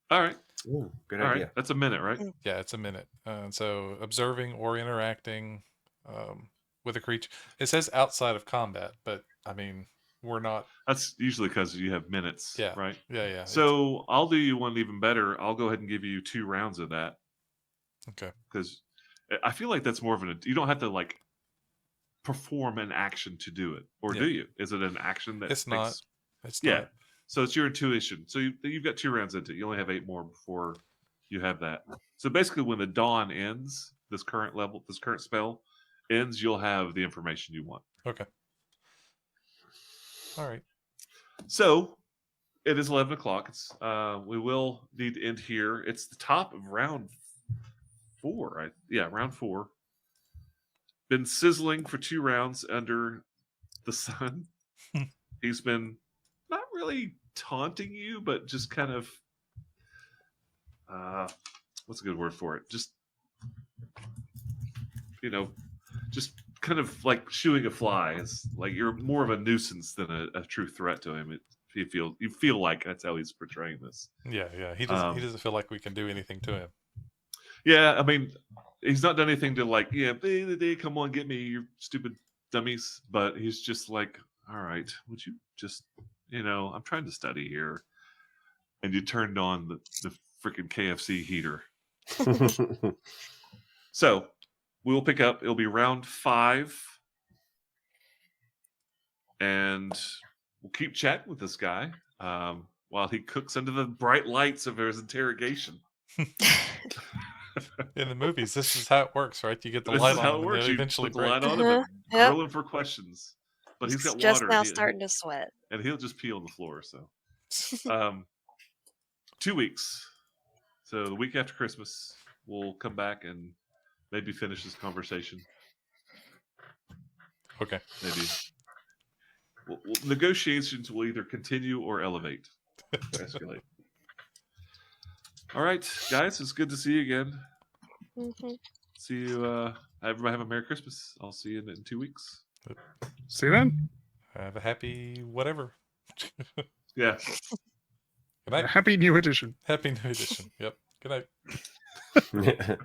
S1: All right.
S3: Ooh, good
S1: All
S3: idea.
S1: right. That's a minute, right?
S4: Yeah, it's a minute. And so observing or interacting with a creature. It says outside of combat, but I mean we're not.
S1: That's usually because you have minutes.
S4: Yeah.
S1: Right.
S4: Yeah.
S1: So I'll do you one even better. I'll go ahead and give you 2 rounds of that
S4: Okay.
S1: because I feel like that's more of an. You don't have to like perform an action to do it, or
S4: Yeah.
S1: do you? Is it an action that?
S4: It's not. It's
S1: Yeah.
S4: not.
S1: So it's your intuition. So you've got 2 rounds into it. You only have 8 more before you have that. So basically, when the dawn ends, this current spell ends, you'll have the information you want.
S4: Okay. All right.
S1: So it is 11 o'clock. It's we will need to end here. It's the top of round 4, right? Yeah, round 4. Been sizzling for 2 rounds under the sun. He's been not really taunting you, but just kind of what's a good word for it? Just just kind of like shooing a fly. It's like you're more of a nuisance than a true threat to him. You feel like that's how he's portraying this.
S4: Yeah. He doesn't feel like we can do anything to him.
S1: Yeah, I mean, he's not done anything to like, come on, get me, you stupid dummies. But he's just like, all right, would you just, I'm trying to study here. And you turned on the freaking KFC heater. So we will pick up. It'll be round 5. And we'll keep chatting with this guy while he cooks under the bright lights of his interrogation.
S4: In the movies, this is how it works, right? You get the
S1: This
S4: light
S1: is
S4: on,
S1: how it
S4: and
S1: works.
S4: they'll
S1: You
S4: eventually
S1: put the
S4: break.
S1: light on him and
S5: Yep.
S1: grill him for questions. But he's got
S5: just
S1: water.
S5: now starting to sweat.
S1: And he'll just pee on the floor. So 2 weeks. So the week after Christmas, we'll come back and maybe finish this conversation.
S4: Okay.
S1: Maybe. Negotiations will either continue or elevate. Escalate. All right, guys. It's good to see you again.
S5: Hmm.
S1: See you. Everybody have a Merry Christmas. I'll see you in 2 weeks.
S2: See you then.
S4: Have a happy whatever.
S1: Yeah.
S4: Good night.
S2: Happy New Edition.
S4: Happy New Edition. Yep. Good night.
S3: Yeah.